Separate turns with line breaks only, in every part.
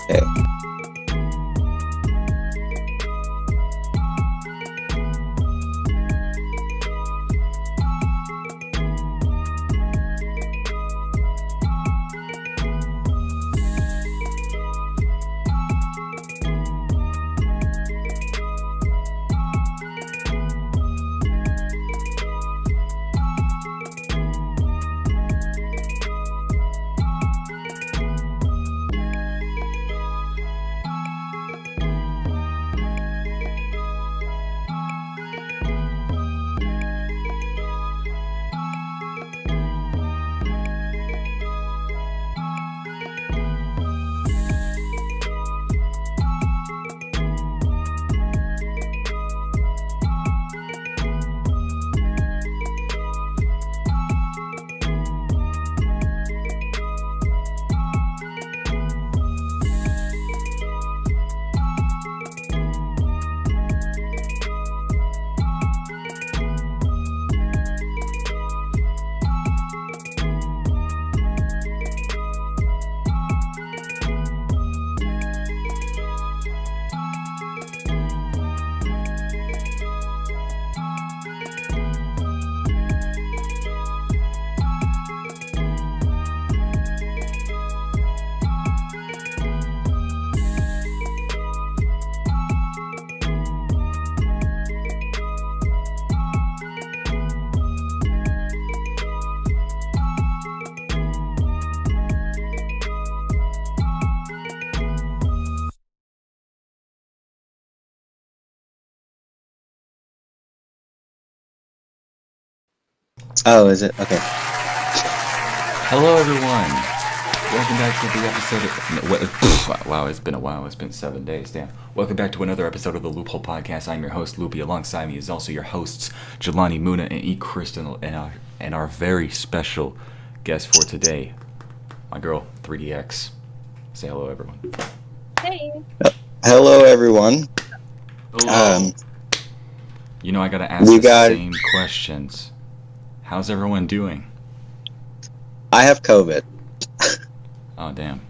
Hey. Oh, is it? Okay.
Hello, everyone. Welcome back to the episode of... Wow, it's been a while. It's been 7 days. Damn. Welcome back to another episode of the Loophole Podcast. I'm your host, Loopie. Alongside me is also your hosts, Jelani, Muna, and E. Kristen, and our very special guest for today, my girl, 3DX. Say hello, everyone.
Hey.
Hello, everyone.
Hello. You know I gotta ask the same questions. How's everyone doing?
I have COVID.
Oh, damn.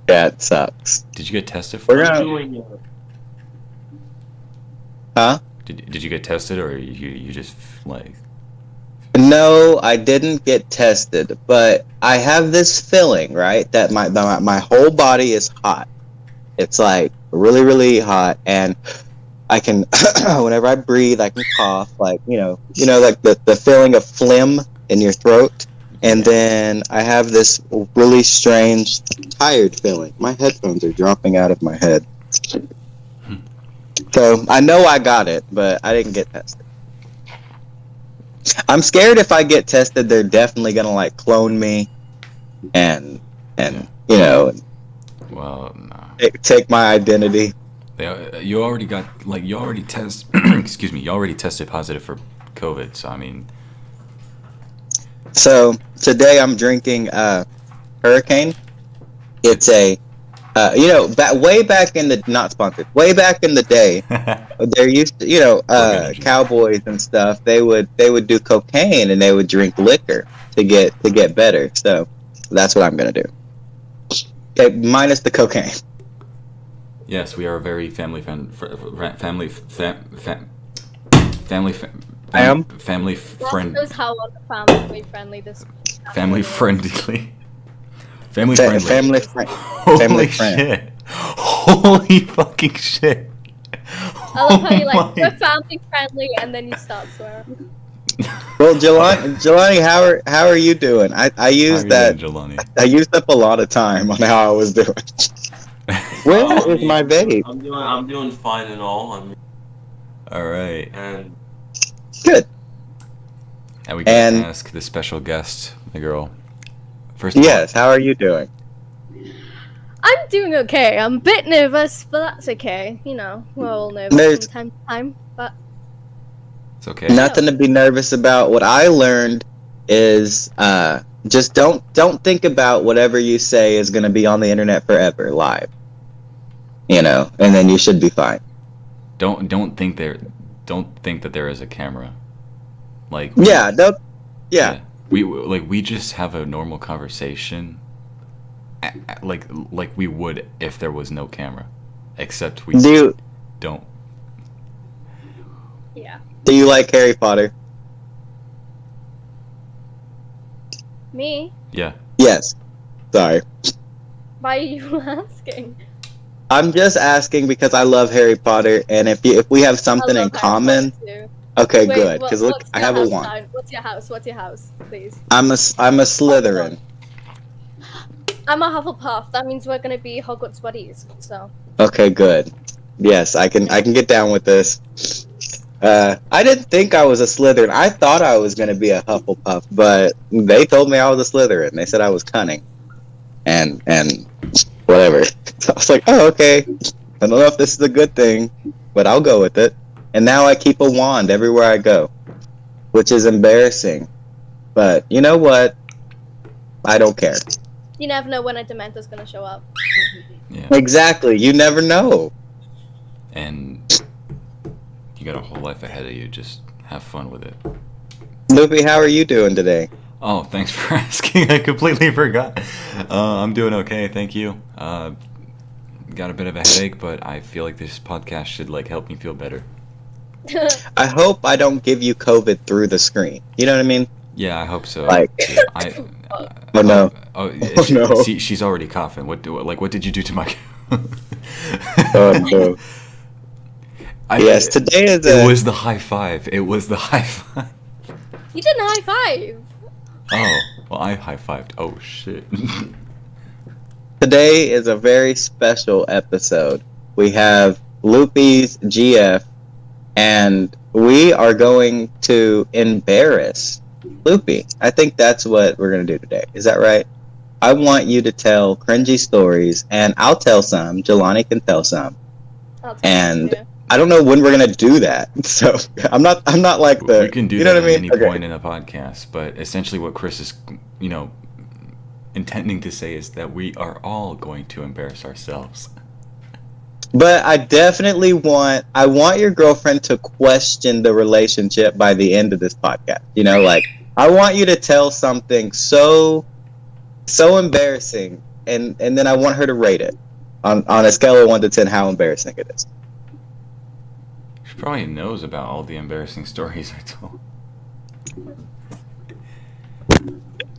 Yeah, it sucks.
Did you get tested for it?
Huh?
Did you get tested, or you just, like...
No, I didn't get tested, but I have this feeling, right, that my whole body is hot. It's, like, really, really hot, and I can, whenever I breathe, I can cough, like, you know, like the feeling of phlegm in your throat. And then I have this really strange, tired feeling. My headphones are dropping out of my head. So I know I got it, but I didn't get tested. I'm scared if I get tested, they're definitely gonna like clone me, and you know,
well, no.
take my identity.
You already tested positive for COVID. So I mean.
So today I'm drinking Hurricane. It's a way back in the not sponsored, way back in the day, there used to cowboys and stuff. They would do cocaine and they would drink liquor to get better. So that's what I'm gonna do. Okay, minus the cocaine.
Yes, we are very family friendly.
That shows how family friendly this.
Family friendly.
Family friend.
Holy shit! Holy fucking shit!
I love how you like we're family friendly and then you start swearing.
Well, Jelani, how are you doing? I used that.
Jelani?
I used up a lot of time on how I was doing. Where is my babe?
I'm doing fine and all.
All right.
And
good.
And we can ask the special guest, the girl. First.
Yes. How are you doing?
I'm doing okay. I'm a bit nervous, but that's okay. You know, we're all nervous from time to time, but
it's okay.
Nothing to be nervous about. What I learned is just don't think about whatever you say is going to be on the internet forever, live. You know, and then you should be fine.
Don't think that there is a camera. Like
yeah.
We just have a normal conversation like we would if there was no camera, except we don't.
Yeah.
Do you like Harry Potter?
Me?
Yeah.
Yes. Sorry.
Why are you asking?
I'm just asking because I love Harry Potter, and if we have something
I
in
love Harry
common,
Potter too.
okay,
Wait,
good. Because look,
what's
I
your
have a
house
wand.
sign? What's your house? What's your house, please?
I'm a Slytherin.
I'm a Hufflepuff. That means we're gonna be Hogwarts buddies. So.
Okay, good. Yes, I can get down with this. I didn't think I was a Slytherin. I thought I was gonna be a Hufflepuff, but they told me I was a Slytherin. They said I was cunning, and whatever. So I was like, oh, okay. I don't know if this is a good thing, but I'll go with it. And now I keep a wand everywhere I go, which is embarrassing. But you know what? I don't care.
You never know when a Dementor's gonna show up.
Yeah.
Exactly. You never know.
And you got a whole life ahead of you. Just have fun with it.
Loopy, how are you doing today?
Oh, thanks for asking. I completely forgot. I'm doing okay, thank you. Got a bit of a headache, but I feel like this podcast should help me feel better.
I hope I don't give you COVID through the screen. You know what I mean?
Yeah, I hope so.
Like,
Oh
no.
Oh,
Oh, no.
She's already coughing. What did you do to my?
Oh no. Yes, today is
It was the high five. It was the high five.
You did a high five.
Oh, well, I high fived. Oh shit.
Today is a very special episode. We have Loopy's GF, and we are going to embarrass Loopy. I think that's what we're going to do today. Is that right? I want you to tell cringy stories, and I'll tell some. Jelani can tell some.
I'll tell
And
you.
I don't know when we're going to do that. So I'm not like the...
We can do
you know
that
what I
at
mean?
any
Okay.
point in a podcast, but essentially what Chris is, intending to say is that we are all going to embarrass ourselves.
But I definitely want your girlfriend to question the relationship by the end of this podcast. I want you to tell something so embarrassing, and then I want her to rate it on a scale of 1 to 10 how embarrassing it is.
She probably knows about all the embarrassing stories I told.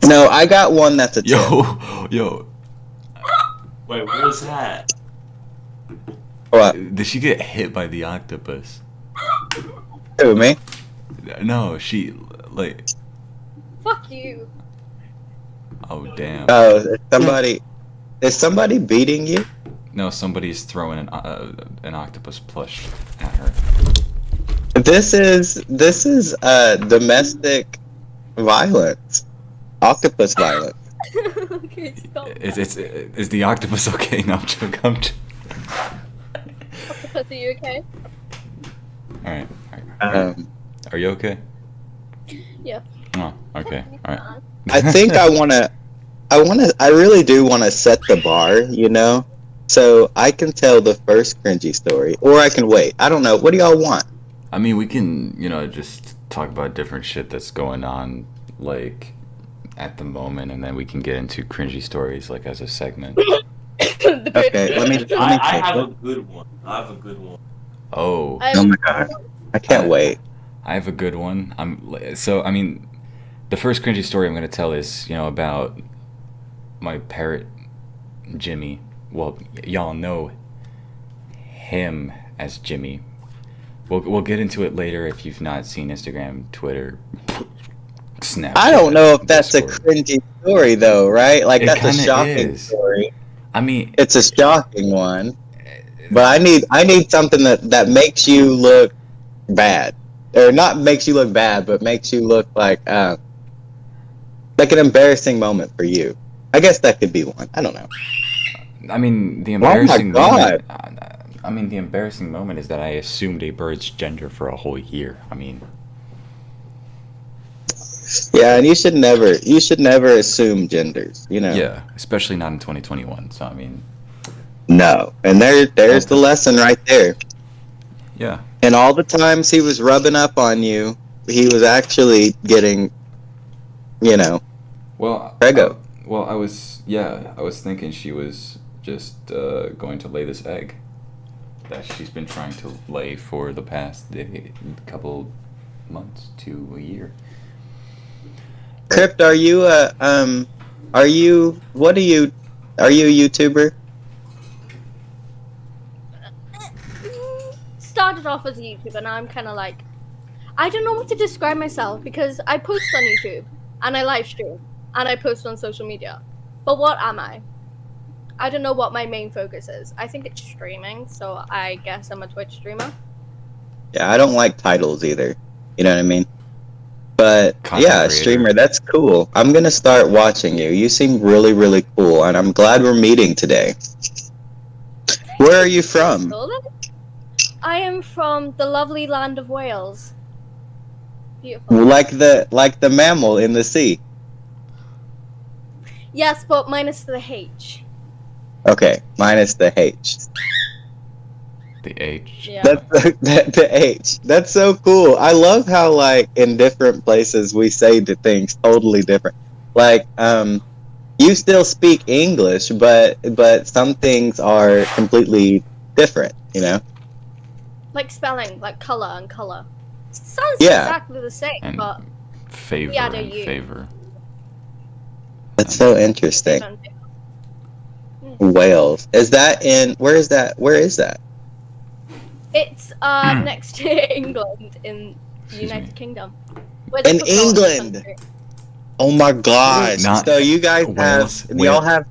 No, I got one that's a 10.
Yo.
Wait, what was that?
What?
Did she get hit by the octopus?
Who, me?
No, she
Fuck you.
Oh damn.
Oh, is somebody beating you?
No, somebody's throwing an octopus plush at her.
This is domestic violence. Octopus violence.
Okay, stop.
Is the octopus okay? No, I'm joking.
Octopus, are you okay?
Alright. Are you okay?
Yeah.
Oh, okay. Alright.
I think I really do want to set the bar, So I can tell the first cringy story, or I can wait. I don't know. What do y'all want?
I mean, we can, just talk about different shit that's going on, at the moment, and then we can get into cringy stories, as a segment.
Okay, let me
I
think.
have a good one.
Oh.
Oh my god. I can't wait.
I have a good one. The first cringy story I'm going to tell is, about my parrot, Jimmy. Well, y'all know him as Jimmy. We'll get into it later if you've not seen Instagram, Twitter, Snapchat.
I don't know if that's
Discord.
a cringy story, though, right?
It
That's a
kinda
shocking
is.
story.
I mean,
It's a shocking one. But I need something that makes you look bad. Or not makes you look bad, but makes you look like an embarrassing moment for you. I guess that could be one. I don't know.
I mean, the embarrassing
God.
moment. The embarrassing moment is that I assumed a bird's gender for a whole year.
Yeah, and you should never assume genders,
Yeah, especially not in 2021. So
No. And there's the lesson right there.
yeah.
And all the times he was rubbing up on you, he was actually getting,
Well,
Prego.
Well, I was thinking she was just going to lay this egg that she's been trying to lay for the past couple months to a year.
Crypt, are you a YouTuber?
Started off as a YouTuber, now I'm kind of like, I don't know what to describe myself because I post on YouTube and I live stream and I post on social media. But what am I? I don't know what my main focus is. I think it's streaming, so I guess I'm a Twitch streamer.
Yeah, I don't like titles either. You know what I mean? But
Content
yeah,
creator.
streamer, that's cool. I'm gonna start watching you. You seem really, really cool, and I'm glad we're meeting today. Where are you from?
I am from the lovely land of Wales. Beautiful.
Like the mammal in the sea.
Yes, but minus the H.
Okay, minus the H.
The H.
Yeah.
The H. That's so cool. I love how like in different places we say the things totally different. Like you still speak English, but some things are completely different. You know.
Like spelling, like color and color. Sounds
Yeah.
exactly the same,
And
but
favor
Yeah, they're
and
you.
favor.
That's so interesting. Wales. Is that in? Where is that? Where is that?
It's next to England in the United Kingdom. We're
In
the football
England?
country.
Oh my gosh!
Not
So you guys
Wales.
have? Y'all have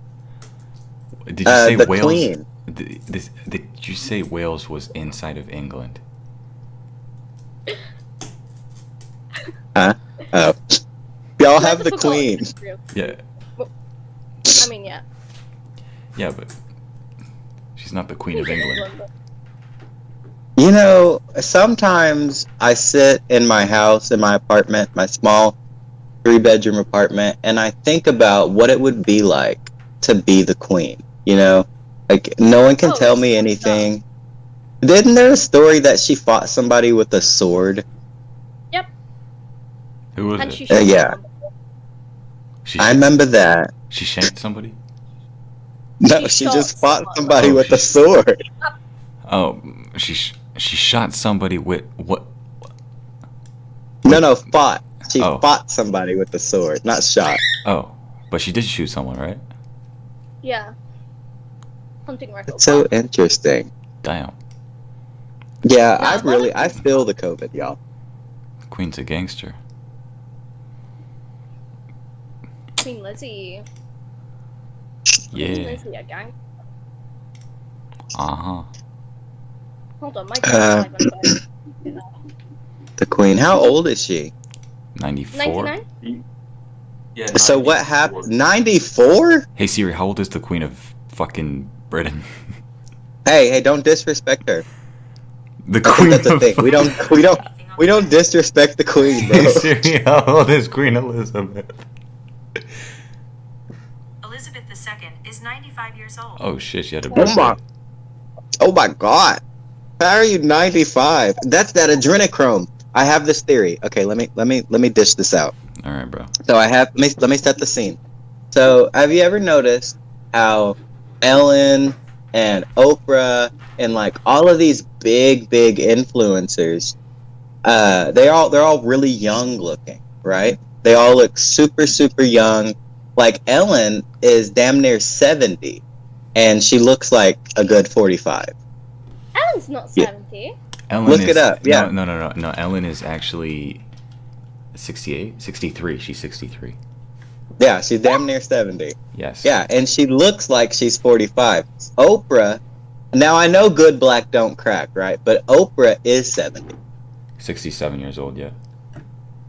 Did you say
the
Wales?
Queen?
Did you say Wales was inside of England?
Huh? Oh. Y'all
We're
have the
football
Queen.
country.
Yeah.
I mean, yeah.
Yeah, but she's not the Queen of England.
You know, sometimes I sit in my house, in my apartment, my small 3-bedroom apartment, and I think about what it would be like to be the Queen. You know, like no one can tell me anything. Didn't there a story that she fought somebody with a sword?
Yep.
Who was
And
it?
she shot
Yeah.
someone.
I remember that.
She shanked somebody?
No,
She
she just
shot
fought
someone.
somebody
Oh,
with a
she-
sword.
Oh, she shot somebody with what?
No, fought. She
Oh.
fought somebody with a sword, not shot.
Oh, but she did shoot someone, right?
Yeah. Hunting rifle.
It's so interesting.
Damn.
Yeah,
Yeah,
I feel the COVID, y'all.
Queen's a gangster.
Queen Lizzie. Queen
Yeah.
Lizzie, a gang.
Uh-huh.
Hold on, my dad's live on
The Queen. How old is she?
94?
99?
Yeah.
So what
94.
happened? 94?
Hey Siri, how old is the Queen of fucking Britain?
Hey, don't disrespect her.
The
I think
Queen
that's the
of
thing. We don't disrespect the Queen, bro.
Hey Siri, how old is Queen Elizabeth?
Elizabeth II is 95 years old.
Oh shit, she had a
Oh my god. How are you 95? That's that adrenochrome. I have this theory. Okay, let me dish this out.
All right, bro.
So let me set the scene. So have you ever noticed how Ellen and Oprah and like all of these big influencers, they're all really young looking, right? They all look super young. Like Ellen is damn near 70, and she looks like a good 45.
Ellen's not 70.
Ellen
Look
is,
it up, yeah.
No. Ellen is actually 68, 63. She's 63.
Yeah, she's damn near 70.
Yes.
Yeah, and she looks like she's 45. Oprah, now I know good black don't crack, right? But Oprah is 70.
67 years old. Yeah.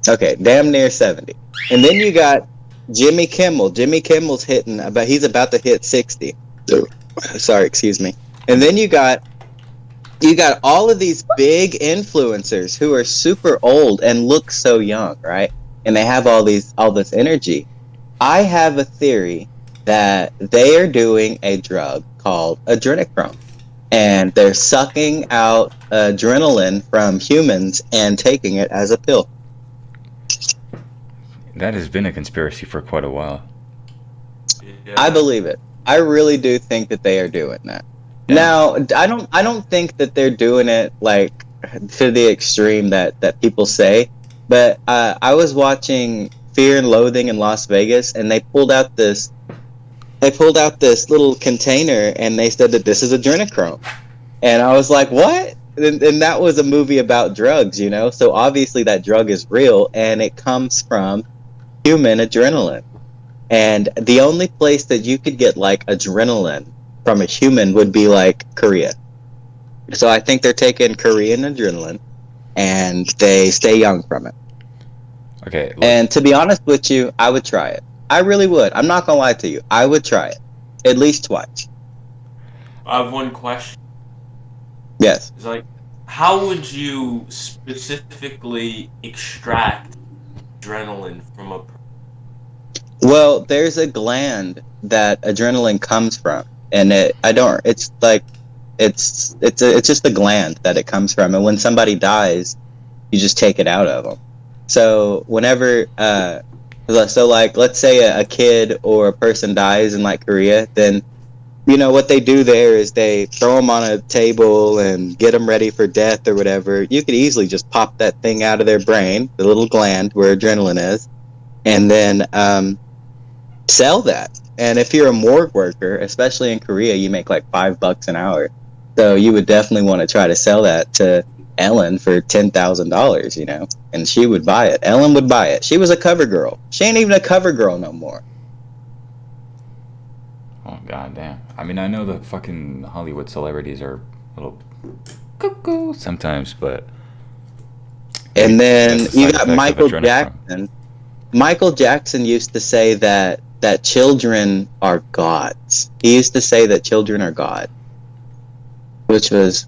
Okay, damn near 70. And then you got Jimmy Kimmel. Jimmy Kimmel's he's about to hit 60. Sorry, excuse me. And then you got all of these big influencers who are super old and look so young, right? And they have all this energy. I have a theory that they are doing a drug called adrenochrome, and they're sucking out adrenaline from humans and taking it as a pill.
That has been a conspiracy for quite a while.
Yeah.
I believe it. I really do think that they are doing that.
Yeah.
Now, I don't think that they're doing it like to the extreme that people say. But I was watching Fear and Loathing in Las Vegas, and they pulled out this little container, and they said that this is adrenochrome, and I was like, what? And that was a movie about drugs, you know. So obviously that drug is real, and it comes from human adrenaline. And the only place that you could get like adrenaline from a human would be like Korea. So I think they're taking Korean adrenaline and they stay young from it.
Okay. Look,
And to be honest with you, I would try it. I really would. I'm not gonna lie to you. I would try it at least twice.
I have one question.
Yes.
It's like, how would you specifically extract adrenaline from a person?
Well, there's a gland that adrenaline comes from, and it's just the gland that it comes from, and when somebody dies, you just take it out of them. So whenever, so like, let's say a kid or a person dies in like Korea, then you know what they do there is they throw them on a table and get them ready for death or whatever. You could easily just pop that thing out of their brain, the little gland where adrenaline is, and then sell that. And if you're a morgue worker, especially in Korea, you make like $5 an hour. So you would definitely want to try to sell that to Ellen for $10,000, you know, and she would buy it. Ellen would buy it. She was a cover girl. She ain't even a cover girl no more.
oh goddamn. I mean, I know the fucking Hollywood celebrities are a little cuckoo sometimes, but
And then
that's the
you
side
got
effect of
Michael
adrenochrome.
Jackson. Michael Jackson used to say that children are gods. He used to say that children are God, which was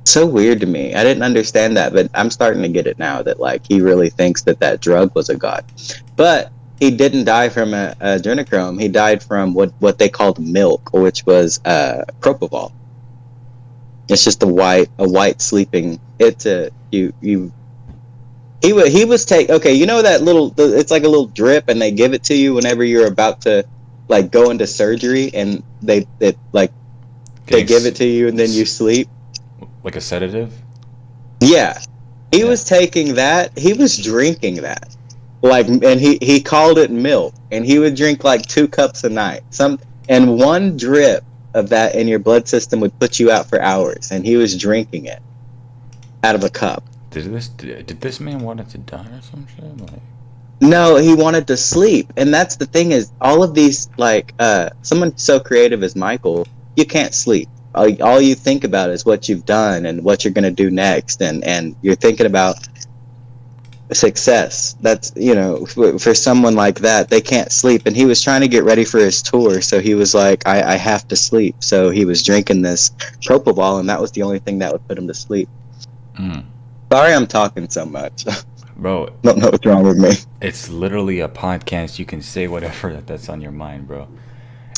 so weird to me. I didn't understand that, but I'm starting to get it now that like he really thinks that drug was a god. But he didn't die from adrenochrome. He died from what they called milk, which was propofol. It's just a white sleeping. It's a you. He was okay, you know that it's like a little drip, and they give it to you whenever you're about to like go into surgery, and they give it to you, and then you sleep.
Like a sedative?
Yeah, he
Yeah.
was taking that. He was drinking that, like, and he called it milk, and he would drink like 2 cups a night. And one drip of that in your blood system would put you out for hours, and he was drinking it out of a cup.
Did this man wanted to die or some shit? Like,
No, he wanted to sleep, and that's the thing is all of these like someone so creative as Michael, you can't sleep. All you think about is what you've done and what you're gonna do next, and you're thinking about success. That's, you know, for someone like that, they can't sleep, and he was trying to get ready for his tour, so he was like, I have to sleep. So he was drinking this propofol, and that was the only thing that would put him to sleep. Sorry, I'm talking so much.
bro,
Don't know what's wrong with me.
it's literally a podcast. You can say whatever that's on your mind, bro.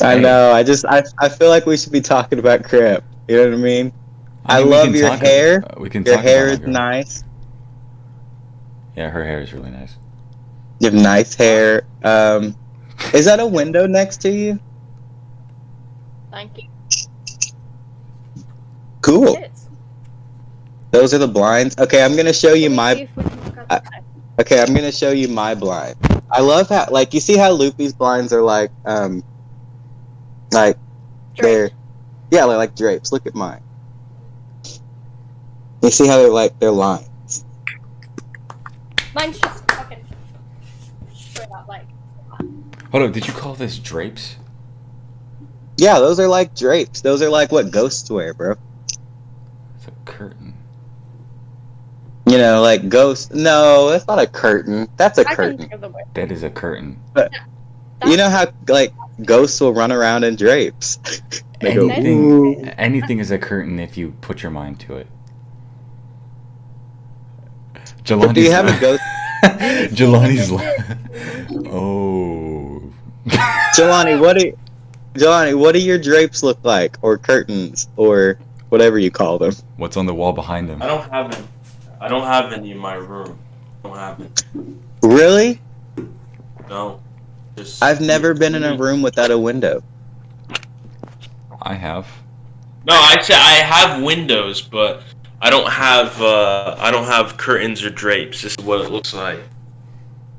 I
Hey.
know. I feel like we should be talking about crap. You know what I mean? I
mean, we
love
can
your
talk-
hair.
we can
Your
talk
hair
about
is
my girl.
nice.
Yeah, her hair is really nice.
You have nice hair. Is that a window next to you?
Thank you.
Cool.
It is.
Those are the blinds. Okay, I'm gonna show you
Let me see
my.
if we can look outside.
Okay, I'm gonna show you my blind. I love how, like, you see how Loopy's blinds are like they're,
Draped.
yeah, they're like drapes. Look at mine. You see how they're lines.
Mine's just fucking straight up like.
Hold on, did you call this drapes?
Yeah, those are like drapes. Those are like what ghosts wear, bro.
It's a curtain.
You know, like ghosts. No, that's not a curtain. That's a
I can
curtain.
think of the word.
That is a curtain.
You know how like ghosts will run around in drapes. They go,
Anything,
"Ooh."
anything is a curtain if you put your mind to it.
But do you have a ghost?
Jelani's oh.
Jelani, what do your drapes look like, or curtains, or whatever you call them?
What's on the wall behind him?
I don't have any in my room. I don't have it.
Really?
No.
I've never been in a room without a window.
I have.
No, I said I have windows, but I don't have curtains or drapes. This is what it looks like.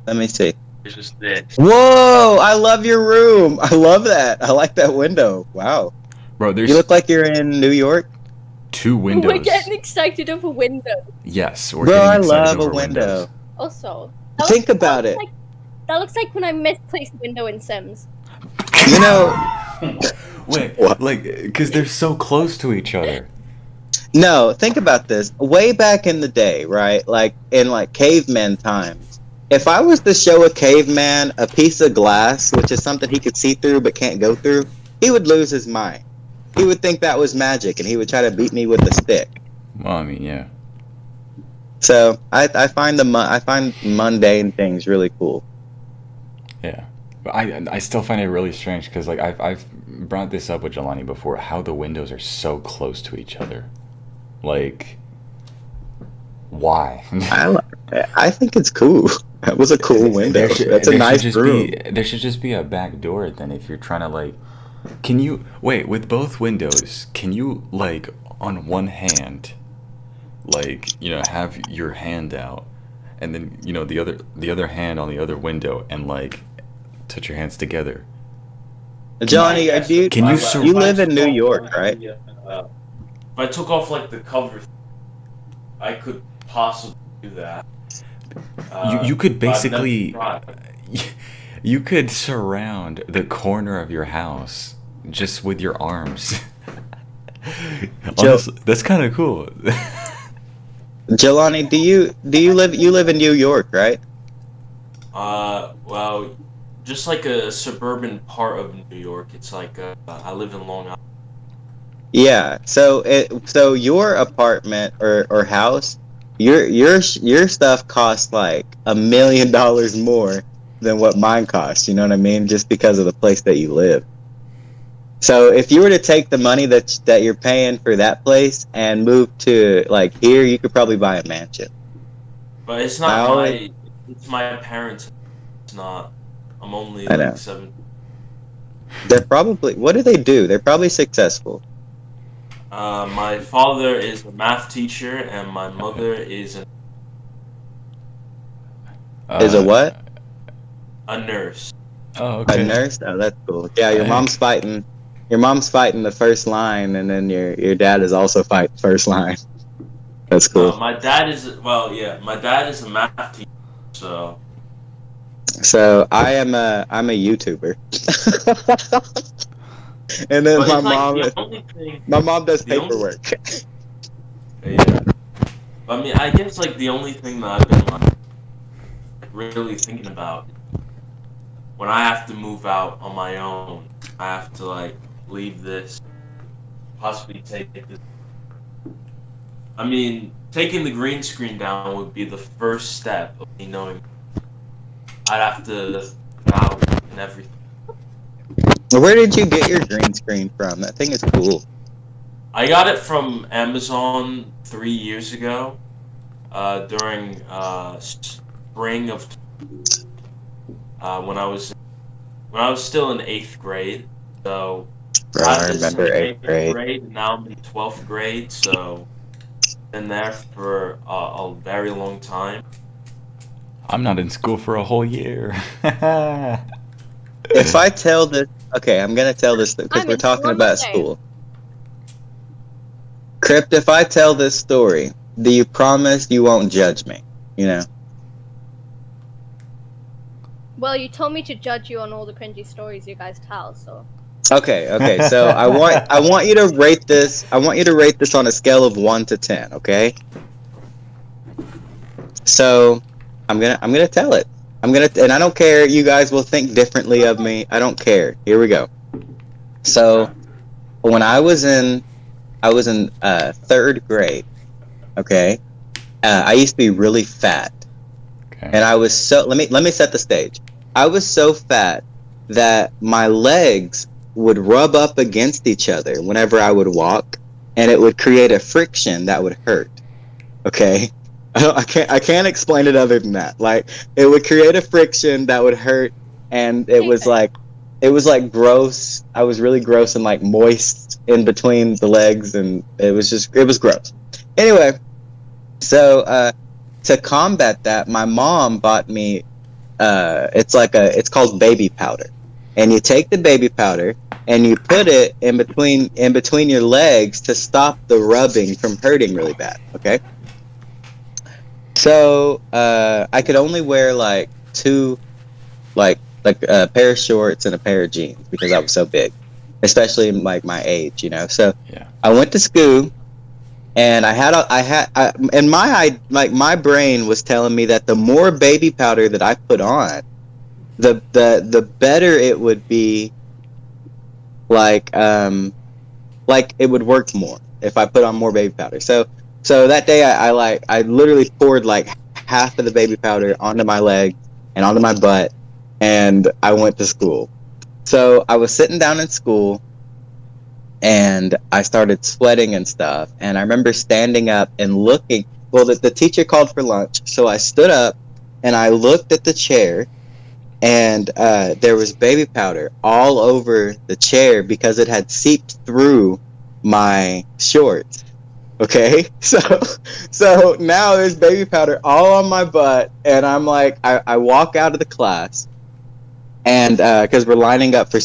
Let me see.
It's just this.
Whoa! I love your room. I love that. I like that window. Wow.
Bro, there's
You look like you're in New York.
2 windows.
We're getting excited over windows.
Yes, we're
Bro,
getting
I
excited
love a
over
window.
windows.
Also,
Think about it.
That looks like when I misplaced a window in Sims.
You know,
Wait,
What?
like, because they're so close to each other.
no, think about this. Way back in the day, right? Like in like caveman times. If I was to show a caveman a piece of glass, which is something he could see through but can't go through, he would lose his mind. He would think that was magic and he would try to beat me with a stick.
Well, I mean, yeah.
So I find I find mundane things really cool.
Yeah. But I still find it really strange because, like, I've brought this up with Jelani before, how the windows are so close to each other. Like, why?
I think it's cool. That was a cool window. That's a nice room.
There should just be a back door then if you're trying to, like... Can you... Wait, with both windows, can you, like, on one hand, like, you know, have your hand out, and then, you know, the other hand on the other window, and, like, touch your hands together?
Johnny,
Can you
you live in New York, right?
If I took off like the cover, I could possibly do that.
You could
but I've never
basically...
tried.
You could surround the corner of your house just with your arms. Honestly, that's kind of cool.
Jelani, do you live in New York, right?
Well, just like a suburban part of New York. It's like I live in Long Island.
Yeah. So your apartment or house, your stuff costs like $1 million more than what mine costs. You know what I mean? Just because of the place that you live. So if you were to take the money that you're paying for that place and move to like here, you could probably buy a mansion.
But it's not it's my parents. It's not. I'm only
I know.
like 7.
They're probably, what do they do? They're probably successful.
My father is a math teacher, and my mother is
Is a what?
a nurse.
Oh, okay.
A nurse? Oh, that's cool. Yeah, your mom's fighting the first line, and then your dad is also fighting first line. That's cool.
My dad is a math teacher, so.
So I'm a YouTuber. And then
But
my
it's like
mom
the only thing.
my mom does
the only-
paperwork.
Yeah. I mean, I guess like the only thing that I've been like really thinking about when I have to move out on my own, I have to like leave this, possibly take this. I mean, taking the green screen down would be the first step of me knowing I'd have to out and everything.
Where did you get your green screen from? That thing is cool.
I got it from Amazon 3 years ago, during spring of when I was still in 8th grade. So
Bro, I remember 8th grade.
and now I'm in 12th grade. So been there for a very long time.
I'm not in school for a whole year.
If I tell this, okay, I'm gonna tell this because
I'm
we're
in
talking
one
about
day.
school. Crypt, if I tell this story, do you promise you won't judge me? You know?
Well, you told me to judge you on all the cringy stories you guys tell, so.
Okay. So I want you to rate this. I want you to rate this on a scale of 1 to 10. Okay. So I'm gonna tell it. And I don't care. You guys will think differently of me. I don't care. Here we go. So when I was in 3rd grade. Okay. I used to be really fat.
Okay.
And I was so, let me set the stage. I was so fat that my legs would rub up against each other whenever I would walk, and it would create a friction that would hurt. Okay? I can't explain it other than that. Like, it would create a friction that would hurt, and it was like gross. I was really gross and like moist in between the legs, and it was gross. Anyway, so to combat that, my mom bought me it's called baby powder, and you take the baby powder and you put it in between your legs to stop the rubbing from hurting really bad. Okay. So I could only wear like two, like a pair of shorts and a pair of jeans because I was so big, especially in like my age, you know. So
Yeah.
I went to school, and my brain was telling me that the more baby powder that I put on, the better it would be. Like it would work more if I put on more baby powder. So that day I literally poured like half of the baby powder onto my leg and onto my butt, and I went to school. So I was sitting down in school, and I started sweating and stuff, and I remember standing up and looking. Well, the teacher called for lunch, so I stood up and I looked at the chair, and there was baby powder all over the chair because it had seeped through my shorts. Okay, so now there's baby powder all on my butt, and I'm like, I walk out of the class, and because we're lining up for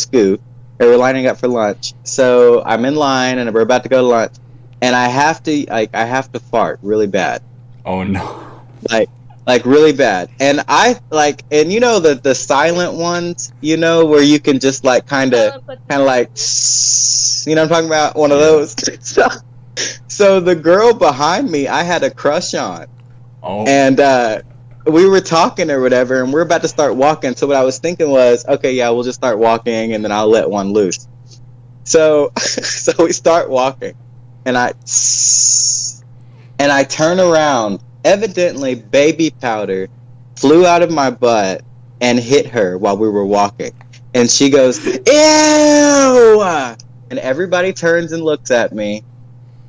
we're lining up for lunch. So I'm in line, and we're about to go to lunch, and I have to fart really bad.
Oh no.
Like really bad. And you know the silent ones, you know, where you can just like kind of like, you know what I'm talking about? One of those. So the girl behind me, I had a crush on.
Oh.
And we were talking or whatever, and we're about to start walking. So what I was thinking was, okay, yeah, we'll just start walking, and then I'll let one loose. So we start walking, and I turn around. Evidently, baby powder flew out of my butt and hit her while we were walking. And she goes, "Ew!" And everybody turns and looks at me.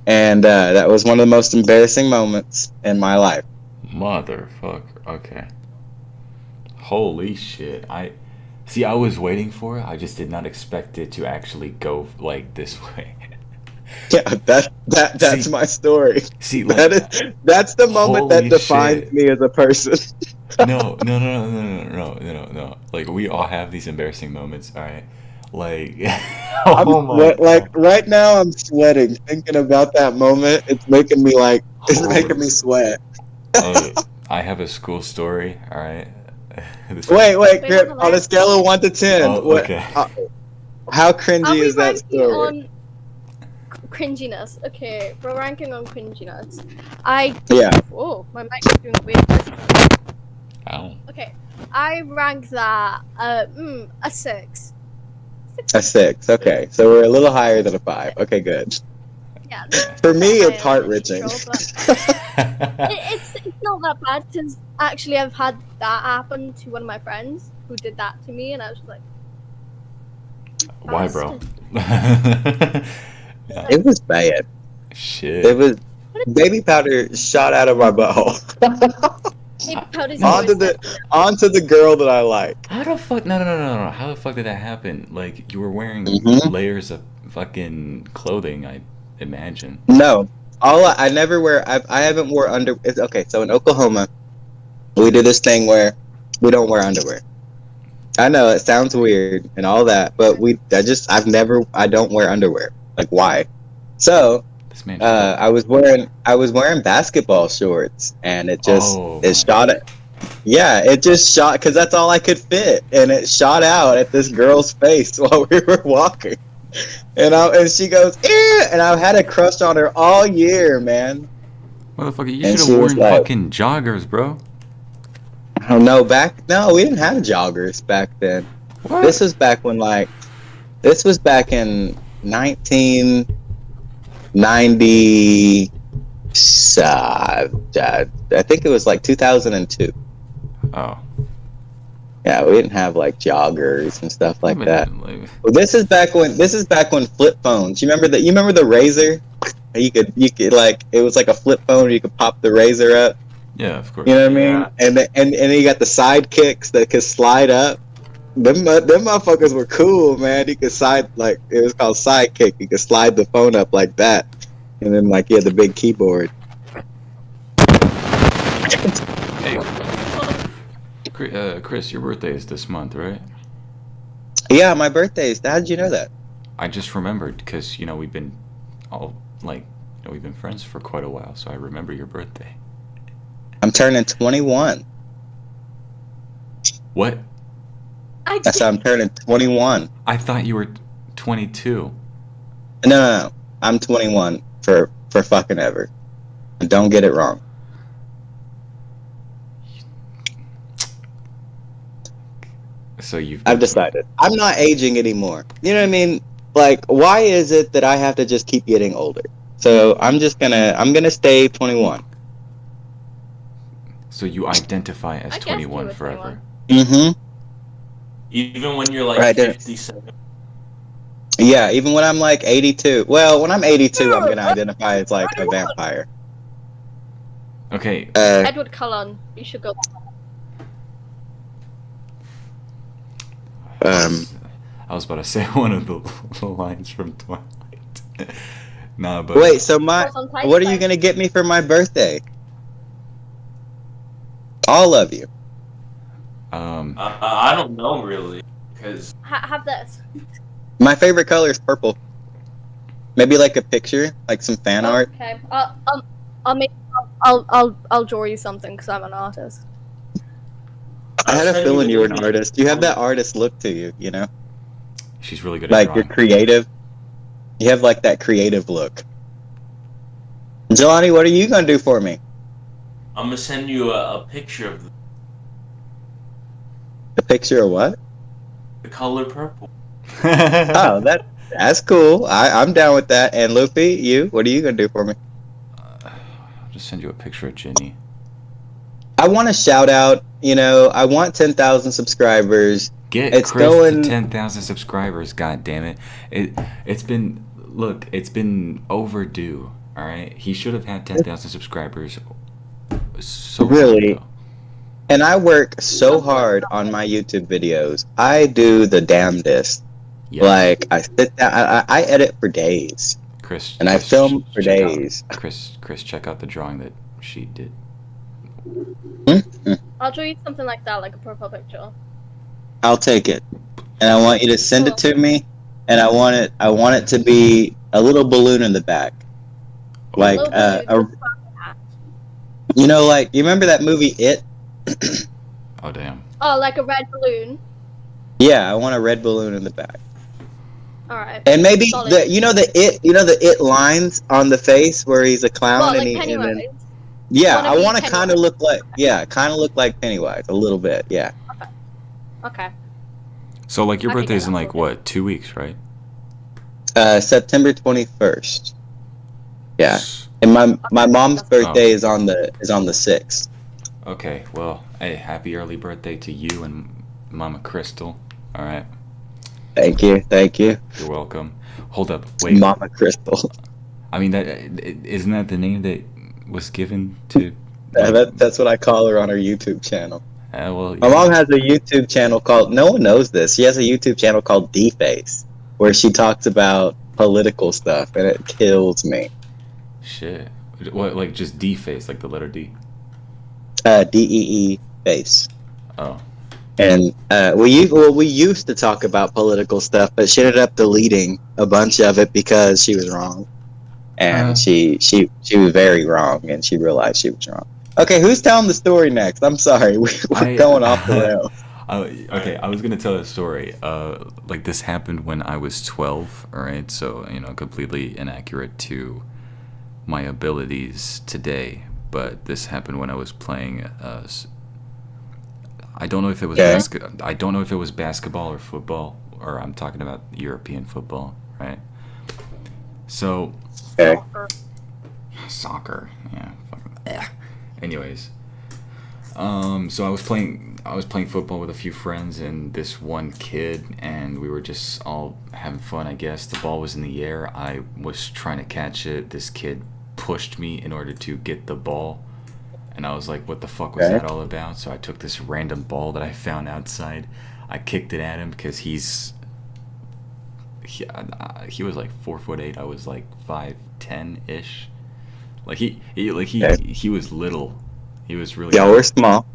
And that was one of the most embarrassing moments in my life.
Motherfucker. Okay. Holy shit. I was waiting for it. I just did not expect it to actually go like this way.
Yeah, that's my story.
See, like,
that's the moment that defines me as a person.
No. Like, we all have these embarrassing moments, all right? Like,
right now I'm sweating thinking about that moment. It's making me making me sweat.
I have a school story, all right?
Wait, Grip, on a scale of 1 to 10,
okay.
How cringy is that story?
On cringiness. Okay, we're ranking on cringiness. Oh, my mic is doing weird.
Ow.
Okay, I rank that a 6.
A 6. Okay, so we're a little higher than a 5. Okay, good.
Yeah.
For me, it's heart-wrenching.
It's not that bad, because actually I've had that happen to one of my friends who did that to me, and I was just like,
why, bro?
Yeah. It was bad.
Shit.
It was baby powder shot out of my butthole. onto the girl that I like.
How the fuck? No. How the fuck did that happen? Like, you were wearing layers of fucking clothing, I imagine.
No, I never wear. I haven't wore okay, so in Oklahoma, we do this thing where we don't wear underwear. I know it sounds weird and all that, but I don't wear underwear. Like, why? So I was wearing basketball shorts, and it just shot it. Yeah, it just shot because that's all I could fit, and it shot out at this girl's face while we were walking. And she goes, "Eh!" And I had a crush on her all year, man.
Motherfucker, you should have worn fucking joggers, bro.
Oh no, we didn't have joggers back then.
What?
This was back in 1990. I think it was like 2002.
Oh.
Yeah, we didn't have like joggers and stuff like that.
Like...
Well, this is back when flip phones. You remember the Razor? You could like, it was like a flip phone. You could pop the Razor up.
Yeah, of course.
You know what I mean? And then you got the sidekicks that could slide up. them motherfuckers were cool, man. You could it was called sidekick. You could slide the phone up like that, and then like you had the big keyboard.
Hey, Chris, your birthday is this month, right?
Yeah, my birthday's. How did you know that?
I just remembered because we've been we've been friends for quite a while, so I remember your birthday.
I'm turning 21.
What?
That's how I'm turning 21.
I thought you were 22.
No. I'm 21 for fucking ever. Don't get it wrong.
So
I've decided. I'm not aging anymore. You know what I mean? Like, why is it that I have to just keep getting older? So I'm gonna stay 21.
So you identify as 21 forever.
21.
Mm-hmm.
Even when you're like
Right there.
57.
Yeah, even when I'm like 82. Well, when I'm 82, I'm gonna identify as like a vampire.
Okay.
Edward Cullen. You should go.
I was about to say one of the lines from Twilight. Nah, but
Wait, so what are you gonna get me for my birthday? All of you.
I don't know really, because
Have this.
My favorite color is purple. Maybe like a picture, like some fan art.
Okay. I'll draw you something because I'm an artist.
I had a feeling you were an artist. You have that artist look to you, you know?
she's really good at
Like
drawing.
you're creative. You have like that creative look. Jelani, what are you gonna do for me?
I'm gonna send you a picture of
A picture of what?
the color purple.
Oh, that's cool. I'm down with that. And Loopy, what are you gonna do for me?
I'll just send you a picture of Ginny.
I want to shout out. I want 10,000 subscribers.
Get Chris to 10,000 subscribers. God damn it! It's been overdue. All right, he should have had 10,000 subscribers. So
Really?
ago.
And I work so hard on my YouTube videos. I do the damnedest.
Yeah.
Like I sit down, I edit for days,
Chris,
and I film for days.
Chris, check out the drawing that she did.
I'll draw you something like that, like a profile picture.
I'll take it, and I want you to send it to me, and I want it to be a little balloon in the back, like you remember that movie It?
Oh damn.
Oh, like a red balloon.
Yeah, I want a red balloon in the back,
All right.
and maybe
Solid.
the It lines on the face where he's a clown
Well,
and
like
he
Pennywise.
and then, yeah,
Wanna
I
be
want to kind of
Pennywise.
look like Pennywise a little bit, yeah.
Okay.
So like your
I can
birthday's
get
in
that
like
for
what, 2 weeks, right?
September 21st. Yeah, and my mom's birthday is on the 6th.
Okay, well, hey, happy early birthday to you and Mama Crystal. All right,
Thank you.
you're welcome. Hold up, wait.
Mama Crystal.
I mean, isn't that the name that was given to?
That's what I call her on her YouTube channel.
Well,
My mom has a YouTube channel called, no one knows this, she has a YouTube channel called D-Face, where she talks about political stuff, and it kills me.
Shit. What, like just D face, like the letter D?
DEE face.
Oh.
And we used to talk about political stuff, but she ended up deleting a bunch of it because she was wrong, and she was very wrong, and she realized she was wrong. Okay, who's telling the story next? I'm sorry, we're going off the rails.
Okay, I was gonna tell a story. Like this happened when I was 12. All right, so completely inaccurate to my abilities today. But this happened when I was playing. I don't know if it was I don't know if it was basketball or football, or I'm talking about European football, right? So.
Okay.
Soccer. Yeah. Anyways. So I was playing football with a few friends and this one kid, and we were just all having fun, I guess. The ball was in the air. I was trying to catch it. This kid pushed me in order to get the ball, and I was like, what the fuck was that all about? So I took this random ball that I found outside. I kicked it at him because he was like 4'8". I was like 5'10" ish. Like he was little. He was really.
Yeah, we're small.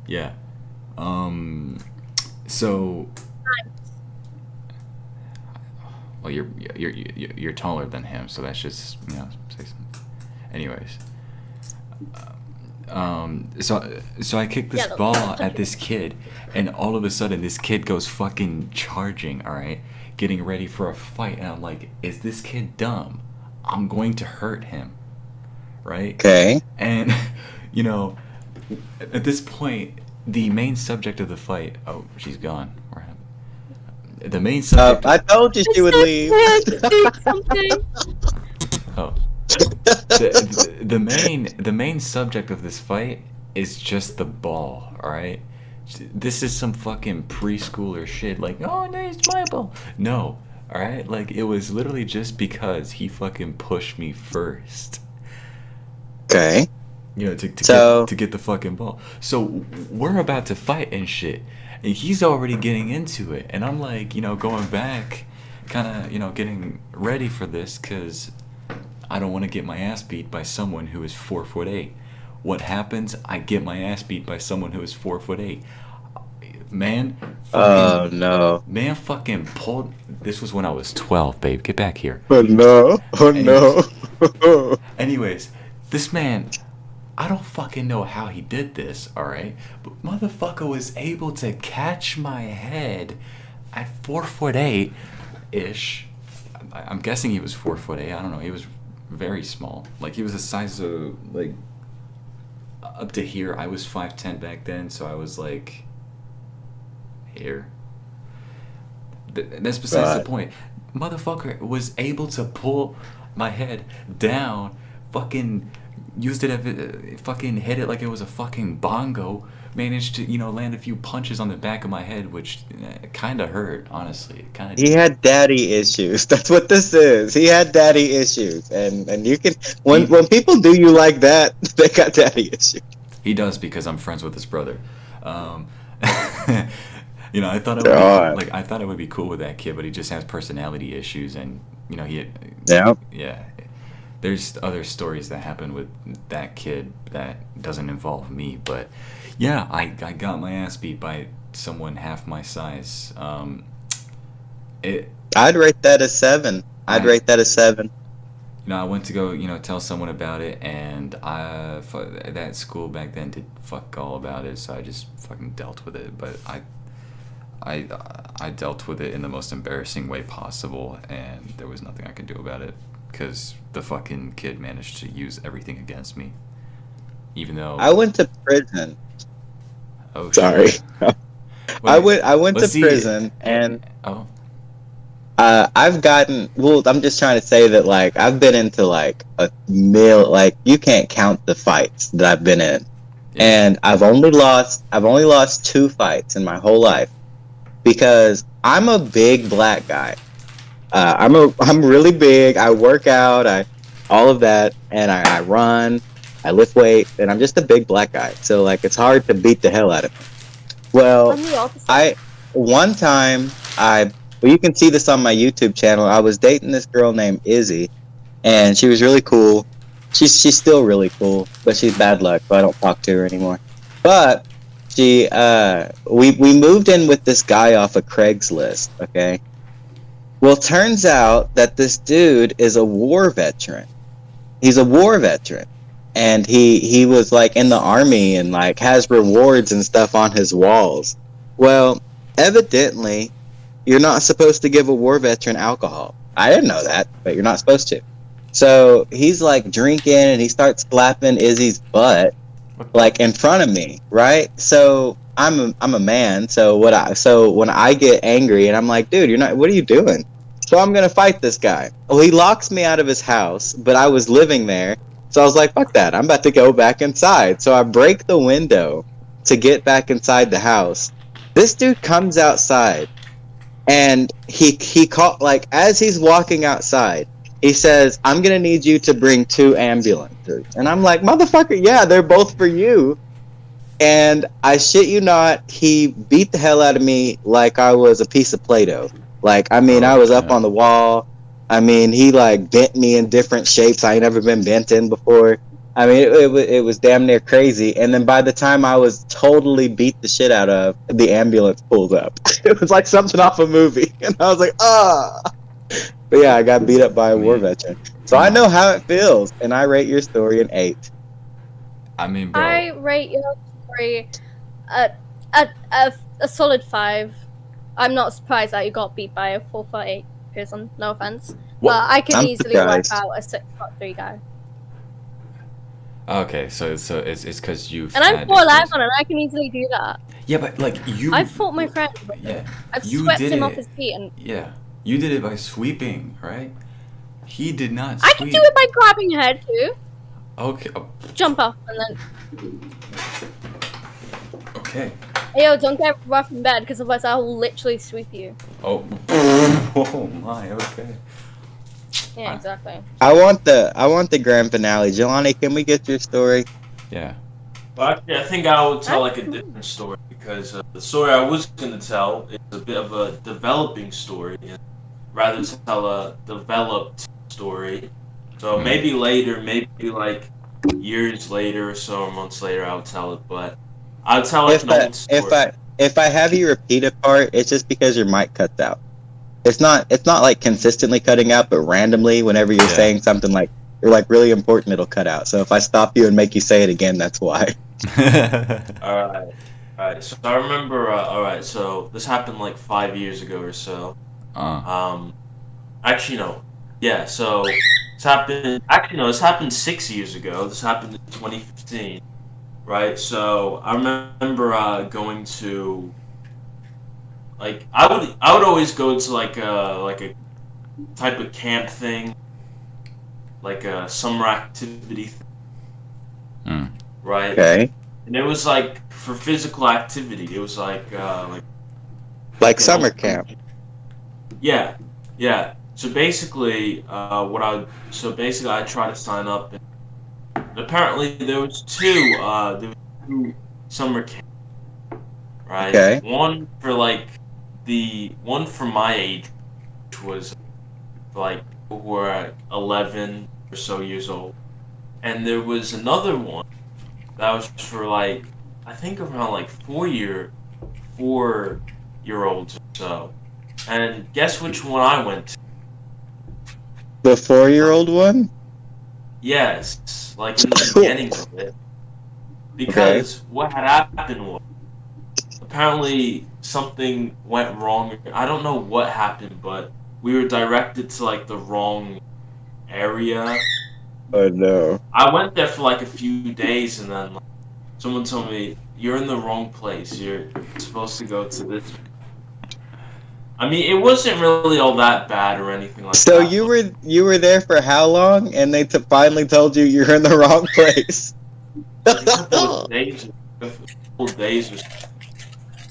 Yeah. So. Well, you're taller than him, so that's just say something. Anyways. So I kicked this ball at this kid, and all of a sudden this kid goes fucking charging, alright? Getting ready for a fight, and I'm like, is this kid dumb? I'm going to hurt him. Right?
Okay.
And, at this point, the main subject of the fight... Oh, she's gone. The main subject...
I told you she would leave.
Oh. The main subject of this fight is just the ball, alright? This is some fucking preschooler shit, like, oh, nice my ball. No, alright? Like, it was literally just because he fucking pushed me first.
Okay.
To get the fucking ball. So, we're about to fight and shit, and he's already getting into it, and I'm like, going back, kind of, getting ready for this, because I don't want to get my ass beat by someone who is 4'8". What happens? I get my ass beat by someone who is 4'8". Man.
Oh no.
Man fucking pulled. This was when I was 12, babe. Get back here.
Oh no. Oh no.
Anyways, this man, I don't fucking know how he did this, alright? But motherfucker was able to catch my head at 4'8"-ish. I'm guessing he was 4'8". I don't know. He was very small. Like, he was the size of, like, up to here. I was 5'10" back then, so I was like here. That's besides the point. Motherfucker was able to pull my head down, fucking used it, fucking hit it like it was a fucking bongo, managed to, land a few punches on the back of my head, which kind of hurt, honestly.
He had daddy issues. That's what this is. He had daddy issues, and you can when people do you like that, they got daddy issues.
He does, because I'm friends with his brother. I thought it would be cool with that kid, but he just has personality issues, and yeah. There's other stories that happen with that kid that doesn't involve me, but yeah, I got my ass beat by someone half my size.
I'd rate that a 7. I'd rate that a 7.
I went to go, tell someone about it, and that school back then did fuck all about it, so I just fucking dealt with it. But I dealt with it in the most embarrassing way possible, and there was nothing I could do about it, because the fucking kid managed to use everything against me, even though
I went to prison.
Oh,
sorry.
Wait,
I went to prison, and I've gotten. Well, I'm just trying to say that, like, I've been into like like, you can't count the fights that I've been in, and I've only lost 2 fights in my whole life, because I'm a big black guy. I'm really big. I work out. All of that, and I run. I lift weight, and I'm just a big black guy. So, like, it's hard to beat the hell out of me. Well, one time, you can see this on my YouTube channel. I was dating this girl named Izzy, and she was really cool. She's still really cool, but she's bad luck, so I don't talk to her anymore. But we moved in with this guy off of Craigslist, okay? Well, turns out that this dude is a war veteran. He's a war veteran. And he was, like, in the army and, like, has rewards and stuff on his walls. Well, evidently, you're not supposed to give a war veteran alcohol. I didn't know that, but you're not supposed to. So he's, like, drinking, and he starts slapping Izzy's butt, like, in front of me, right? So I'm a man. So when I get angry, and I'm like, dude, what are you doing? So I'm gonna fight this guy. Well, he locks me out of his house, but I was living there. So I was like, fuck that, I'm about to go back inside. So I break the window to get back inside the house. This dude comes outside, and he called, like, as he's walking outside, he says, I'm going to need you to bring 2 ambulances. And I'm like, motherfucker, yeah, they're both for you. And I shit you not, he beat the hell out of me like I was a piece of Play-Doh. Like, I mean, I was up on the wall. I mean, he like bent me in different shapes I ain't never been bent in before. I mean, it was damn near crazy. And then by the time I was totally beat the shit out of, the ambulance pulled up. It was like something off a movie. And I was like, ah. But yeah, I got beat up by a war veteran. So I know how it feels. And I rate your story an 8.
I mean, bro.
I rate your story a solid 5. I'm not surprised that you got beat by a 4'8" person. No offense.
What?
But I can
I'm
easily wipe
surprised.
out a 6'3" guy.
Okay, so it's because you've.
And I'm
had
4'11"
experience.
and I can easily do that.
Yeah, but like you.
I've fought my friend.
Yeah.
I've
You
swept
did
him
it.
off his feet, and
Yeah, you did it by sweeping, right? He did not.
I
Sweep.
can do it by grabbing your head too.
Okay.
Jump up and then.
Okay.
Hey, yo, don't get rough in bed, because otherwise I will literally sweep you.
Oh. Oh my. Okay.
Yeah, exactly.
I want the grand finale. Jelani, can we get your story?
Yeah.
But actually, I think I would tell like a different story because the story I was going to tell is a bit of a developing story, and rather tell a developed story. So maybe later, maybe like years later or so, or months later, I'll tell it. But I'll tell like an old story.
If I have you repeat a part, it's just because your mic cuts out. It's not like consistently cutting out, but randomly whenever you're saying something like you're like really important, it'll cut out. So if I stop you and make you say it again, that's why.
All right. So I remember. All right. So this happened like 5 years ago or so. Actually, no. Yeah. So this happened. Actually, no. This happened 6 years ago. This happened in 2015. Right. So I remember going to. Like I would always go to like a type of camp thing, like a summer activity thing, right?
Okay.
And it was like for physical activity. It was like
summer camp.
Yeah. So basically, I tried to sign up, and apparently there was two summer camps, right?
Okay.
One for like. The one for my age was like people who were 11 or so years old, and there was another one that was for like I think around like 4-year-olds or so. And guess which one I went to?
The 4-year-old one?
Yes, like in the beginning of it, because what had happened was apparently something went wrong. I don't know what happened, but we were directed to like the wrong area.
Oh no.
I went there for like a few days, and then like, someone told me, you're in the wrong place. You're supposed to go to this. I mean, it wasn't really all that bad or anything like that.
So you were there for how long? And they finally told you you're in the wrong place.
A couple of days or so.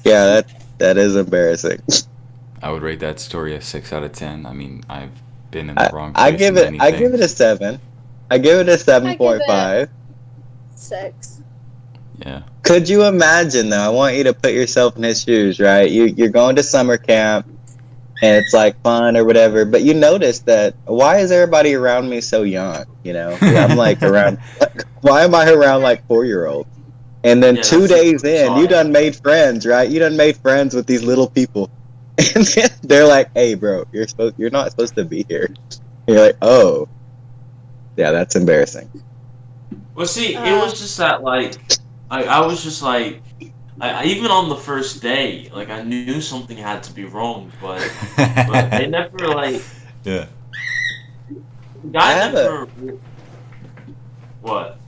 Yeah, that is embarrassing.
I would rate that story a 6 out of 10. I mean, I've been in the wrong place.
I give it a 7. I give it a 7.5.
6.
Yeah.
Could you imagine though? I want you to put yourself in his shoes, right? You're going to summer camp, and it's like fun or whatever. But you notice that why is everybody around me so young? You know, I'm like around. Why am I around like 4-year-olds? And then 2 days in, you done made friends, right? You done made friends with these little people, and then they're like, "Hey, bro, you're not supposed to be here." And you're like, "Oh, yeah, that's embarrassing."
Well, see, it was just that like, I was just like, even on the first day, like I knew something had to be wrong, but they never like.
Yeah.
The guy never. What?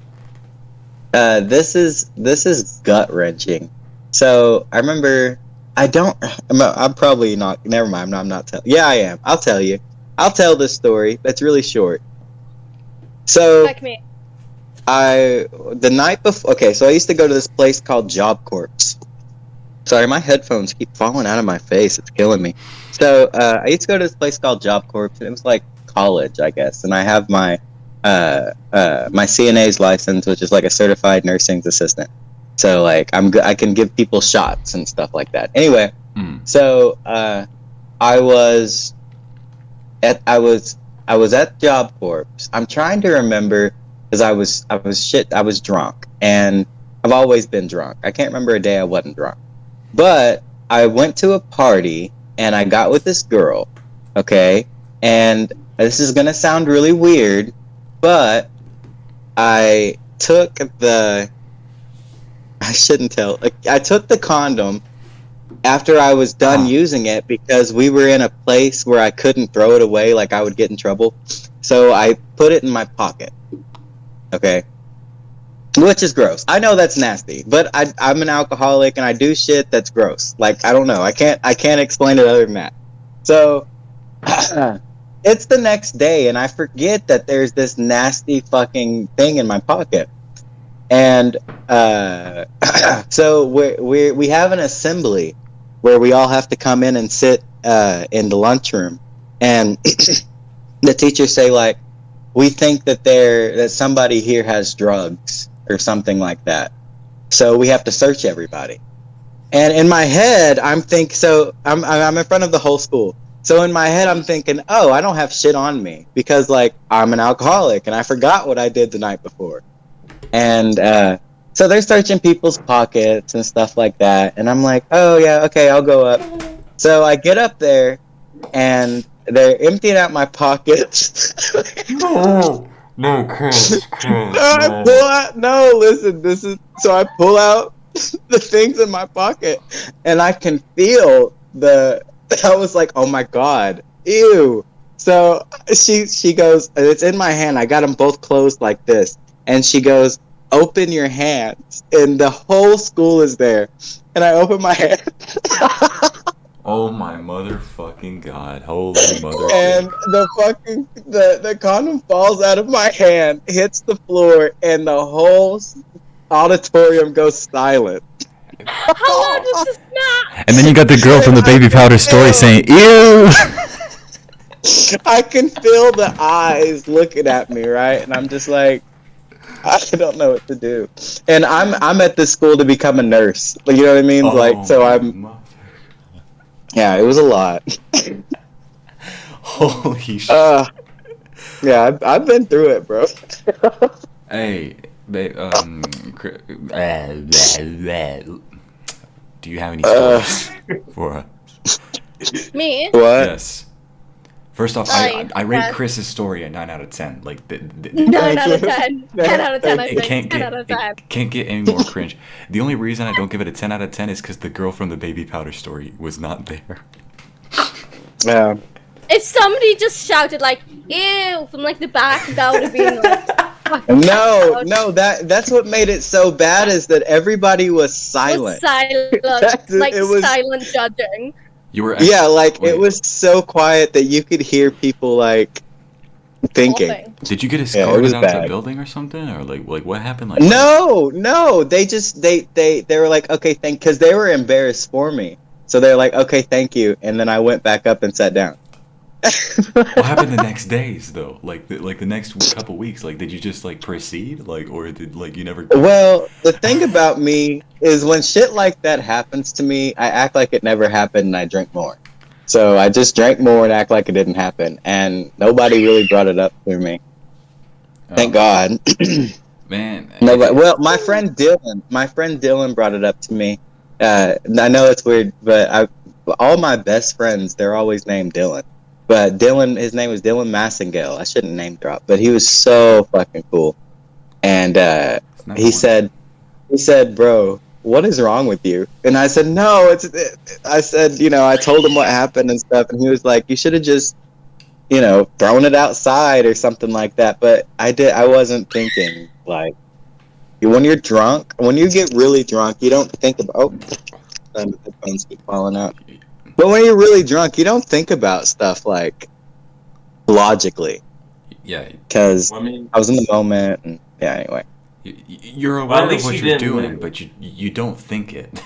This is gut wrenching. So I remember, I'm probably not. Never mind. I'm not telling. Yeah, I am. I'll tell you. I'll tell this story. That's really short. So
Like me.
the night before. Okay, so I used to go to this place called Job Corps. Sorry, my headphones keep falling out of my face. It's killing me. So I used to go to this place called Job Corps, and it was like college, I guess. And I have my CNA's license, which is like a certified nursing assistant. So like I'm good. I can give people shots and stuff like that. Anyway, so I was at Job Corps. I'm trying to remember because I was drunk, and I've always been drunk. I can't remember a day I wasn't drunk. But I went to a party and I got with this girl, okay? And this is gonna sound really weird, but I took the condom after I was done using it because we were in a place where I couldn't throw it away, like I would get in trouble. So I put it in my pocket, okay? Which is gross. I know that's nasty, but I'm an alcoholic and I do shit that's gross. Like, I don't know. I can't explain it other than that. So it's the next day and I forget that there's this nasty fucking thing in my pocket. And so we have an assembly where we all have to come in and sit in the lunchroom, and the teachers say like, we think that somebody here has drugs or something like that, so we have to search everybody. And in my head I'm in front of the whole school, so in my head I'm thinking, oh, I don't have shit on me because like I'm an alcoholic and I forgot what I did the night before. And so they're searching people's pockets and stuff like that, and I'm like, oh yeah, okay, I'll go up. So I get up there and they're emptying out my pockets.
No, Chris.
So I pull out the things in my pocket, and I can feel I was like, oh my god, ew. So she goes, it's in my hand, I got them both closed like this, and she goes, open your hands, and the whole school is there, and I open my hand.
Oh my motherfucking god! Holy mother!
And the condom falls out of my hand, hits the floor, and the whole auditorium goes silent.
How loud is this snap?
And then you got the girl from the baby powder story saying, "Ew."
I can feel the eyes looking at me, right? And I'm just like, I don't know what to do. And I'm at this school to become a nurse. You know what I mean? Yeah, it was a lot.
Holy shit.
Yeah, I've been through it, bro.
Hey, babe, do you have any stories for us?
Me?
What?
Yes. First off, I rate Chris's story a 9 out of 10. Like
9 out of 10. 10 out of 10, I think. 10 out of 10.
It can't get any more cringe. The only reason I don't give it a 10 out of 10 is because the girl from the baby powder story was not there.
Yeah.
If somebody just shouted like, ew, from like the back, that would have been like...
No, that's what made it so bad is that everybody was silent.
Silent judging.
You were
it was so quiet that you could hear people like thinking.
Did you get escorted out to the building or something, or like what happened? Like
no, they just they were like, okay, because they were embarrassed for me, so they're like, okay, thank you, and then I went back up and sat down.
What happened the next days though? Like the next couple weeks? Like, did you just like proceed? Like, or did like you never?
Well, the thing about me is when shit like that happens to me, I act like it never happened and I drink more. So I just drank more and act like it didn't happen, and nobody really brought it up to me. Thank God.
Man.
Nobody. Well, my friend Dylan brought it up to me. I know it's weird, but all my best friends, they're always named Dylan. But Dylan, his name was Dylan Massengale. I shouldn't name drop, but he was so fucking cool. And he said, bro, what is wrong with you? And I said, no, I said, I told him what happened and stuff. And he was like, you should have just, thrown it outside or something like that. But I wasn't thinking like, when you're drunk, when you get really drunk, you don't think about, the headphones keep falling out. But when you're really drunk, you don't think about stuff like logically.
Yeah.
Because I was in the moment, and anyway.
You're aware of what you're doing, but you don't think it.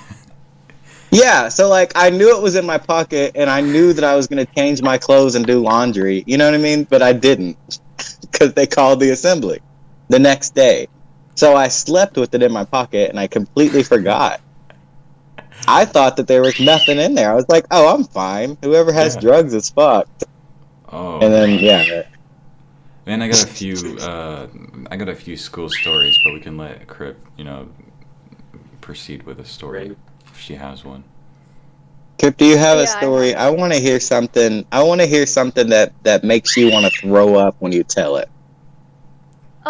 Yeah, so like I knew it was in my pocket, and I knew that I was going to change my clothes and do laundry. You know what I mean? But I didn't, because they called the assembly the next day. So I slept with it in my pocket, and I completely forgot. I thought that there was nothing in there. I was like, "Oh, I'm fine. Whoever has drugs is fucked."
Oh.
And then
Man, I got a few school stories, but we can let Crip, proceed with a story if she has one.
Kip, do you have a story? I want to hear something. I want to hear something that makes you want to throw up when you tell it.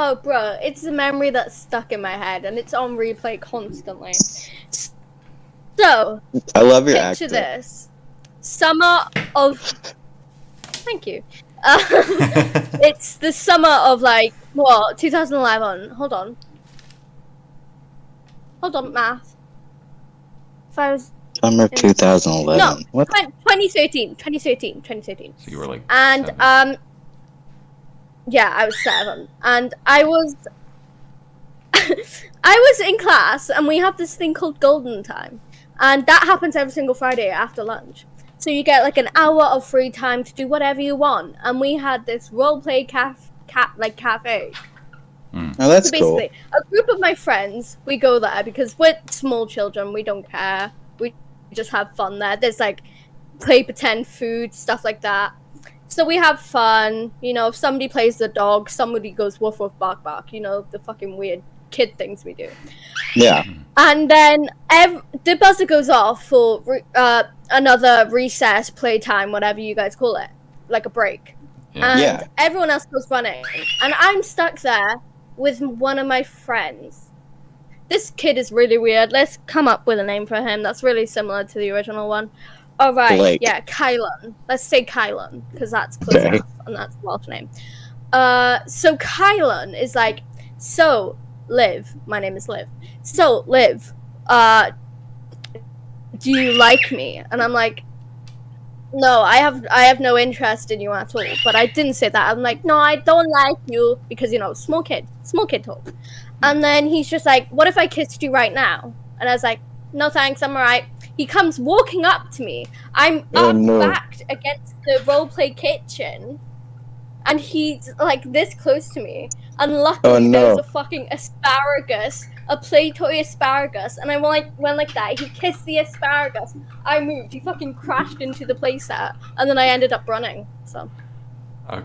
Oh, bro, it's a memory that's stuck in my head, and it's on replay constantly. So,
I love your
picture
accent.
this. Summer of... Thank you. It's the summer of, 2011. Hold on, math. If I was...
Summer 2011.
No,
What?
2013.
So you were like
And,
7.
Yeah, I was 7. And I was in class, and we have this thing called golden time. And that happens every single Friday after lunch. So you get an hour of free time to do whatever you want. And we had this roleplay cafe.
Oh, that's
So basically,
cool.
a group of my friends, we go there because we're small children, we don't care. We just have fun there. There's play pretend food, stuff like that. So we have fun. If somebody plays the dog, somebody goes woof woof bark bark. The fucking weird kid things we do.
Yeah.
And then the buzzer goes off for another recess, playtime, whatever you guys call it, like a break.
Yeah.
And everyone else goes running. And I'm stuck there with one of my friends. This kid is really weird. Let's come up with a name for him that's really similar to the original one. All right,
Blake.
yeah, Kylan. Let's say Kylan, because that's close enough, and that's a Welsh name. So Kylan is so, Liv, my name is Liv. So, Liv, do you like me? And I'm like, no, I have no interest in you at all. But I didn't say that. I'm like, no, I don't like you, because, small kid talk. And then he's just like, what if I kissed you right now? And I was like, no thanks, I'm alright. He comes walking up to me. I'm backed against the roleplay kitchen. And he's this close to me. And luckily there's a fucking asparagus. A play toy asparagus. And I went like that. He kissed the asparagus. I moved. He fucking crashed into the playset. And then I ended up running. So.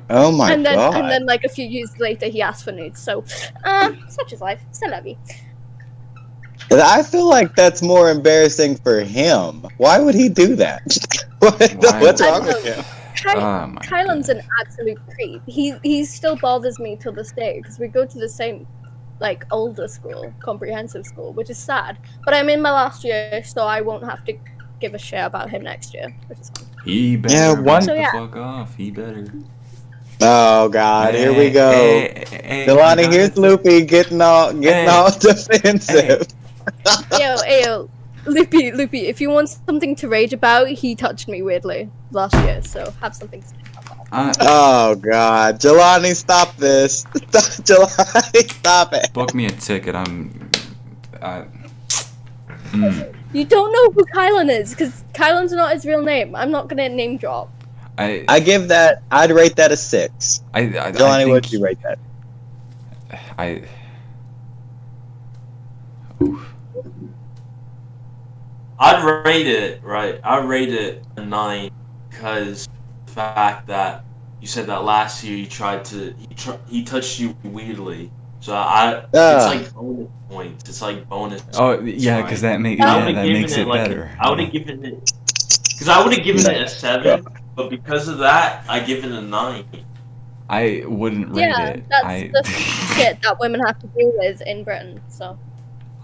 Oh my god.
And then a few years later he asked for nudes. So, such is life. C'est la vie.
I feel like that's more embarrassing for him. Why would he do that? What's wrong with him?
Kylan's an absolute creep. He still bothers me till this day because we go to the same older school, comprehensive school, which is sad. But I'm in my last year, so I won't have to give a shit about him next year, which is fun.
He better the fuck off. He better.
Oh god, here we go. Delani, here's Loopy getting all defensive.
Yo, Loopy, if you want something to rage about, he touched me weirdly last year, so have something to say about that.
Oh god, Jelani, stop this. Jelani, stop it.
Book me a ticket,
You don't know who Kylan is, because Kylan's not his real name. I'm not gonna name drop.
I'd rate that a 6. Jelani, what'd you rate that?
I'd rate it a 9 because the fact that you said that last year he touched you weirdly. So it's bonus points. It's bonus.
Oh yeah, because that makes it better.
I would have given it a 7, but because of that, I give it a 9.
I wouldn't rate it.
That's the shit that women have to deal with in Britain. So.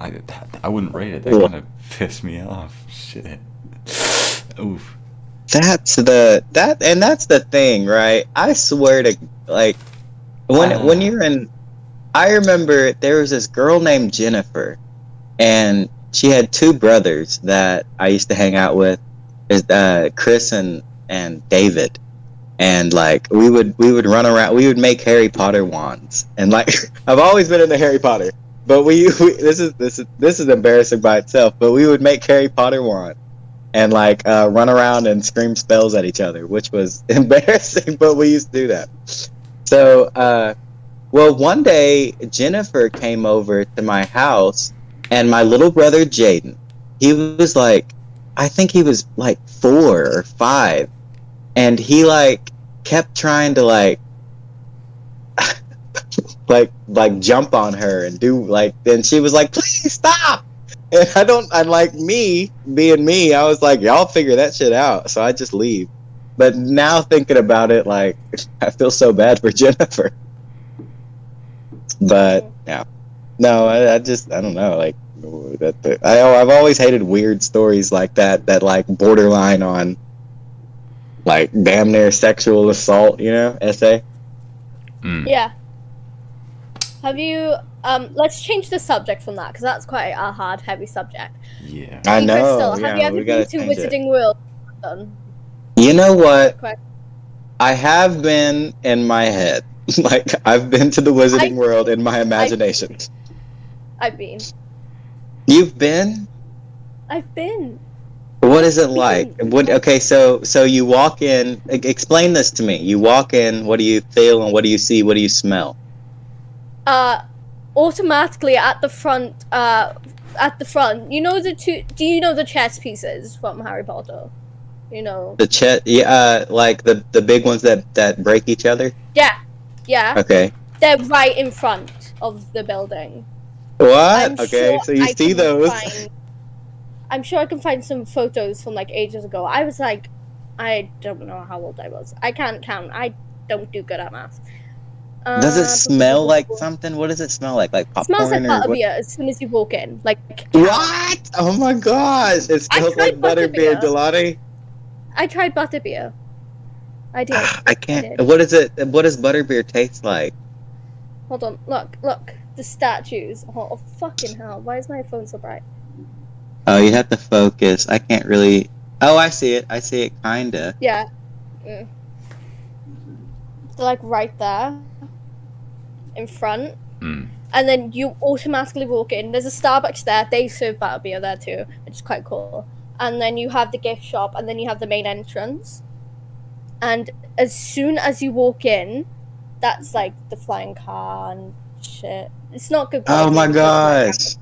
I wouldn't rate it. That kind of pissed me off. Shit. Oof.
That's the thing, right? I swear to when you're in. I remember there was this girl named Jennifer, and she had 2 brothers that I used to hang out with, Chris and David, and we would run around. We would make Harry Potter wands, and I've always been into Harry Potter. But this is embarrassing by itself. But we would make Harry Potter wand and run around and scream spells at each other, which was embarrassing. But we used to do that. So Well, one day Jennifer came over to my house, and my little brother Jaden, he was like, I think he was like 4 or 5, and he like kept trying to like jump on her and do like, and she was like, please stop. And I'm like, me being me, I was like, y'all figure that shit out. So I just leave. But now thinking about it, like, I feel so bad for Jennifer. But yeah, no, I don't know. Like, I've always hated weird stories like that like borderline on like damn near sexual assault. You know, essay.
Yeah. Have you? Let's change the subject from that because that's quite a hard, heavy subject.
Yeah.
I know.
Crystal, have you
Yeah,
ever
we
been
gotta
to
change it.
Wizarding World?
You know what?
Correct.
I have been in my head. Like, I've been to the Wizarding World in my imagination.
I've been.
You've been?
I've been.
What is it like? Okay, so you walk in. Explain this to me. You walk in. What do you feel and what do you see? What do you smell?
Automatically at the front. You know the two. Do you know the chess pieces from Harry Potter? You know.
The chess. Yeah. Like the big ones that break each other.
Yeah. Yeah.
Okay.
They're right in front of the building.
What? Okay, so you see those.
I'm sure I can find some photos from like ages ago. I was like, I don't know how old I was. I can't count. I don't do good at math.
Does it smell like something? What does it smell like? Like popcorn?
It smells like
or what?
butterbeer as soon as you walk in. Like
What? Oh my gosh! It smells like butterbeer gelati.
I tried butterbeer. I did.
I can't. What is it? What does butterbeer taste like?
Hold on. Look. The statues. Oh, fucking hell! Why is my phone so bright?
Oh, you have to focus. I can't really. Oh, I see it. I see it, kinda.
Yeah. So like right there, in front, and then you automatically walk in. There's a Starbucks there. They serve butterbeer there too, which is quite cool. And then you have the gift shop, and then you have the main entrance. And as soon as you walk in, that's like the flying car and shit. It's not good quality.
Oh my gosh!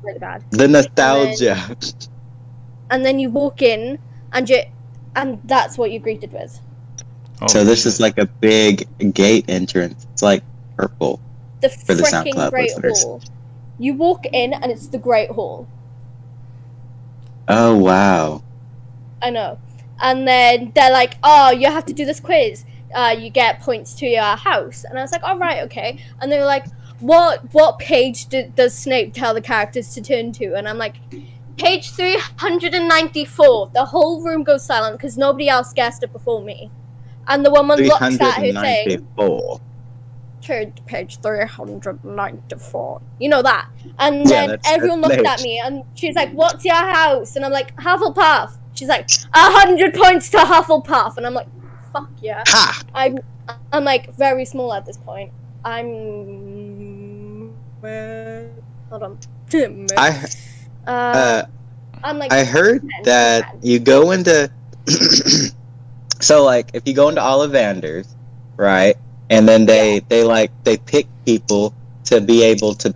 Really bad.
The nostalgia.
And then you walk in, and that's what you're greeted with.
Oh,
so this is like a big gate entrance. It's like purple.
The
For the
freaking
SoundCloud
Great
listeners.
Hall. You walk in, and it's the Great Hall.
Oh wow!
I know. And then they're like, "Oh, you have to do this quiz. You get points to your house." And I was like, "All right, okay." And they were like, "What page does Snape tell the characters to turn to?" And I'm like, "Page 394." The whole room goes silent because nobody else guessed it before me. And the woman looks at her saying, "Page 394." You know that. And then everyone looked at me, and she's like, "What's your house?" And I'm like, "Hufflepuff." She's like, 100 points to Hufflepuff. And I'm like, fuck yeah.
Ha!
I'm like very small at this point. I'm hold on. I'm like,
I heard that you go into so like if you go into Ollivanders, right? And then they pick people to be able to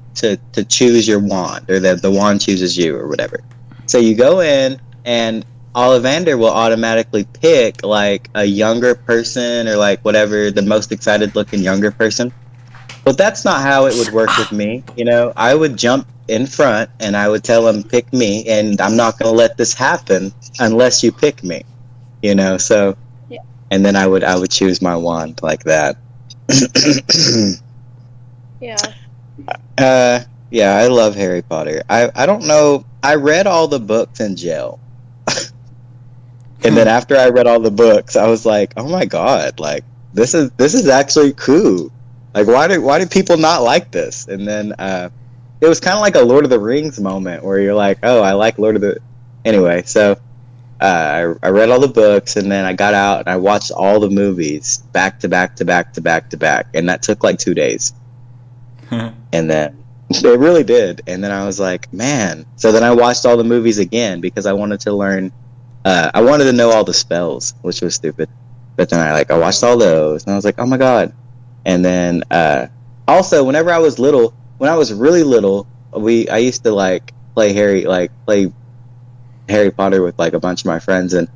choose your wand, or the wand chooses you or whatever. So you go in and Ollivander will automatically pick like a younger person or like whatever, the most excited looking younger person. But that's not how it would work with me. You know, I would jump in front and I would tell them pick me, and I'm not going to let this happen unless you pick me. You know, so
yeah.
And then I would choose my wand like that.
Yeah.
Yeah, I love Harry Potter. I don't know. I read all the books in jail. And then after I read all the books, I was like, "Oh my god! Like this is actually cool. Like why do people not like this?" And then it was kind of like a Lord of the Rings moment where you're like, "Oh, I like Lord of the." Anyway, so I read all the books, and then I got out and I watched all the movies back to back to back to back to back, and that took like 2 days. And then it really did. And then I was like, man. So then I watched all the movies again because I wanted to learn. I wanted to know all the spells, which was stupid. But then I watched all those, and I was like, oh my god. And then Also, when I was really little, I used to like play Harry Potter with like a bunch of my friends, and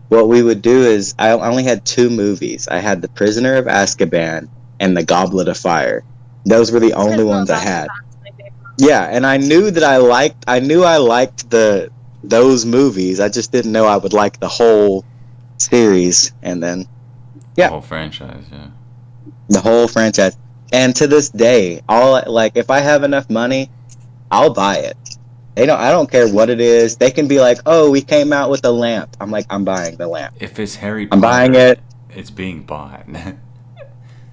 what we would do is I only had 2 movies. I had The Prisoner of Azkaban and The Goblet of Fire. Those were the only ones I had. Yeah, and I knew that I liked those movies. I just didn't know I would like the whole series, and then
The whole franchise, yeah.
The whole franchise. And to this day, if I have enough money, I'll buy it. I don't care what it is. They can be like, "Oh, we came out with a lamp." I'm like, "I'm buying the lamp."
If it's Harry Potter,
I'm buying it.
It's being bought.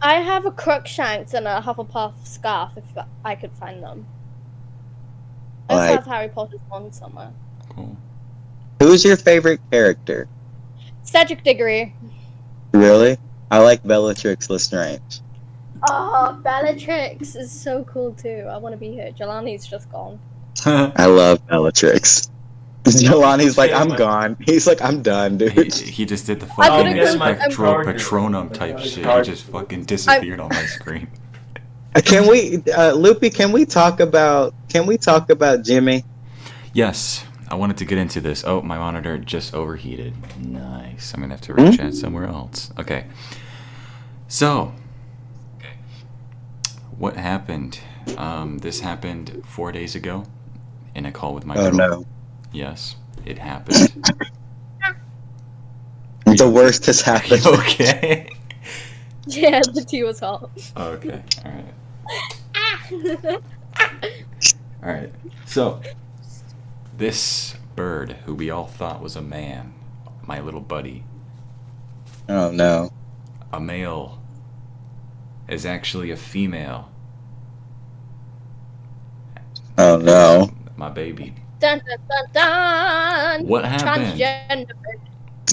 I have a Crookshanks and a Hufflepuff scarf if I could find them. I also have Harry Potter's one somewhere.
Cool.
Who's your favorite character?
Cedric Diggory.
Really? I like Bellatrix Lestrange.
Oh, Bellatrix is so cool too. I want to be her. Jelani's just gone.
I love Bellatrix. Jelani's like, I'm gone. He's like, I'm done, dude.
He just did the
I
fucking
could've
Spectral
gone-
Patronum type shit. He just fucking disappeared on my screen.
Can we, Loopy? Can we talk about Jimmy?
Yes, I wanted to get into this. Oh, my monitor just overheated. Nice. I'm gonna have to reach out somewhere else. Okay. So, what happened? This happened 4 days ago in a call with my girl.
Oh no.
Yes, it happened.
The worst has happened.
Okay.
Yeah, the tea was hot.
Okay. All right. All right. So, this bird, who we all thought was a man, my little buddy,
Oh no.
a male, is actually a female.
Oh no.
My baby.
Dun dun dun dun.
What happened?
Transgender.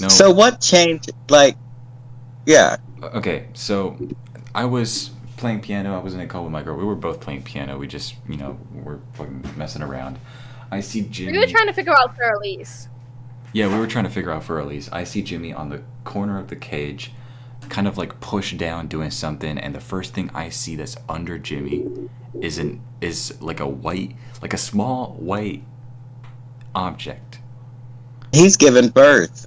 No.
So what changed? Like, yeah.
Okay, so I was playing piano. I was in a call with my girl. We were both playing piano. We just, were fucking messing around. I see Jimmy.
We were trying to figure out for Elise.
Yeah, we were trying to figure out for Elise. I see Jimmy on the corner of the cage, kind of like pushed down doing something, and the first thing I see that's under Jimmy is like a small white object.
He's given birth.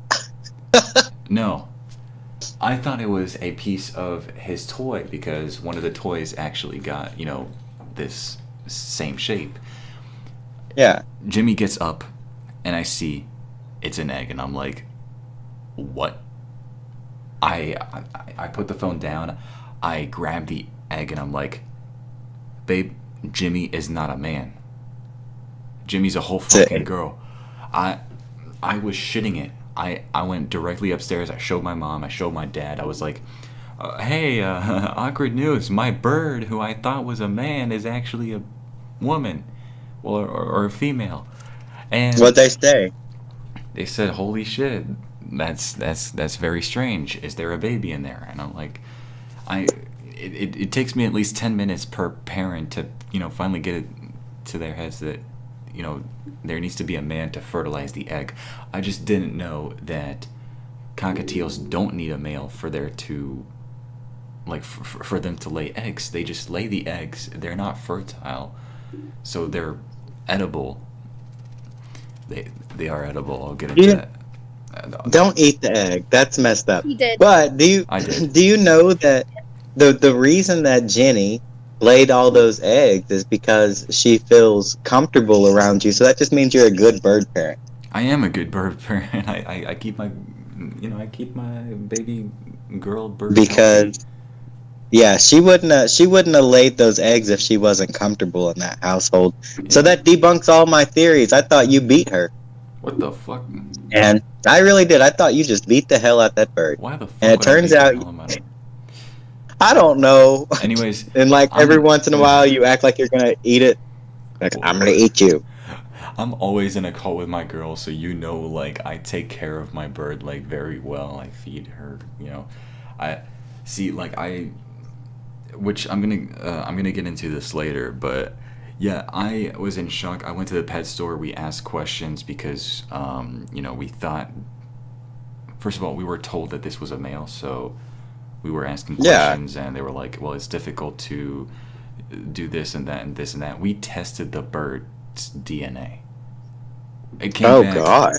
No. I thought it was a piece of his toy because one of the toys actually got, this same shape.
Yeah.
Jimmy gets up and I see it's an egg and I'm like, what? I put the phone down. I grab the egg and I'm like, babe, Jimmy is not a man. Jimmy's a whole fucking girl. I was shitting it. I went directly upstairs. I showed my mom. I showed my dad. I was like, hey, awkward news. My bird, who I thought was a man, is actually a woman. Well, or a female. And
What'd they say?
they said, holy shit, that's very strange. Is there a baby in there? And I'm like, it takes me at least 10 minutes per parent to, finally get it to their heads that, there needs to be a man to fertilize the egg. I just didn't know that cockatiels don't need a male for there to, like, for them to lay eggs. They just lay the eggs. They're not fertile, so they're edible. They are edible. I'll get into that.
Don't eat the egg. That's messed up.
He did.
But
I did.
do you know that the reason that Jenny laid all those eggs is because she feels comfortable around you. So that just means you're a good bird parent.
I am a good bird parent. I keep my, I keep my baby girl bird
Because
healthy.
yeah, she wouldn't have laid those eggs if she wasn't comfortable in that household. So that debunks all my theories. I thought you beat her.
What the fuck?
And I really did. I thought you just beat the hell out that bird.
Why the fuck?
And it
would I
turns
beat the
out-
hell out of it?
I don't know.
Anyways,
And like every
I'm-
once in a while you act like you're gonna eat it. Like, I'm gonna eat you.
I'm always in a call with my girl, so like I take care of my bird like very well. I feed her, I see like which I'm gonna get into this later, but yeah, I was in shock. I went to the pet store. We asked questions because we thought, first of all, we were told that this was a male, so we were asking
Yeah.
questions, and they were like, well, it's difficult to do this and that and this and that. We tested the bird's DNA. It came
Oh
back,
God.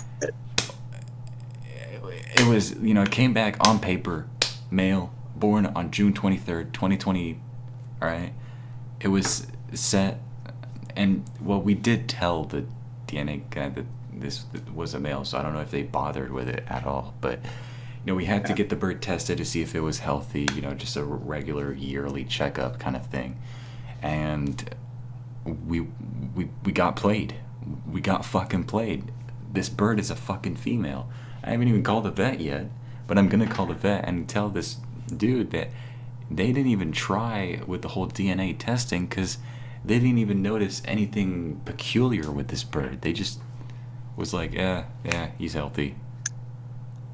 It was, it came back on paper, male, born on June 23rd, 2020. All right. It was set, and well, we did tell the DNA guy that this was a male, so I don't know if they bothered with it at all. But we had to get the bird tested to see if it was healthy. Just a regular yearly checkup kind of thing, and we got played. We got fucking played. This bird is a fucking female. I haven't even called the vet yet, but I'm gonna call the vet and tell this dude that they didn't even try with the whole DNA testing because they didn't even notice anything peculiar with this bird. They just was like, yeah, he's healthy.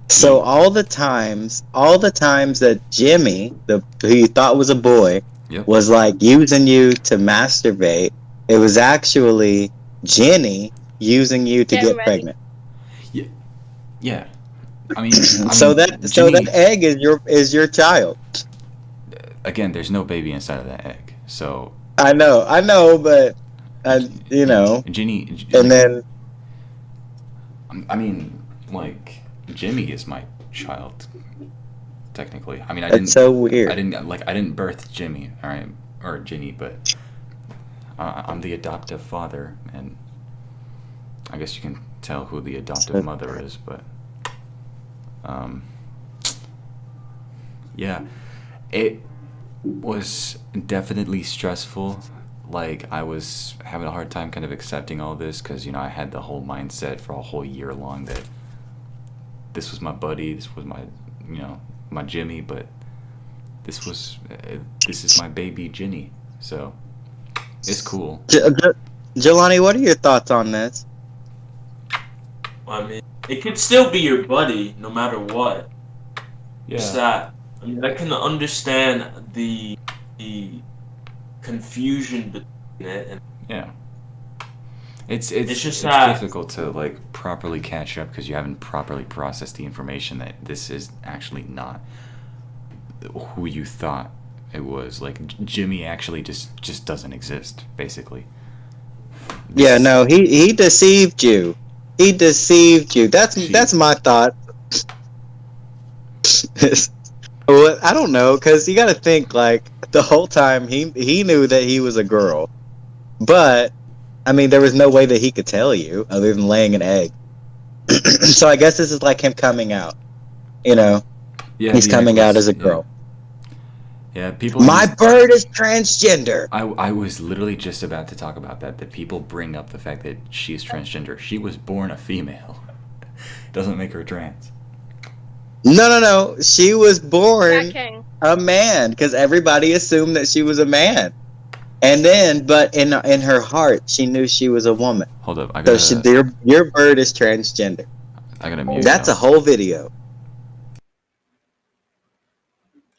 So all the times that Jimmy, who you thought was a boy,
Yep.
was like using you to masturbate, it was actually Jenny using you to get pregnant.
Yeah. I mean,
So that
Jimmy,
egg is your child.
again, there's no baby inside of that egg. So
I know, but
Ginny,
and then
I mean, like, Jimmy is my child, technically. I mean,
it's so weird.
I didn't birth Jimmy, all right, or Ginny, but I'm the adoptive father, and I guess you can tell who the adoptive mother is, but yeah, it was definitely stressful. Like, I was having a hard time kind of accepting all this because, I had the whole mindset for a whole year long that this was my buddy, this was my, my Jimmy, but this is my baby Ginny. So it's cool.
Jelani, what are your thoughts on this?
I mean, it could still be your buddy, no matter what.
Yeah.
Just that. I mean, I can understand the confusion between it, and
Yeah. It's
just that
difficult to like properly catch up because you haven't properly processed the information that this is actually not who you thought it was. Like, Jimmy actually just doesn't exist, basically.
Yeah, no, he deceived you. He deceived you. That's my thought. Well, I don't know, because you got to think, like, the whole time he knew that he was a girl. But, I mean, there was no way that he could tell you other than laying an egg. So I guess this is like him coming out.
Yeah,
he's coming out as a girl.
Yeah, people.
My bird is transgender.
I was literally just about to talk about that people bring up the fact that she's transgender. She was born a female. Doesn't make her trans.
No. She was born
King.
a man because everybody assumed that she was a man. And then, but in her heart, she knew she was a woman.
Hold up, I gotta.
So your bird is transgender.
I gotta mute.
That's a whole video.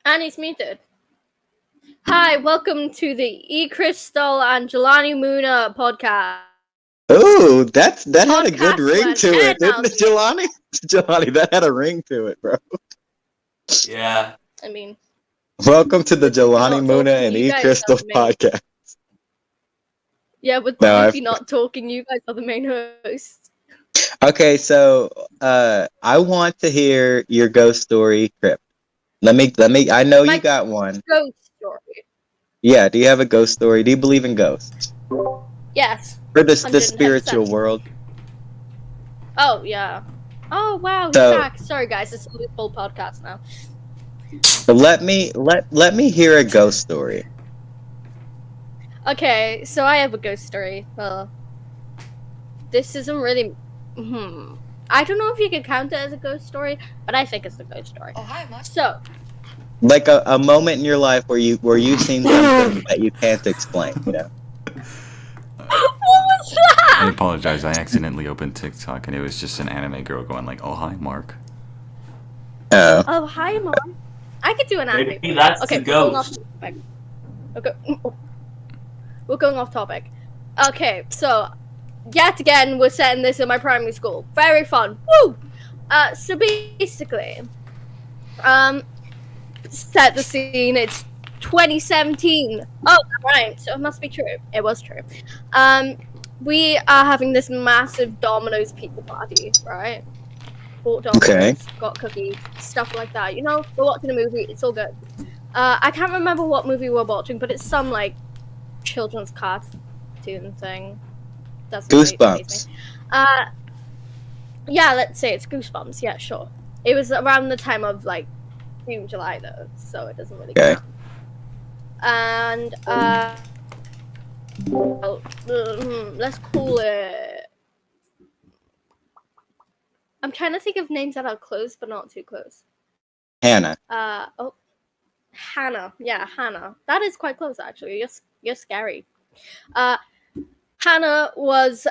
And he's muted. Hi, welcome to the E Crystal and Jelani Muna podcast.
Ooh, that had a good
Podcast
ring
went
to it,
dead
didn't
now.
it, Jelani? Jelani, that had a ring to it, bro.
yeah.
I mean,
Welcome to the Jelani
Not
Muna
talking,
and
you
E
guys
Crystal
have me.
podcast.
yeah, with
No,
Loopy
I've-
not talking, you guys are the main hosts.
Okay, so I want to hear your ghost story, Crip. Let me. I know
My
you got one.
Ghost story.
Yeah. Do you have a ghost story? Do you believe in ghosts?
Yes.
For the
110%.
spiritual world?
Oh, yeah. Oh, wow, he's
So-
back. Sorry, guys, it's a Loophole Podcast now.
So let me hear a ghost story.
Okay, so I have a ghost story. Well, this isn't really... I don't know if you could count it as a ghost story, but I think it's a ghost story.
Oh, hi, Mom.
So,
Like a moment in your life where you've seen something that you can't explain.
what was that?
I apologize. I accidentally opened TikTok and it was just an anime girl going like, "Oh hi, Mark."
Oh.
Oh, hi, Mom. I could do an anime.
Maybe that's
Okay,
the
we're going off
ghost.
topic. Okay. We're going off topic. Okay, so yet again, we're setting this in my primary school. Very fun. Woo! So basically, set the scene. It's 2017. Oh, right. So it must be true. It was true. We are having this massive Domino's pizza party, right? Bought Domino's,
Okay.
got cookies, stuff like that. You know, we're watching a movie. It's all good. I can't remember what movie we're watching, but it's some like children's cartoon thing. Doesn't really amaze
Goosebumps.
me. Yeah, let's say it's Goosebumps. Yeah, sure. It was around the time of like June, July though, so it doesn't really
Okay.
count. And let's call it. I'm trying to think of names that are close but not too close.
Hannah.
Hannah. Yeah, Hannah. That is quite close actually. You're scary. Hannah was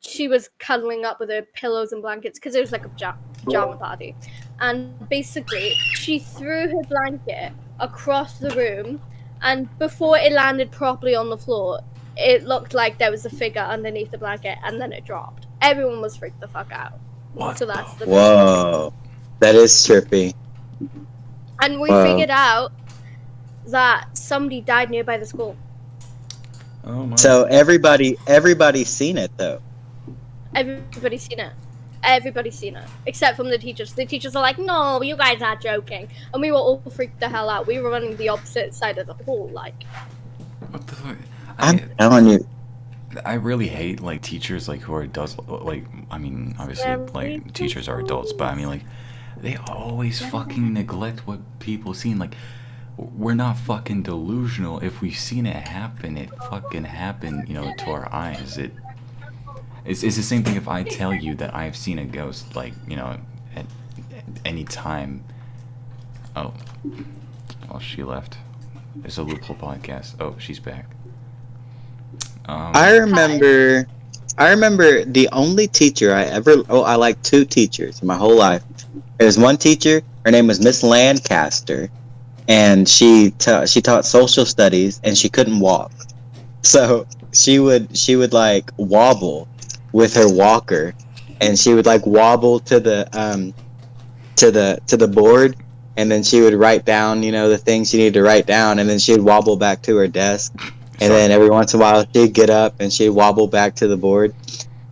she was cuddling up with her pillows and blankets because it was like a pajama party, and basically she threw her blanket across the room, and before it landed properly on the floor, it looked like there was a figure underneath the blanket, and then it dropped. Everyone was freaked the fuck out.
What?
So that's the
Whoa. That is trippy.
And we
Wow.
figured out that somebody died nearby the school.
Oh my.
So everybody's seen it though.
Everybody's seen it. Everybody's seen it. Except from the teachers. The teachers are like, no, you guys are joking. And we were all freaked the hell out. We were running the opposite side of the hall, like.
What the fuck?
I'm telling you.
I really hate like teachers like who are adults. Like, I mean, obviously,
Yeah,
like teachers are adults, but I mean, like, they always fucking neglect what people seen. Like, we're not fucking delusional. If we've seen it happen, it fucking happened. You know, to our eyes. It's the same thing if I tell you that I've seen a ghost. Like, you know, at any time. Oh, she left. It's a Loophole Podcast. Oh, she's back.
I remember the only teacher I like two teachers in my whole life. There's one teacher, her name was Miss Lancaster, and she taught social studies, and she couldn't walk. So she would like wobble with her walker, and she would like wobble to the board, and then she would write down, you know, the things she needed to write down, and then she'd wobble back to her desk. And then every once in a while she'd get up and she'd wobble back to the board.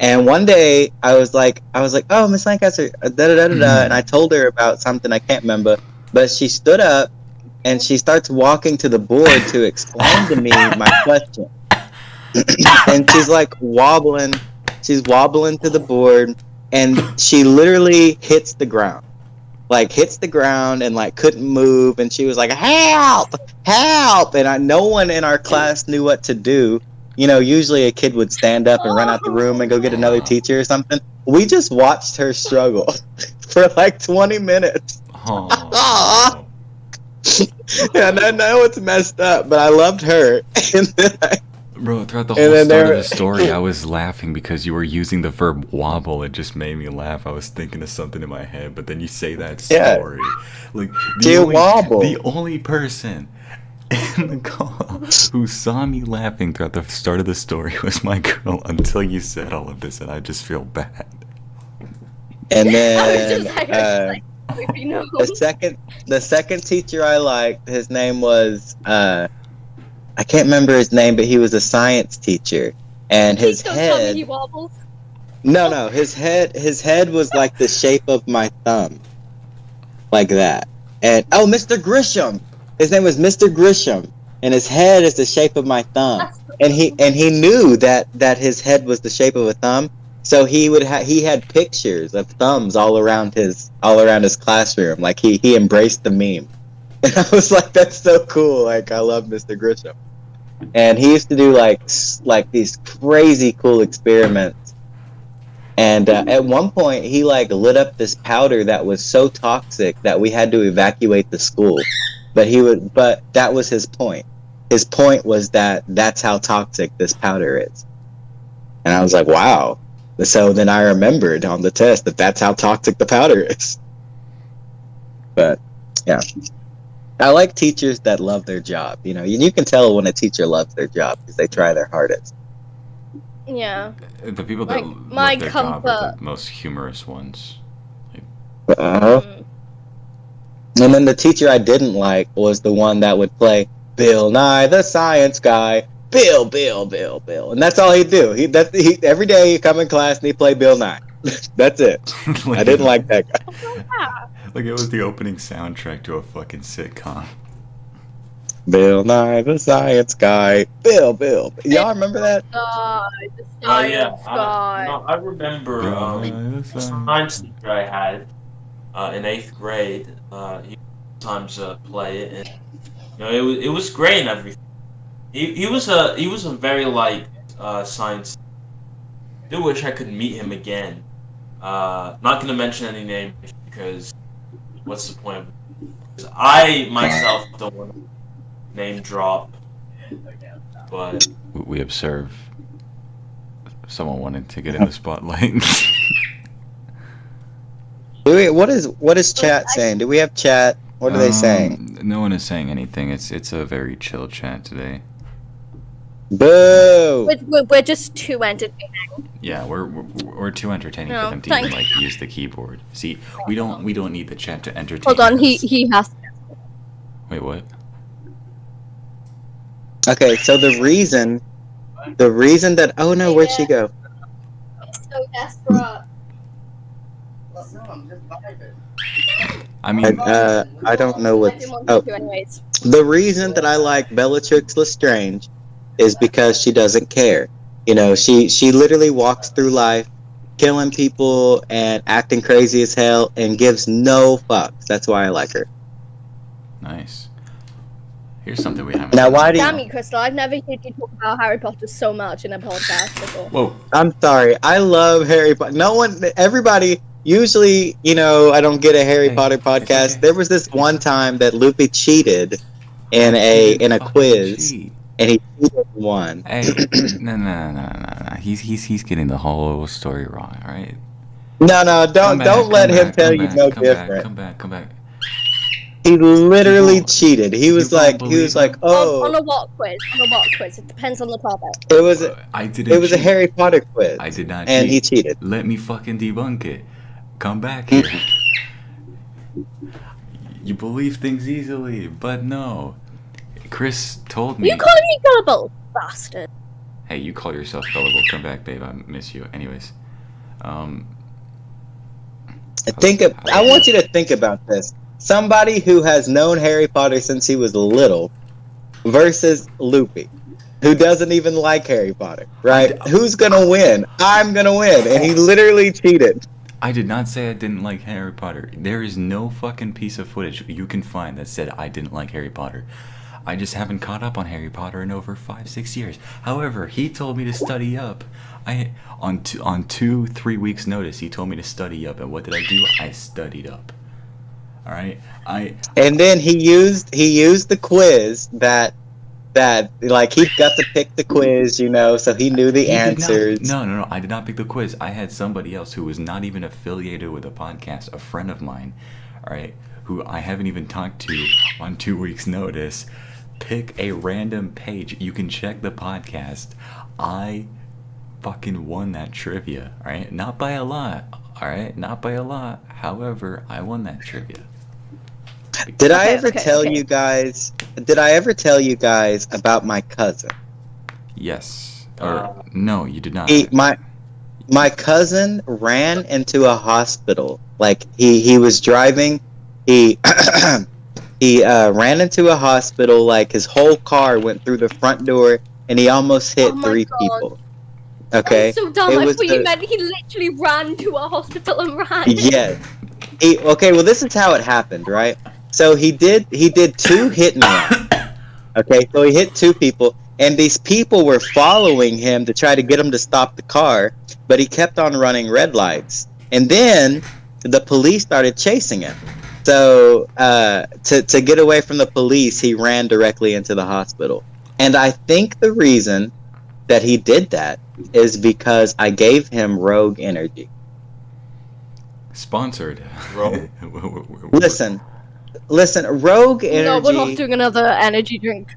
And one day I was like, oh, Miss Lancaster, and I told her about something I can't remember, but she stood up and she starts walking to the board to explain to me my question. And she's like wobbling to the board, and she literally hits the ground. Like hits the ground and like couldn't move, and she was like, help, and no one in our class knew what to do. You know, usually a kid would stand up and run out the room and go get another teacher or something. We just watched her struggle for like 20 minutes.
Oh.
And I know it's messed up, but I loved her. And then
Bro, throughout the whole start of the story, I was laughing because you were using the verb wobble. It just made me laugh. I was thinking of something in my head, but then you say that story. Like, the only person in the call who saw me laughing throughout the start of the story was my girl until you said all of this, and I just feel bad.
And then
I was just like, you know.
the second teacher I liked, his name was I can't remember his name, but he was a science teacher, and his
Please don't tell me
head.
he wobbles.
No, his head was like the shape of my thumb, like that. And Mr. Grisham, his name was Mr. Grisham, and his head is the shape of my thumb. And he knew that his head was the shape of a thumb, so he had pictures of thumbs all around his classroom. Like he embraced the meme. And I was like, that's so cool. Like, I love Mr. Grisham. And he used to do like these crazy cool experiments. And at one point, he like lit up this powder that was so toxic that we had to evacuate the school. But that was his point. His point was that that's how toxic this powder is. And I was like, wow. So then I remembered on the test that that's how toxic the powder is. But yeah. I like teachers that love their job. You know, you can tell when a teacher loves their job because they try their hardest.
Yeah.
The people that
Like,
love
my
their job are
comfort.
the most humorous ones.
Uh-huh. And then the teacher I didn't like was the one that would play Bill Nye the Science Guy. Bill, and that's all he'd do. Every day he'd come in class and he'd play Bill Nye. That's it. I didn't like that guy.
Like it was the opening soundtrack to a fucking sitcom.
Bill Nye the Science Guy. Bill. Y'all remember that?
The
Yeah.
science guy.
I remember the science teacher I had in 8th grade. He would sometimes play it, and it was great and everything. He was a very liked science. I do wish I could meet him again. Not gonna mention any names because what's the point? I myself don't want to name drop. But
we observe someone wanting to get in the spotlight.
Wait, what is chat saying? Do we have chat? What are they saying?
No one is saying anything. It's a very chill chat today.
Boo!
We're just too entertaining.
Yeah, we're too entertaining
No,
for them to even use the keyboard. See, we don't need the chat to entertain.
Hold on,
us.
he has.
Wait, what?
Okay, so the reason that where'd she go?
So desperate.
I mean,
I don't know
I
what.
didn't want
Oh,
to anyways.
the reason that I like Bellatrix Lestrange is because she doesn't care. She literally walks through life, killing people and acting crazy as hell, and gives no fucks. That's why I like her.
nice. Here's something we haven't.
Now, why do you?
Damn you, Crystal! I've never heard you talk about Harry Potter so much in a podcast before.
Whoa.
I'm sorry. I love Harry Potter. Everybody. Usually, I don't get a Harry Potter podcast.
Okay.
There was this one time that Loopy cheated in a quiz,
Cheat.
and he cheated and won.
Hey, no. He's getting the whole story wrong. All right.
No, don't let him tell you no different.
Come back.
He literally
You won't-
cheated. He was like, oh,
On a what quiz? On a what quiz? It depends on the topic.
it was
I didn't.
it was a
cheat.
Harry Potter quiz.
I did not.
and
cheat.
he cheated.
Let me fucking debunk it. Come back here. You believe things easily, but no. Chris told me.
You calling me gullible, bastard?
Hey, you call yourself gullible. Come back, babe. I miss you. Anyways,
I want you to think about this. Somebody who has known Harry Potter since he was little versus Loopy, who doesn't even like Harry Potter, right? Who's gonna win? I'm gonna win, and he literally cheated.
I did not say I didn't like Harry Potter. There is no fucking piece of footage you can find that said I didn't like Harry Potter. I just haven't caught up on Harry Potter in over 5-6 years. However, he told me to study up. On 2-3 weeks notice, he told me to study up, and what did I do? I studied up. All right,
And then he used the quiz that like he got to pick the quiz, so he knew the answers.
No. I did not pick the quiz. I had somebody else who was not even affiliated with the podcast, a friend of mine, all right, who I haven't even talked to on 2 weeks' notice. Pick a random page. You can check the podcast. I fucking won that trivia, all right? Not by a lot, all right? Not by a lot. However, I won that trivia.
Did I ever tell you guys about my cousin?
Yes. Or no, you did not.
My cousin ran into a hospital. Like he was driving. He ran into a hospital. Like his whole car went through the front door, and he almost hit 3 people. Okay.
I'm so dumb.
It
I
was
thought you meant he literally ran to a hospital and ran.
Yes. Okay. Well, this is how it happened, right? So he did 2 hit and runs. Okay, so he hit 2 people, and these people were following him to try to get him to stop the car, but he kept on running red lights. And then the police started chasing him. So to get away from the police, he ran directly into the hospital. And I think the reason that he did that is because I gave him Rogue Energy.
Sponsored.
Listen, Rogue Energy.
No, we're not doing another energy drink.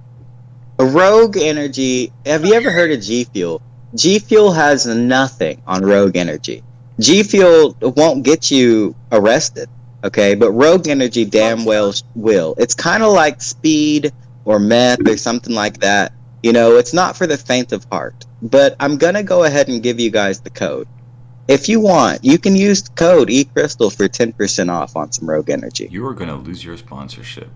Rogue Energy. Have you ever heard of G Fuel? G Fuel has nothing on Rogue Energy. G Fuel won't get you arrested. Okay, but rogue energy damn well will. It's kind of like speed or meth or something like that. You know, it's not for the faint of heart. But I'm going to go ahead and give you guys the code. If you want, you can use the code eCrystal for 10% off on some rogue energy.
You are going to lose your sponsorship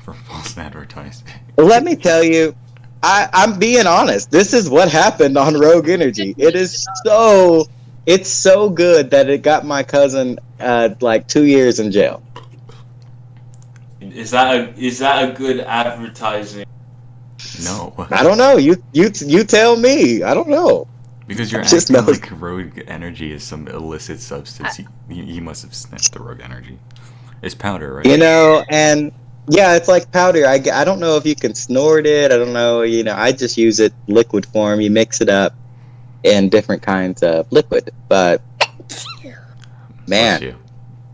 for false advertising.
Let me tell you, I'm being honest. This is what happened on rogue energy. It's so good that it got my cousin like 2 years in jail.
Is that a good advertising?
No.
I don't know. You tell me. I don't know.
Because you're
Just
acting
knows.
like rogue energy is some illicit substance. You must have sniffed the rogue energy. It's powder, right?
You know, and yeah, it's like powder. I don't know if you can snort it. I don't know. You know, I just use it liquid form. You mix it up in different kinds of liquid. But
Bless
man,
you.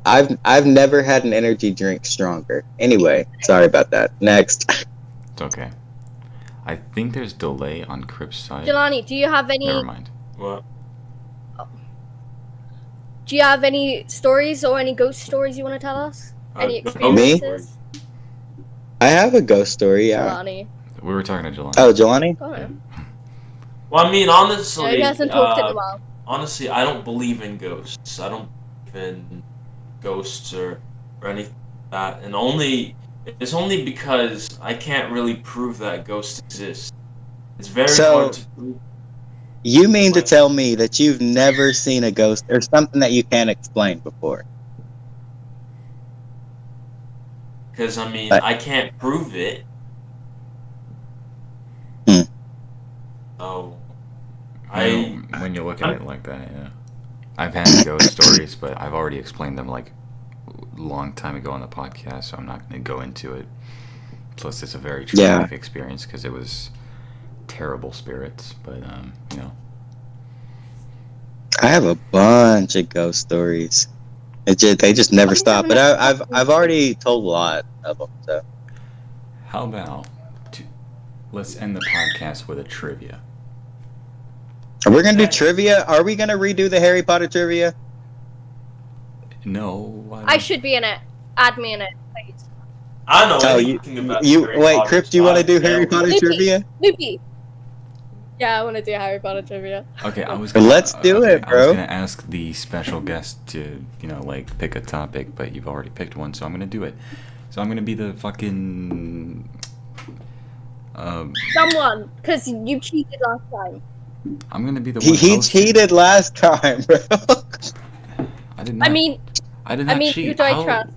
I've never had an energy drink stronger. Anyway, sorry about that. Next.
It's okay. I think there's delay on Crip's side.
Jelani, do you have any?
Never mind.
What?
Do you have any stories or any ghost stories you want to tell us? Any
ghost
experiences?
I have a ghost story. Yeah.
Jelani.
We were talking to Jelani.
Oh, Jelani.
Go ahead.
Well, I mean, honestly,
Yeah, he hasn't talked in a while.
honestly, I don't believe in ghosts. I don't believe in ghosts or anything like that. And it's only because I can't really prove that ghosts exist. It's very hard to prove.
You mean to tell me that you've never seen a ghost or something that you can't explain before?
Because, I mean,
But-
I can't prove it.
Hmm.
So,
When you look at it like that, yeah. I've had ghost stories, but I've already explained them like a long time ago on the podcast, so I'm not going to go into it. Plus, it's a very traumatic experience because it was terrible spirits, but you know.
I have a bunch of ghost stories. They just never stop. But I've already told a lot of them. So
How about let's end the podcast with a trivia.
we're gonna do trivia. Are we gonna redo the Harry Potter trivia?
No, why
I
not?
should be in it. Add me in it, please.
I know
Oh,
anything about
you
Harry
wait,
Potter,
Crip. Do you
so
want
I
to do
don't
Harry
care.
Potter
Loopy.
trivia?
Loopy. Yeah, I want to do Harry Potter trivia.
Okay, I was.
Let's do it,
I
bro.
was gonna ask the special guest to, like pick a topic, but you've already picked one, so I'm gonna do it. So I'm gonna be the fucking.
Someone, because you cheated last time.
I'm gonna be the one.
He
hosting.
cheated last time, bro.
I did not.
I mean,
I did not cheat.
who do I
How-
trust?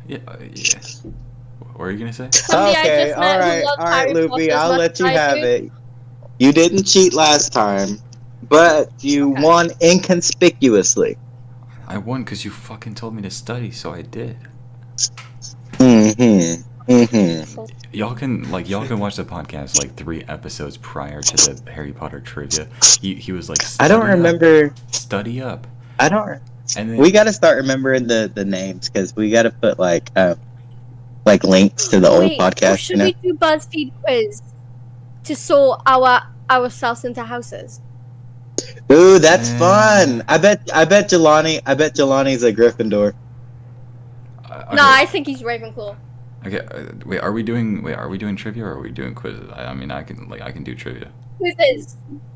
Yeah. What are you gonna say?
Somebody I
Okay,
just met who loves
all right,
Harry Potter
Loopy.
as
I'll
much
let
as
you
I
have
do.
it. You didn't cheat last time, but you
Okay.
won inconspicuously.
I won because you fucking told me to study, so I did. Y'all can watch the podcast like 3 episodes prior to the Harry Potter trivia. He was like,
I don't
"Study up,
remember.
Study up,
I don't.
and then
We got to start remembering the names because we got to put like links to the old
Wait, or
podcast.
should we do BuzzFeed quiz to sort ourselves into houses?
Ooh, that's fun. I bet Jelani's a Gryffindor.
okay,
No, I think he's Ravenclaw.
okay. Wait, are we doing trivia or are we doing quizzes? I mean, I can do trivia.
Quizzes.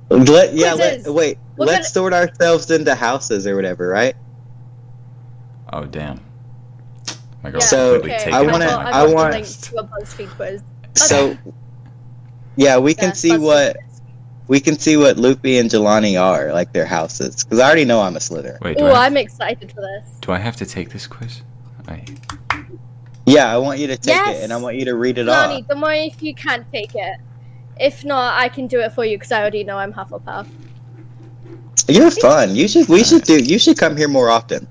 Let's
We're
sort ourselves into houses or whatever, right?
Oh damn, my girl
So,
completely
okay.
taken
I
over
wanna-
my
I want-
link
podcast.
to a BuzzFeed quiz.
So, yeah, we can
Yeah,
see
BuzzFeed
what Loopy and Jelani are, like their houses. Because I already know I'm a Slytherin.
Wait,
quiz. Ooh, I'm excited for this.
do I have to take this quiz?
Yeah, I want you to take
Yes.
it, and I want you to read it off.
Lonnie, don't worry if you can't take it. If not, I can do it for you because I already know I'm Hufflepuff.
You're fun. You should come here more often.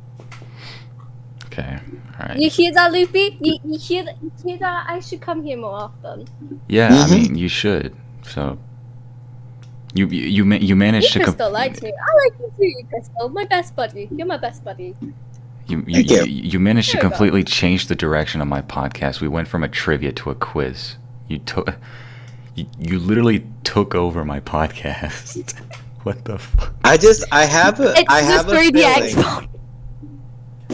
Okay, all right.
You hear that, Loopy? You hear that? I should come here more often.
Yeah,
Mhm.
I mean, you should. So, you managed to.
Crystal likes me. I like you too, Crystal. My best buddy. You're my best buddy.
Thank you.
You managed to
There we go.
completely change the direction of my podcast. We went from a trivia to a quiz. You literally took over my podcast. What the fuck?
I have a
It's the
feeling.
3D Xbox.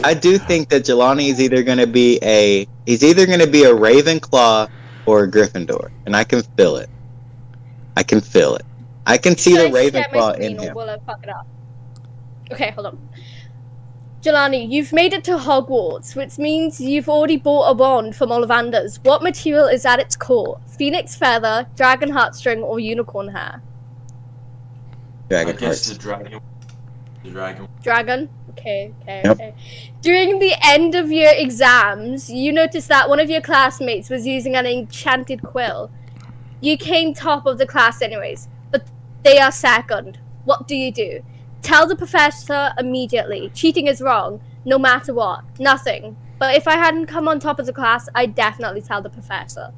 I do think that Jelani is either going to be a Ravenclaw or a Gryffindor, and I can feel it. I can feel it. I can see the
Should I share my
Ravenclaw
screen
in
or
him.
will I fuck it up? Okay, hold on. Jelani, you've made it to Hogwarts, which means you've already bought a wand from Ollivander's. What material is at its core? Phoenix feather, dragon heartstring, or unicorn hair?
Dragon
I guess
hearts.
the dragon. The dragon.
Dragon? Okay.
Yep.
During the end of your exams, you noticed that one of your classmates was using an enchanted quill. You came top of the class anyways, but they are second. What do? Tell the professor immediately. Cheating is wrong, no matter what. Nothing. But if I hadn't come on top of the class, I'd definitely tell the professor.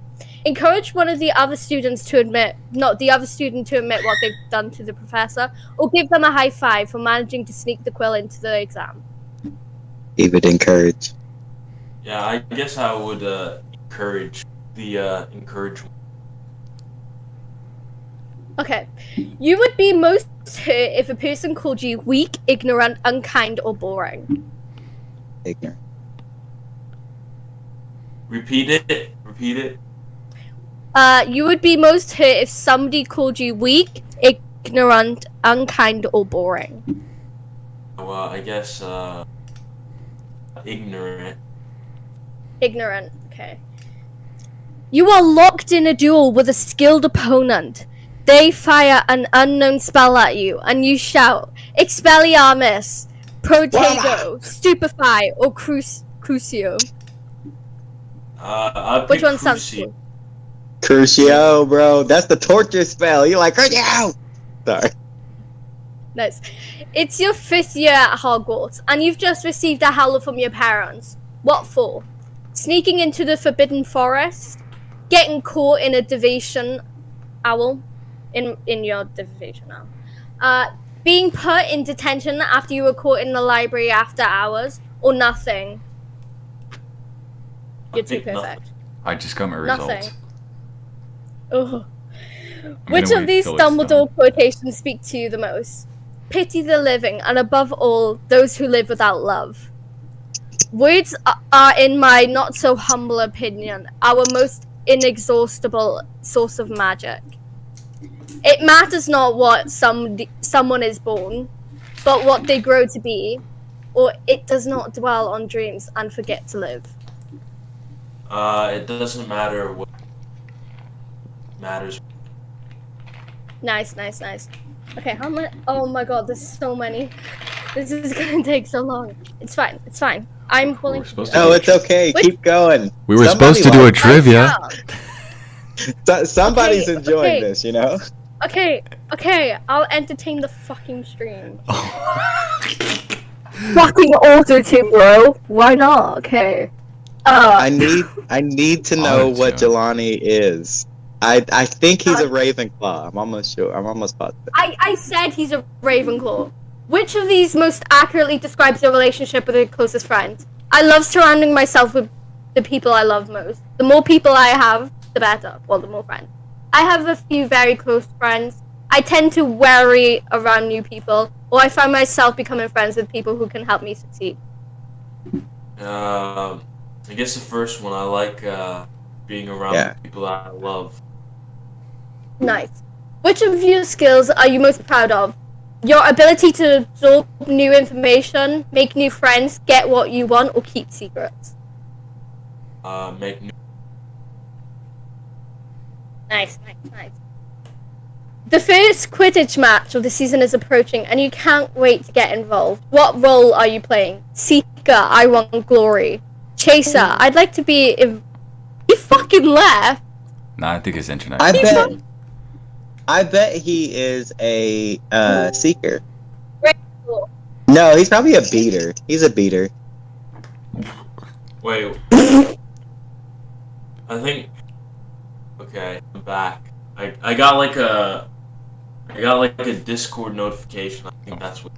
Encourage one of the other students to admit, not the other student to admit what they've done to the professor, or give them a high five for managing to sneak the quill into the exam.
He would encourage.
Yeah, I guess I would encourage.
Okay. You would be most hurt if a person called you weak, ignorant, unkind, or boring.
Ignorant.
Repeat it.
You would be most hurt if somebody called you weak, ignorant, unkind, or boring.
Well, I guess ignorant.
Ignorant, okay. You are locked in a duel with a skilled opponent. They fire an unknown spell at you, and you shout, Expelliarmus, Protego, Stupefy, or Crucio.
I'll
Which
pick
one sounds
Crucio.
cool?
Crucio, bro. That's the torture spell. You're like, Crucio! Sorry.
Nice. It's your 5th year at Hogwarts, and you've just received a howler from your parents. What for? Sneaking into the Forbidden Forest? Getting caught in a deviation owl? In your deviation owl. Being put in detention after you were caught in the library after hours? Or nothing? You're too
think nothing.
perfect.
I just got my
Nothing.
results.
Ugh.
I'm
Which
gonna
of
wait
these
till it's done.
Dumbledore quotations speak to you the most? Pity the living, and above all, those who live without love. Words are, in my not-so-humble opinion, our most inexhaustible source of magic. It matters not what someone is born, but what they grow to be, or it does not dwell on dreams and forget to live.
It doesn't matter what matters.
Nice. Okay, how many? Oh my god, there's so many. This is gonna take so long. It's fine. I'm willing to do
supposed
that.
to
No, it's okay.
Wait.
Keep going.
We were
Somebody
supposed to do a
likes-
trivia.
Somebody's
Okay,
enjoying
okay.
this, you know?
Okay, I'll entertain the fucking stream. Fucking auto-tune, bro. Why not? Okay.
I need to know what
Auto-tune.
Jelani is. I think he's a Ravenclaw. I'm almost sure. I'm almost positive.
I said he's a Ravenclaw. Which of these most accurately describes your relationship with your closest friend? I love surrounding myself with the people I love most. The more people I have, the better. Well, the more friends. I have a few very close friends. I tend to worry around new people, or I find myself becoming friends with people who can help me succeed.
I guess the first one, I like being around people I love.
Nice. Which of your skills are you most proud of? Your ability to absorb new information, make new friends, get what you want, or keep secrets?
Make new.
Nice. The first Quidditch match of the season is approaching, and you can't wait to get involved. What role are you playing? Seeker, I want glory. Chaser, I'd like to be... He fucking left!
Nah, I think it's internet.
I bet he is a seeker.
Ravenclaw.
No, he's probably a beater. He's a beater.
Wait. I think. Okay, I'm back. I got like a Discord notification. I think that's what.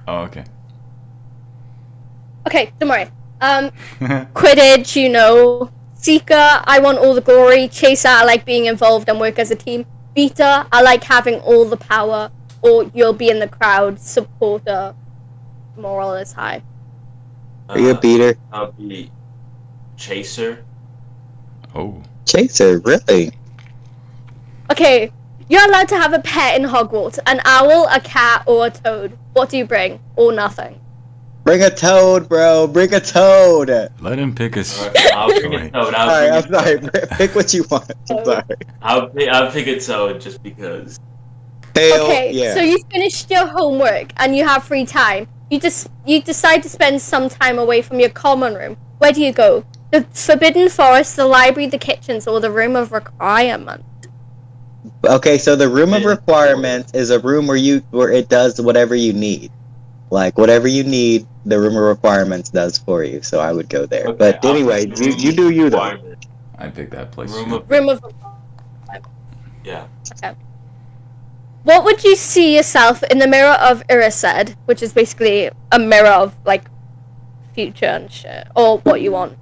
Oh, okay.
Okay, don't worry. Quidditch, you know. Seeker, I want all the glory. Chaser, I like being involved and work as a team. Beater, I like having all the power. Or you'll be in the crowd. Supporter, moral is high.
Are you a beater?
I'll be Chaser.
Oh.
Chaser, really?
Okay, you're allowed to have a pet in Hogwarts. An owl, a cat, or a toad. What do you bring? Or nothing.
Bring a toad, bro. Bring a toad.
Let him pick a.
Alright, I'll bring a toad.
I'm sorry. Pick what you want. I'm sorry.
I'll pick a toad just because.
Hell,
Okay,
yeah.
so you finished your homework and you have free time. You decide to spend some time away from your common room. Where do you go? The Forbidden Forest, the library, the kitchens, or the Room of Requirement?
Okay, so the room of requirements is a room where it does whatever you need. Like whatever you need, the room of requirements does for you. So I would go there.
Okay,
but anyway, you do you though.
I pick that place.
Room of yeah.
Okay. What would you see yourself in the mirror of Irised, which is basically a mirror of like future and shit, or what you want?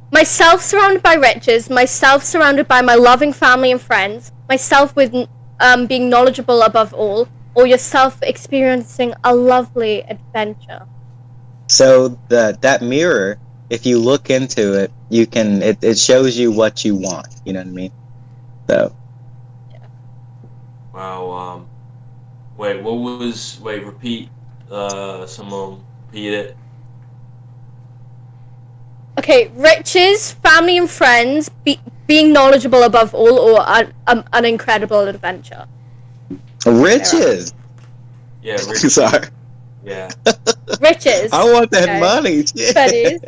Myself surrounded by riches, myself surrounded by my loving family and friends, myself with being knowledgeable above all, or yourself experiencing a lovely adventure.
So that mirror, if you look into it, it shows you what you want. You know what I mean? So.
Wow. Repeat. Someone repeat it.
Okay, riches, family and friends, being knowledgeable above all, or an incredible adventure.
Riches.
Yeah.
Sorry.
Yeah.
Riches.
I want that
Okay.
money. Shit.
Studies.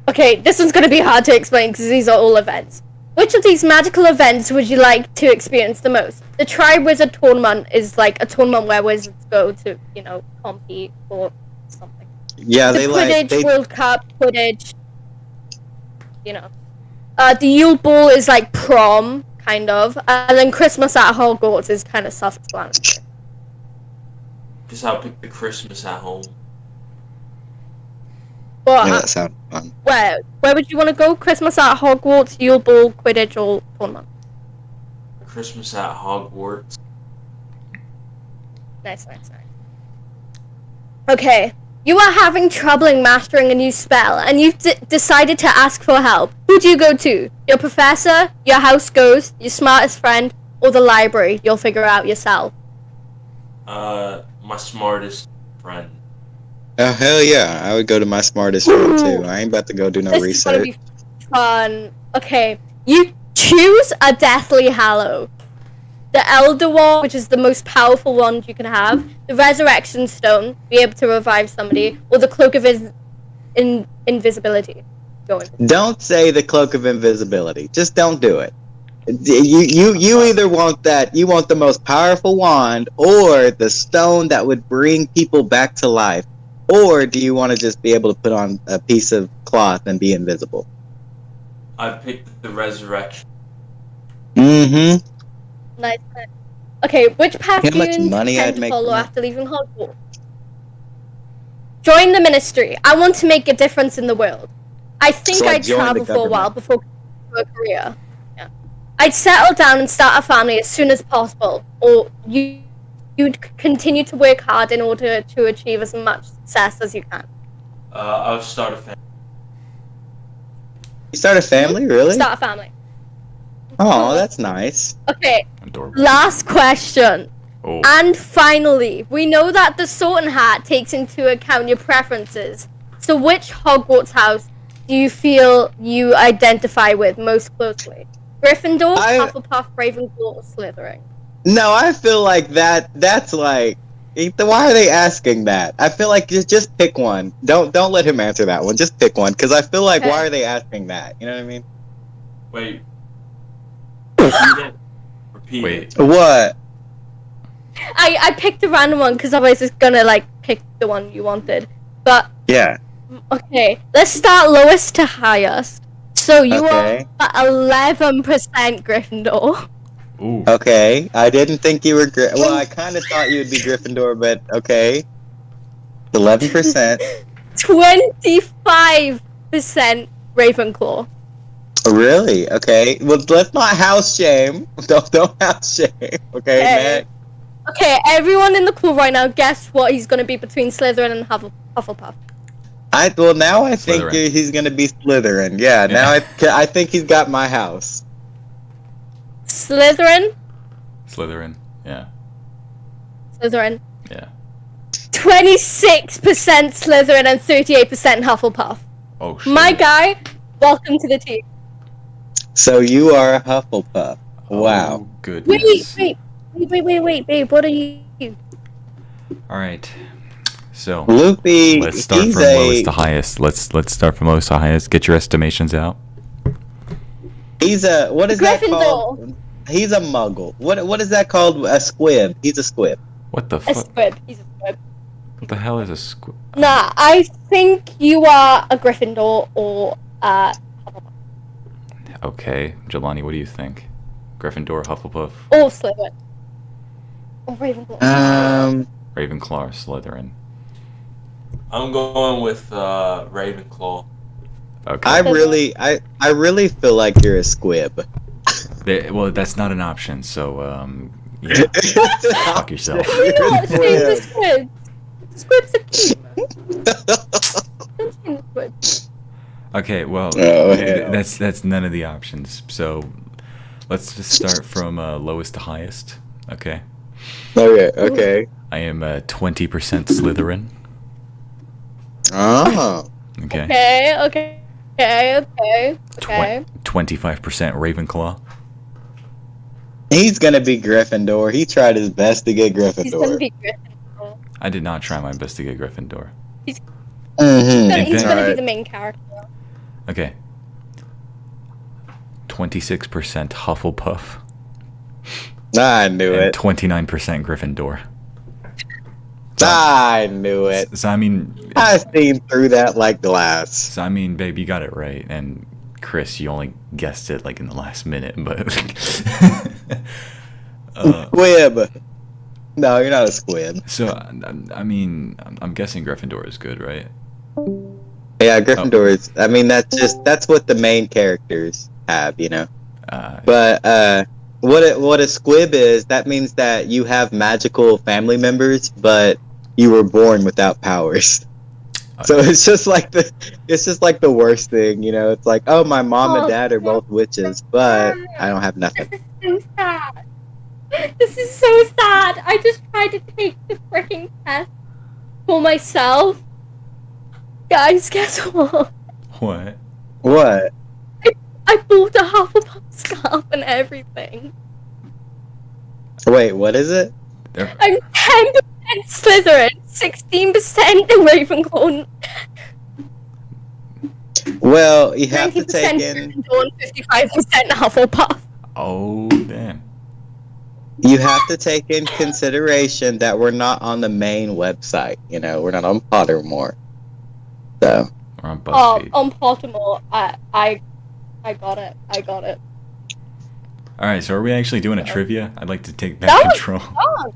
Okay, this one's gonna be hard to explain because these are all events. Which of these magical events would you like to experience the most? The Tri-Wizard Tournament is like a tournament where wizards go to, compete for something.
Yeah,
The Quidditch World Cup, Quidditch. The Yule Ball is like prom, kind of. And then Christmas at Hogwarts is kind of self-explanatory.
Guess I'll pick the Christmas at home.
But
Yeah, that sounds fun.
where would you want to go? Christmas at Hogwarts, Yule Ball, Quidditch, or tournament?
Christmas at Hogwarts.
Nice. Okay, you are having trouble in mastering a new spell, and you've decided to ask for help. Who do you go to? Your professor, your house ghost, your smartest friend, or the library? You'll figure out yourself.
My smartest friend.
Oh, hell yeah. I would go to my smartest friend, too. I ain't about to go do no
This
research.
is gonna be fun. Okay, you choose a Deathly Hallow. The Elder Wand, which is the most powerful wand you can have. The Resurrection Stone, be able to revive somebody. Or the Cloak of Invisibility.
Don't say the Cloak of Invisibility. Just don't do it. You either want you want the most powerful wand, or the stone that would bring people back to life. Or do you want to just be able to put on a piece of cloth and be invisible?
I picked the Resurrection.
Mm-hmm.
Nice. Okay, which path
How
do
much
you
money
intend
I'd
to
make
follow
from that?
after leaving Hogwarts? Join the Ministry. I want to make a difference in the world. I think
So, like,
I'd
join the
travel for a
government.
while before a career. Yeah. I'd settle down and start a family as soon as possible. Or you'd continue to work hard in order to achieve as much success as you can.
I'll start a family.
You start a family, really?
Start a family.
Oh, that's nice.
Okay,
Adorable.
last question.
Oh.
And finally, we know that the Sorting Hat takes into account your preferences. So which Hogwarts house do you feel you identify with most closely? Gryffindor, Hufflepuff, Ravenclaw, or Slytherin?
No, I feel like that's like, why are they asking that? I feel like just pick one. Don't let him answer that one. Just pick one, because I feel like,
Okay.
why are they asking that? You know what I mean?
Wait. Repeat it. Repeat
Wait.
it.
What?
I picked a random one because I was just gonna pick the one you wanted. But
Yeah.
okay, let's start lowest to highest. So you
Okay.
are 11% Gryffindor.
Ooh.
Okay. I didn't think you were. Well, I kind of thought you would be Gryffindor, but okay. 11%.
25% Ravenclaw.
Really? Okay. Well, let's not house shame. Don't house shame. Okay,
Okay.
Matt.
Okay, everyone in the pool right now, guess what he's gonna be between Slytherin and Hufflepuff.
Now I think
Slytherin.
he's gonna be Slytherin. Yeah. Now I think he's got my house.
Slytherin.
Yeah.
Slytherin.
Yeah.
26% Slytherin and 38% Hufflepuff.
Oh shit.
My guy, welcome to the team.
So you are a Hufflepuff. Wow.
Oh, goodness.
Wait, babe. What are you?
All right. So
Loopy.
let's start
he's
from lowest to highest. Let's start from lowest to highest. Get your estimations out.
He's a what is that
Gryffindor.
called? He's a Muggle. What is that called? A squib. He's a squib.
What the
A
fuck?
squib. He's a squib.
What the hell is a squib?
Nah, I think you are a Gryffindor or Hufflepuff.
Okay, Jelani, what do you think? Gryffindor, Hufflepuff,
Or Slytherin. Or Ravenclaw.
Ravenclaw, or Slytherin?
I'm going with Ravenclaw.
Okay.
I really feel like you're a squib.
Well, that's not an option. So, yeah, fuck yourself.
Why not change the squid? Squibs are cute. Don't change the squid.
Okay, well,
Oh, hell.
that's none of the options. So, let's just start from lowest to highest. Okay,
Okay.
I am 20% Slytherin.
Oh.
Okay,
Okay.
25% Ravenclaw.
He's gonna be Gryffindor. He tried his best to get Gryffindor.
He's gonna be Gryffindor.
I did not try my best to get Gryffindor.
He's
Mm-hmm.
gonna be
Alright.
the main character.
Okay. 26% Hufflepuff.
I knew
And
it.
29% Gryffindor.
I knew it.
So I mean,
I seen through that like glass.
babe, you got it right, and Chris, you only guessed it like in the last minute, but
Squib. No, you're not a squib.
so I mean, I'm guessing Gryffindor is good, right?
Yeah, Gryffindor is. I mean, that's what the main characters have, you know. But what a squib is, that means that you have magical family members, but you were born without powers. So it's just like the worst thing, you know. It's like, oh, my mom and dad are both witches, but I don't have nothing.
This is so sad. This is so sad. I just tried to take the freaking test for myself. Guys, guess what?
What?
What?
I bought a Hufflepuff scarf and everything.
Wait, what is it?
I'm 10% Slytherin, 16% Ravenclaw,
Well, you have to
90%
take in.
Gryffindor, and 55% Hufflepuff.
Oh damn!
You have to take in consideration that we're not on the main website. You know, we're not on Pottermore. So.
We're on BuzzFeed.
On Pottermore, I got it.
All right, so are we actually doing a trivia? I'd like to take back
That was
control.
fun.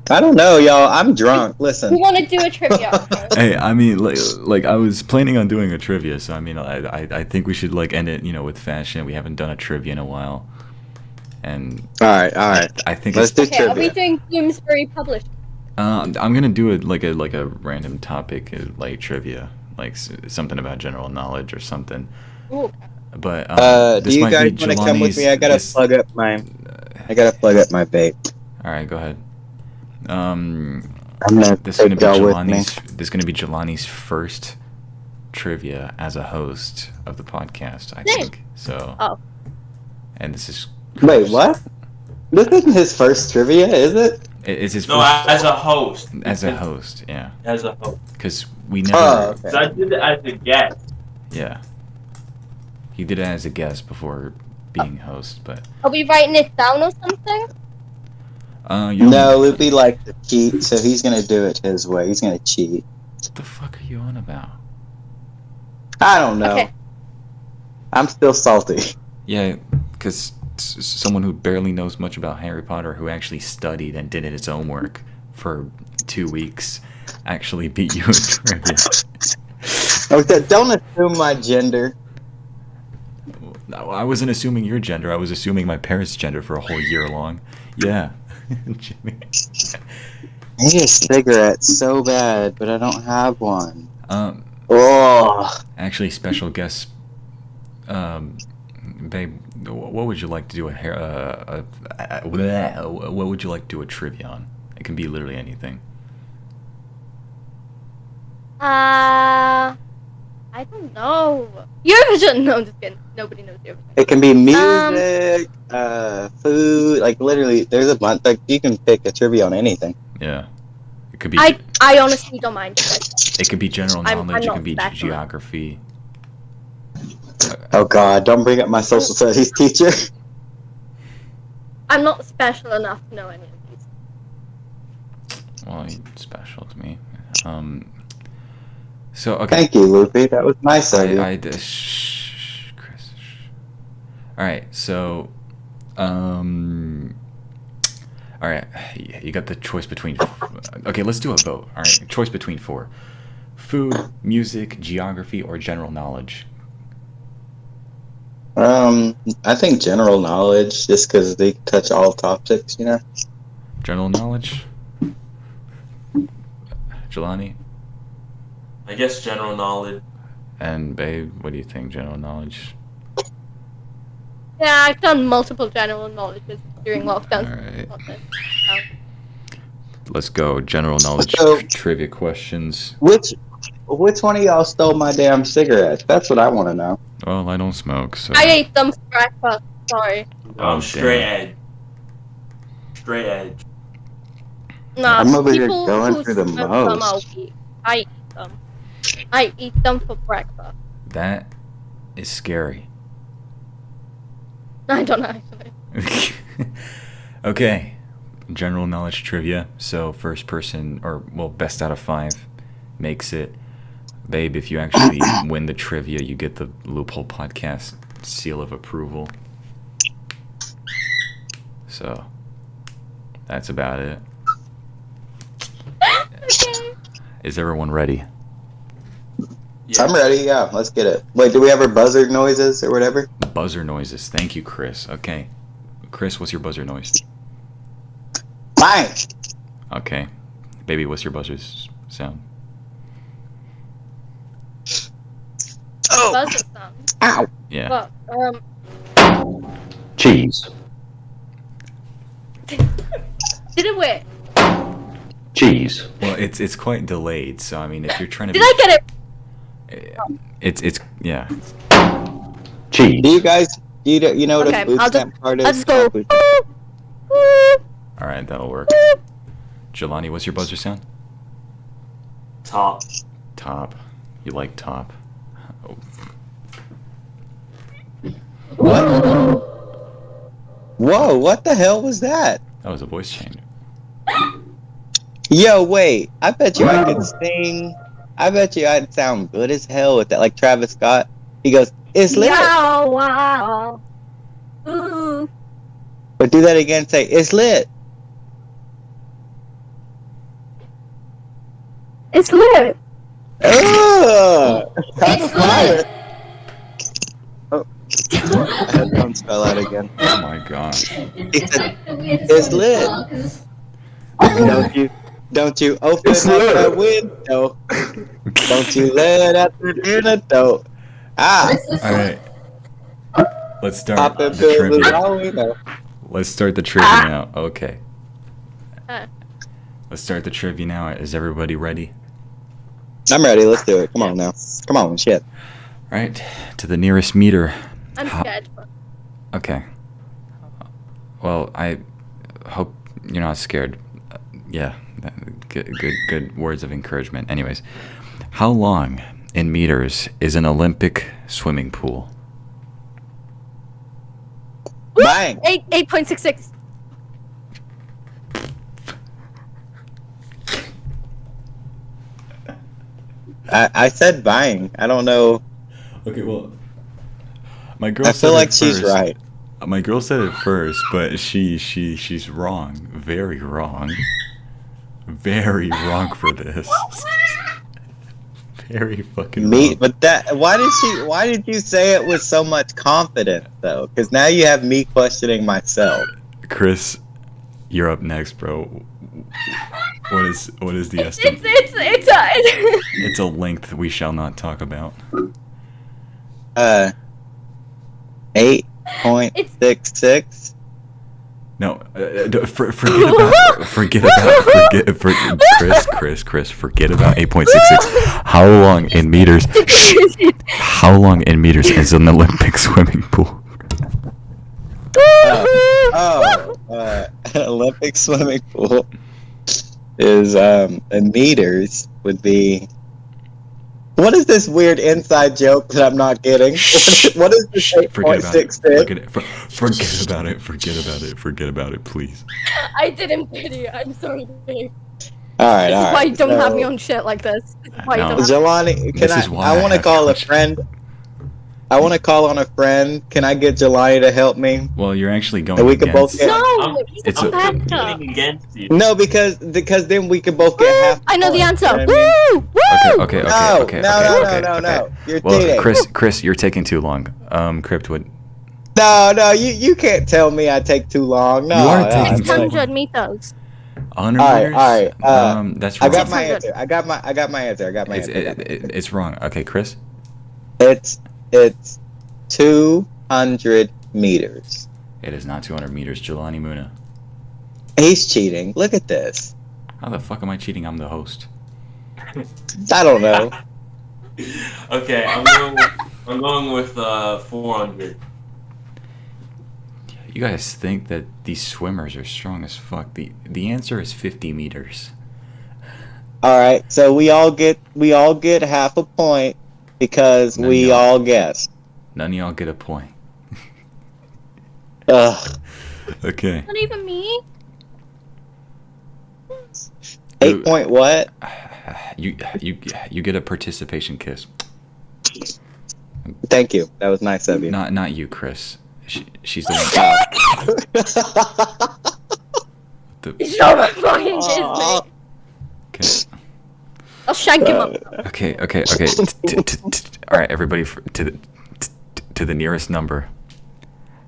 I don't know, y'all. I'm drunk.
We
Listen.
want to do a trivia. Okay?
Hey, I mean, like I was planning on doing a trivia, so I mean, I think we should like end it, you know, with fashion. We haven't done a trivia in a while, and
All right.
I think
Let's do
Okay, are we
trivia.
doing Bloomsbury Publishing?
I'm gonna do it like a random topic, like trivia, like something about general knowledge or something.
Ooh,
But
Do you guys want to come with me? I gotta plug up my vape.
All right, go ahead.
I'm gonna
This is gonna
take
be
y'all with me.
This is gonna be Jelani's first trivia as a host of the podcast, I
Nice.
think. So.
Oh.
And this is.
Wait, what? This isn't his first trivia, is it?
It's his
No,
first.
as a host.
As a host, yeah.
As a host.
Because we never.
Oh,
'Cause I did it as a guest.
Yeah. He did it as a guest before being host, but.
Are we writing it down or something?
No, Loopy likes to cheat, so he's gonna do it his way. He's gonna cheat.
What the fuck are you on about?
I don't know.
Okay.
I'm still salty.
Yeah, because someone who barely knows much about Harry Potter, who actually studied and did his homework for 2 weeks, actually beat you in trivia.
Okay, don't assume my gender.
No, I wasn't assuming your gender. I was assuming my parents' gender for a whole year long. Yeah. Jimmy.
I need a cigarette so bad, but I don't have one.
Um,
Oh,
actually, special guest, babe, what would you like to do what would you like to do a trivia on? It can be literally anything.
I don't know. Eurovision? No, I'm just kidding. Nobody knows Eurovision.
it can be music, food, like literally. There's a bunch. Like you can pick a trivia on anything.
Yeah. It could be.
I honestly don't mind.
It could be general
I'm
knowledge. It
not
could be
special.
geography.
Oh God! Don't bring up my social studies teacher.
I'm not special enough to know any of these.
Well, he's special to me. So okay.
Thank you, Loopy. That was nice of you.
Chris. Shh. All right. So, all right. You got the choice between. Okay, let's do a vote. All right. Choice between 4: food, music, geography, or general knowledge.
I think general knowledge, just because they touch all topics, you know.
General knowledge. Jelani
I guess general knowledge.
and babe, what do you think? General knowledge.
Yeah, I've done multiple general knowledges during lockdown.
Alright. Let's go. General knowledge
So-
trivia questions.
Which one of y'all stole my damn cigarettes? That's what I want to know.
Well, I don't smoke, so.
I ate them for breakfast. Sorry.
Oh,
Straight
damn.
edge. Straight edge.
Nah,
I'm over here
people
going
who
through the
smoke them,
most.
I'll eat. I eat them. I eat them for breakfast.
That is scary.
I don't know actually.
Okay. General knowledge trivia. So first person, or well, best out of 5 makes it. Babe, if you actually win the trivia, you get the Loophole Podcast seal of approval. So that's about it.
Okay.
Is everyone ready?
Yeah.
I'm ready. Yeah, let's get it. Wait, do we have our buzzer noises or whatever?
Buzzer noises. Thank you, Chris. Okay. Chris, what's your buzzer noise?
Bang!
Okay. Baby, what's your buzzer's sound?
Oh!
Buzzer sound.
Ow!
Yeah.
But
Cheese.
did it work?
Cheese.
Well, it's quite delayed, so I mean, if you're trying to
Did I get it?
it's yeah.
Cheese.
Do you guys, you know what
Okay,
a food
I'll
stamp card is?
I'll just go.
All right, that'll work. Jelani, what's your buzzer sound?
Top.
Top. You like top? Oh.
What? Whoa, what the hell was that?
That was a voice change.
Yo, wait. I bet you I could sing. I bet you I'd sound good as hell with that. Like Travis Scott. He goes, it's lit.
Wow, wow. Ooh.
But do that again. Say, it's lit.
It's lit.
Ugh! That's fire. Oh. Headphones fell out again.
Oh my god.
He said, it's lit. Don't you open
It's
up
lit.
that window. Don't you let out the dinner door. Ah!
All right. Let's start
Pop
the
it, build it,
trivia.
all we know.
Let's start the trivia now. Okay.
Uh.
Let's start the trivia now. Is everybody ready?
I'm ready. Let's do it. Come on now. Come on, shit.
Right. To the nearest meter.
I'm
How-
scared. But
Okay. Well, I hope you're not scared. Yeah. Good words of encouragement. Anyways, how long in meters is an Olympic swimming pool?
Bang!
8.66.
I said bang. I don't know.
Okay, well, my girl.
I
said
feel
it
like she's
first.
right.
My girl said it first, but she's wrong. Very wrong. Very wrong for this. Very fucking
Me,
wrong.
but that. Why did you say it with so much confidence though? Because now you have me questioning myself.
Chris, You're up next, bro. What is the
It's
estimate?
it's
It's a length we shall not talk about.
8.66.
No, forget Chris. Forget about 8.66. How long in meters? How long in meters is an Olympic swimming pool?
Olympic swimming pool is in meters would be. What is this weird inside joke that I'm not getting? What is this 8.66?
Forget about it, please.
I didn't get it. I'm sorry. This
Alright,
is why you don't have me on shit like this. This is why you
No.
don't have
Jelani, I want to call a friend. I want to call on a friend. Can I get Jelani to help me?
Well, you're actually going
And we could both
against...
get.
No,
It's
he's
a-
a bad
competing against you.
No, because then we could both get half.
I know the
points,
answer.
you know what I mean?
Woo! Woo!
Okay.
No. You're
Well,
cheating.
Chris, you're taking too long. Crypt would...
No, you can't tell me I take too long. No,
You are
no,
taking
it's
too long.
600 meters.
100
Alright,
meters? That's
I
wrong.
got my
600.
answer. I got my answer.
It's wrong. Okay, Chris?
It's 200 meters.
It is not 200 meters. Jelani Muna.
He's cheating. Look at this.
How the fuck am I cheating? I'm the host.
I don't know.
Okay, I'm going with 400.
You guys think that these swimmers are strong as fuck. The answer is 50 meters.
All right, so we all get half a point because
No,
we
y'all.
all guessed.
None of y'all get a point.
Ugh.
Okay.
Not even me.
8 point what?
You get a participation kiss.
Thank you. That was nice of you.
Not you, Chris. She's the one.
He's not fucking kiss me.
Okay.
I'll shank him up.
Okay. All right, everybody, to the nearest number.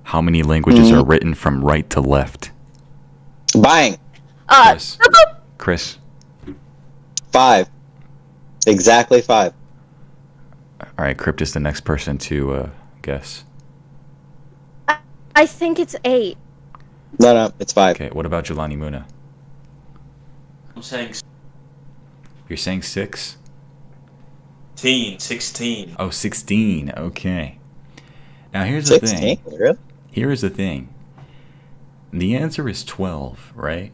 How many languages are written from right to left?
Bang.
Chris.
5. Exactly 5.
All right, Crypt is the next person to guess.
I think it's 8.
No, it's 5.
Okay, what about Jelani Muna?
I'm saying
You're saying 6?
16.
Oh, 16. Okay. Now here's the
16?
thing.
Really?
Here is the thing. The answer is 12, right?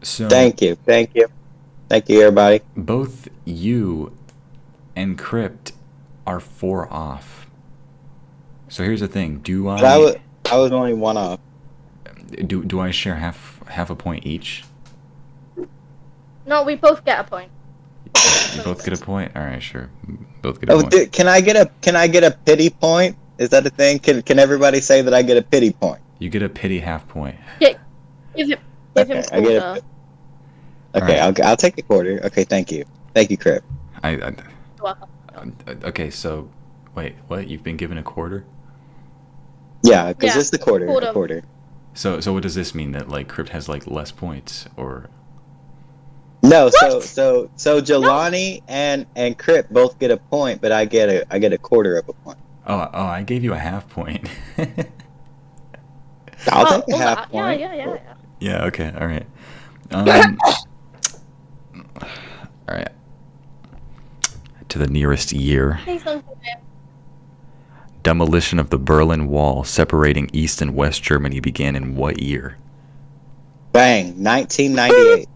So
Thank you, everybody.
both you and Crypt are 4 off. So here's the thing. Do
But
I
I was only 1 off.
do I share half a point each?
No, we both get a point.
You both get a point? All right, sure. Both get a
Oh,
point.
can I get a pity point? Is that a thing? Can everybody say that I get a pity point?
You get a pity half point.
Give him
Okay, I get
quarter.
Okay,
Alright.
I'll take a quarter. Okay, thank you, Crip.
Okay, so wait, what? You've been given a quarter?
Yeah, because
Yeah,
it's the quarter.
quarter.
The quarter.
So what does this mean? That like Crypt has like less points, or
No,
What?
so Jelani and Crip both get a point, but I get a quarter of a point.
oh, I gave you a half point.
I'll take a half
Yeah,
point.
yeah.
Yeah. Okay. All right. All right. To the nearest year.
Say something.
Demolition of the Berlin Wall separating East and West Germany began in what year?
Bang, 1998.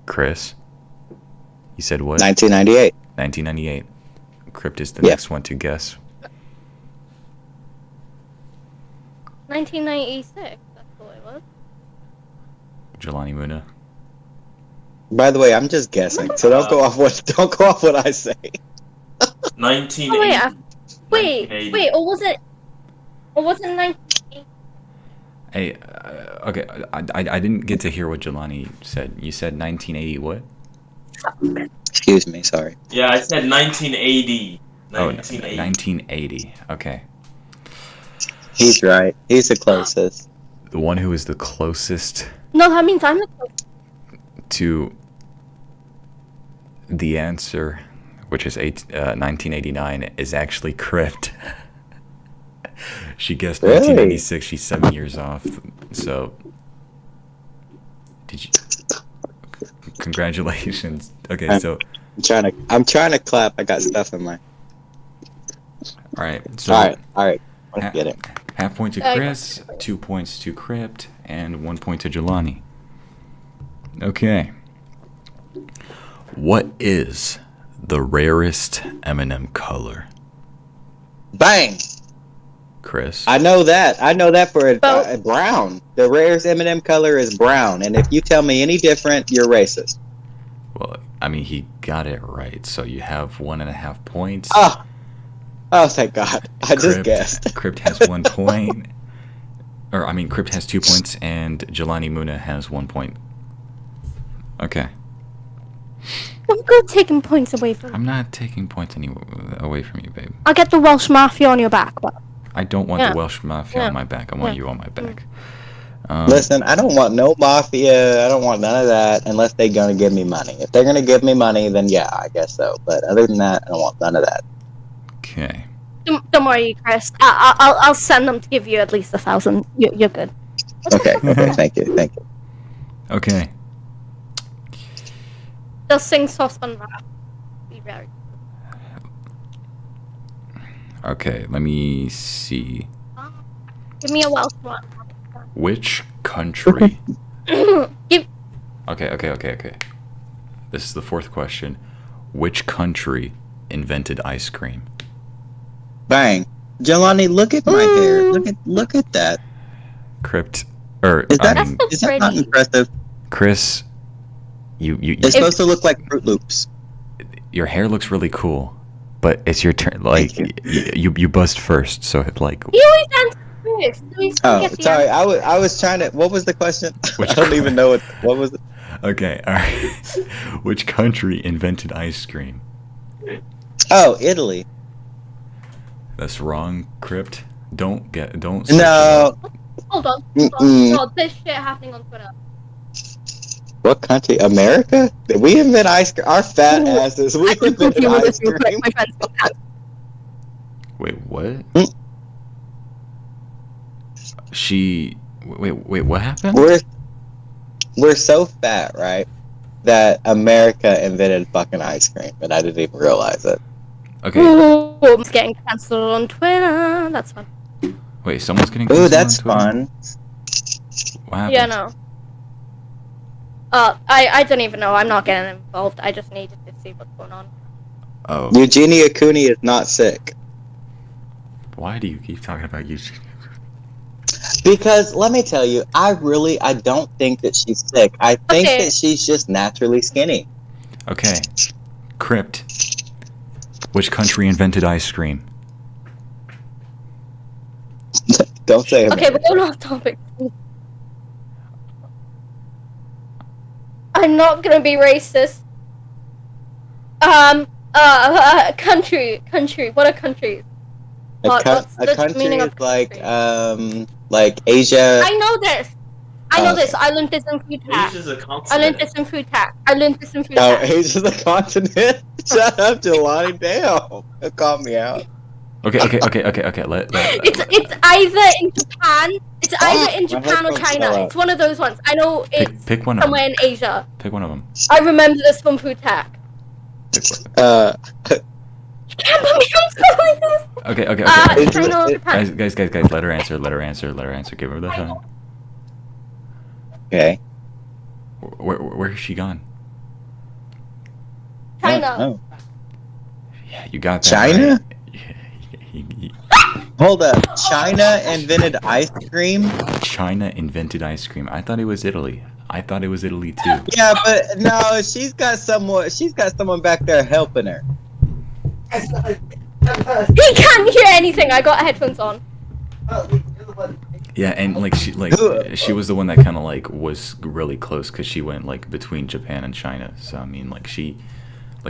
Chris? You said what?
1998.
1998. Crypt is the
Yeah.
next one to guess.
1996. That's what it was.
Jelani Muna.
By the way, I'm just guessing, so don't go off what I say.
1980.
Oh, wait,
1980.
wait, or was it 19?
Hey, okay, I didn't get to hear what Jelani said. You said 1980 what?
Excuse me, sorry.
Yeah, I said 1980.
Oh,
1980.
1980. Okay.
He's right. He's the closest.
The one who is the closest
No, that means I'm the
To the answer, which is 1989, is actually Crypt. She guessed
Really?
1996. She's 7 years off. So, did you? Congratulations. Okay, so
I'm trying to clap. I got stuff in my.
all right. So
All right. Let's get it.
half point to Chris, 2 points to Crypt, and 1 point to Jelani. Okay. What is the rarest M&M color?
Bang!
Chris.
I know that. For a brown. The rarest M&M color is brown, and if you tell me any different, you're racist.
Well, I mean, he got it right, so you have 1.5 points.
Oh, thank God! I just guessed.
Crypt has 1 point, or I mean, Crypt has 2 points, and Jelani Muna has 1 point. Okay.
Don't go taking points away from me.
I'm not taking points away from you, babe.
I'll get the Welsh Mafia on your back. But
I don't want the Welsh Mafia on my back. I want you on my back.
Listen, I don't want no mafia. I don't want none of that unless they're gonna give me money. If they're gonna give me money, then yeah, I guess so. But other than that, I don't want none of that.
Okay.
don't worry, Chris. I'll send them to give you at least 1,000. You're good.
Okay. Thank you.
Okay.
They'll sing sauce on rap. Be very.
Okay, let me see.
Give me a Welsh one.
Which country?
Give.
Okay. This is the fourth question. Which country invented ice cream?
Bang. Jelani, look at my hair. Look at that.
Crypt.
Is that not impressive?
Chris,
It's supposed to look like Fruit Loops.
your hair looks really cool, but it's your turn. Like you buzzed first, so it like.
You always answer first.
Oh, sorry. I was trying to. What was the question? I don't even know what was it.
Okay, all right. Which country invented ice cream?
Oh, Italy.
That's wrong, Crypt. Don't.
No.
Hold on. Oh, this shit happening on Twitter.
What country? America? Did we invent ice cream? Our fat asses. We invented ice cream.
My friends got that.
Wait, what? Wait, what happened?
We're so fat, right? That America invented fucking ice cream, and I didn't even realize it.
Okay.
Ooh, I'm getting cancelled on Twitter. That's fun.
Wait, someone's getting.
Ooh, that's fun.
What happened?
Yeah, no. I don't even know. I'm not getting involved. I just needed to see what's going on.
Oh.
Eugenia Cooney is not sick.
Why do you keep talking about Eugenia?
Because let me tell you, I don't think that she's sick. I think that she's just naturally skinny.
Okay. Crypt. Which country invented ice cream?
Don't say it.
Okay, we're going off topic. I'm not gonna be racist. Country. What are countries?
A country is like Asia.
I know this. I learned this in food tech.
Asia's a continent.
I learned this in food tech.
Oh, Asia's a continent. Shut up, Jelani. Damn, it called me out.
Okay.
It's either in Japan. It's either in Japan or China. It's one of those ones. I know it's
pick one of
somewhere in Asia.
Pick one of them.
I remember this from food tech. You can't put me on stuff like this.
Okay.
China or Japan.
Guys, let her answer. Give her the time.
Okay.
Where has she gone?
China.
Oh.
Yeah, you got that.
China?
Right.
Hold up. China invented ice cream?
China invented ice cream. I thought it was Italy. I thought it was Italy too.
Yeah, but no, she's got someone back there helping her.
He can't hear anything. I got headphones on.
Yeah, and she was the one that kind of like was really close because she went like between Japan and China. So I mean, like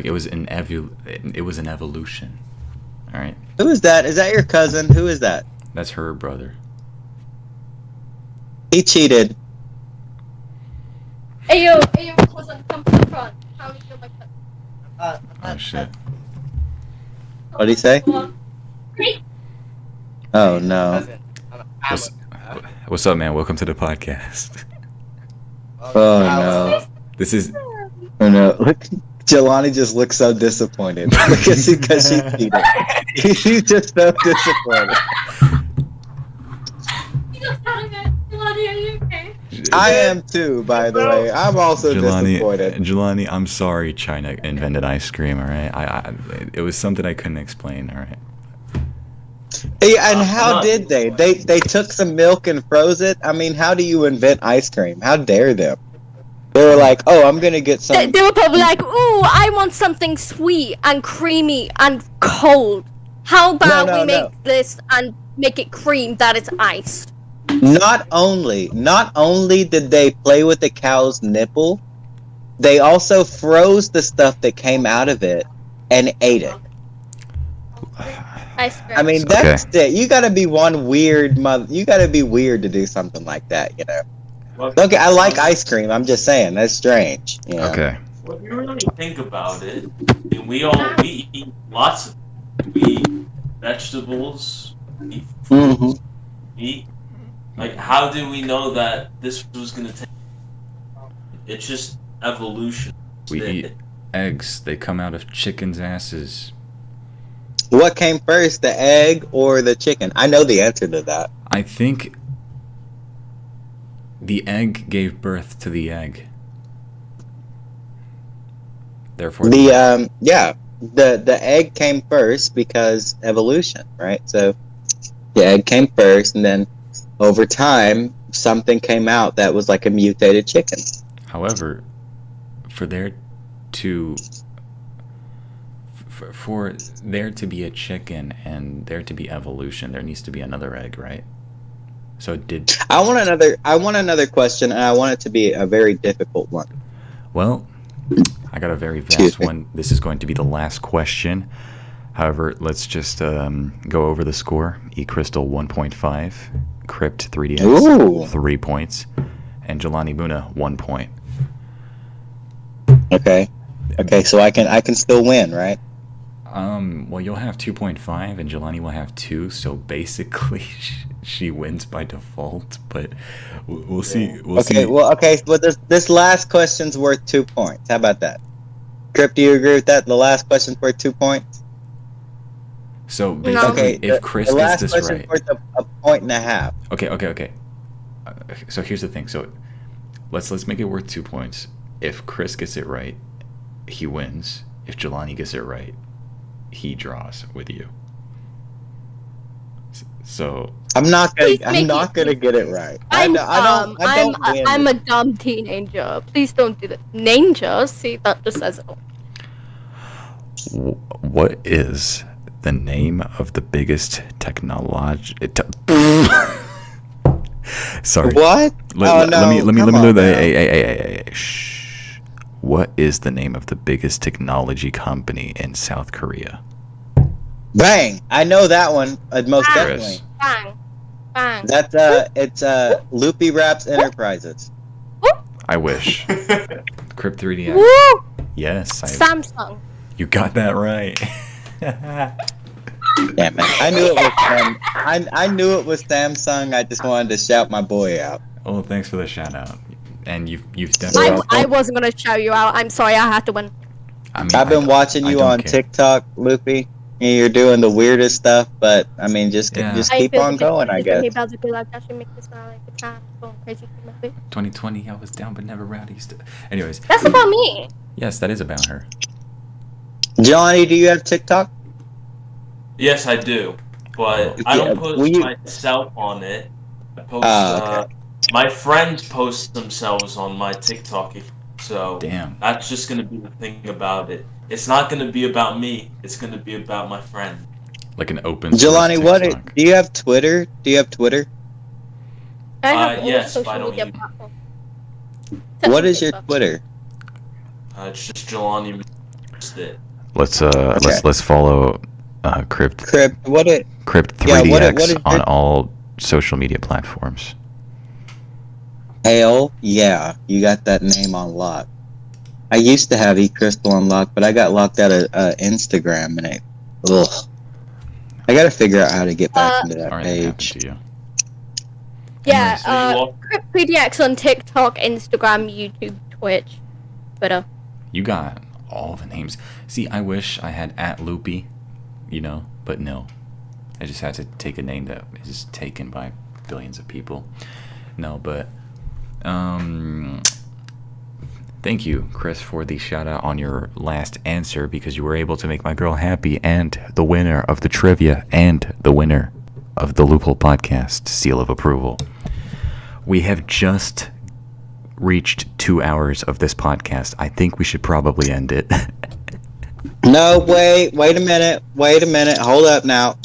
it was an evolution. All right.
Who is that? Is that your cousin? Who is that?
That's her brother.
He cheated.
Ayo, cousin, come to the front. How are you doing, my cousin?
Oh shit.
What'd he say? Oh no.
What's up, man? Welcome to the podcast.
Oh no.
This is
Oh no. Look, Jelani just looks so disappointed. Because she cheated. He's just so disappointed. I am too, by the way. I'm also disappointed.
Jelani, I'm sorry China invented ice cream, alright? It was something I couldn't explain, alright?
Hey, and how did they? They took some milk and froze it? I mean, how do you invent ice cream? How dare them? They were like, oh, I'm gonna get some...
They were probably like, ooh, I want something sweet and creamy and cold. How about we make this and make it cream that it's iced?
Not only did they play with the cow's nipple, they also froze the stuff that came out of it and ate it. I mean, that's it. You gotta be one weird mother. You gotta be weird to do something like that, you know. Okay, I like ice cream. I'm just saying that's strange. You know?
Okay.
Well, if you really think about it, we eat lots of vegetables, we eat fruits, meat. Like, how do we know that this was gonna take? It's just evolution.
We eat eggs. They come out of chickens' asses.
What came first, the egg or the chicken? I know the answer to that.
I think the egg gave birth to the egg. Therefore,
the egg came first because evolution, right? So the egg came first, and then over time, something came out that was like a mutated chicken.
However, for there to be a chicken and there to be evolution, there needs to be another egg, right? So
I want another question, and I want it to be a very difficult one.
Well, I got a very vast one. This is going to be the last question. However, let's just go over the score. eCrystal 1.5, Crypt 3DS 3 points, and Jelani Buna 1 point.
Okay, so I can still win, right?
Well, you'll have 2.5, and Jelani will have 2. So basically, she wins by default. But we'll see. We'll see.
Well, this last question's worth 2 points. How about that? Crypt, do you agree with that? The last question's worth 2 points.
So basically, if Chris gets this right,
worth a point and a half.
Okay. So here's the thing. So let's make it worth 2 points. If Chris gets it right, he wins. If Jelani gets it right, he draws with you. So
I'm not gonna get it right.
I'm a dumb teenager. Please don't do that. Ninja? See, that just says it all.
What is the name of the biggest technology? Sorry.
What?
Let me. Shh. What is the name of the biggest technology company in South Korea?
Bang! I know that one. Most definitely.
Bang.
That's it's Loopy Raps Enterprises.
I wish. Crypt 3DS.
Woo!
Yes.
Samsung.
You got that right.
Damn it! I knew it was. I knew it was Samsung. I just wanted to shout my boy out.
Oh, thanks for the shout out. And you've definitely.
I wasn't gonna shout you out. I'm sorry. I had to win.
I've been watching you on TikTok, Loopy. You're doing the weirdest stuff, but I mean, just keep on going, I guess.
2020, I was down but never rowdy. Anyways.
That's about me.
Yes, that is about her.
Johnny, do you have TikTok?
Yes, I do, but I don't post myself on it. I post. My friends post themselves on my TikTok, so that's just gonna be the thing about it. It's not gonna be about me. It's gonna be about my friend.
Like an open.
Jelani, do you have Twitter?
I have
yes, but I don't use
it.
What is your Twitter?
It's just Jelani.
Let's follow Crypt.
Crypt
3DX on all social media platforms.
Hell yeah, you got that name on lock. I used to have eCrystal on lock, but I got locked out of Instagram, and I gotta figure out how to get back into that
Sorry that happened
page.
to you.
Yeah,
So
PDX on TikTok, Instagram, YouTube, Twitch, Twitter.
You got all the names. See, I wish I had @Loopy, but no. I just had to take a name that is taken by billions of people. No, but thank you, Chris, for the shout out on your last answer, because you were able to make my girl happy, and the winner of the trivia and the winner of the Loophole Podcast seal of approval. We have just reached 2 hours of this podcast. I think we should probably end it.
No, wait a minute, hold up now,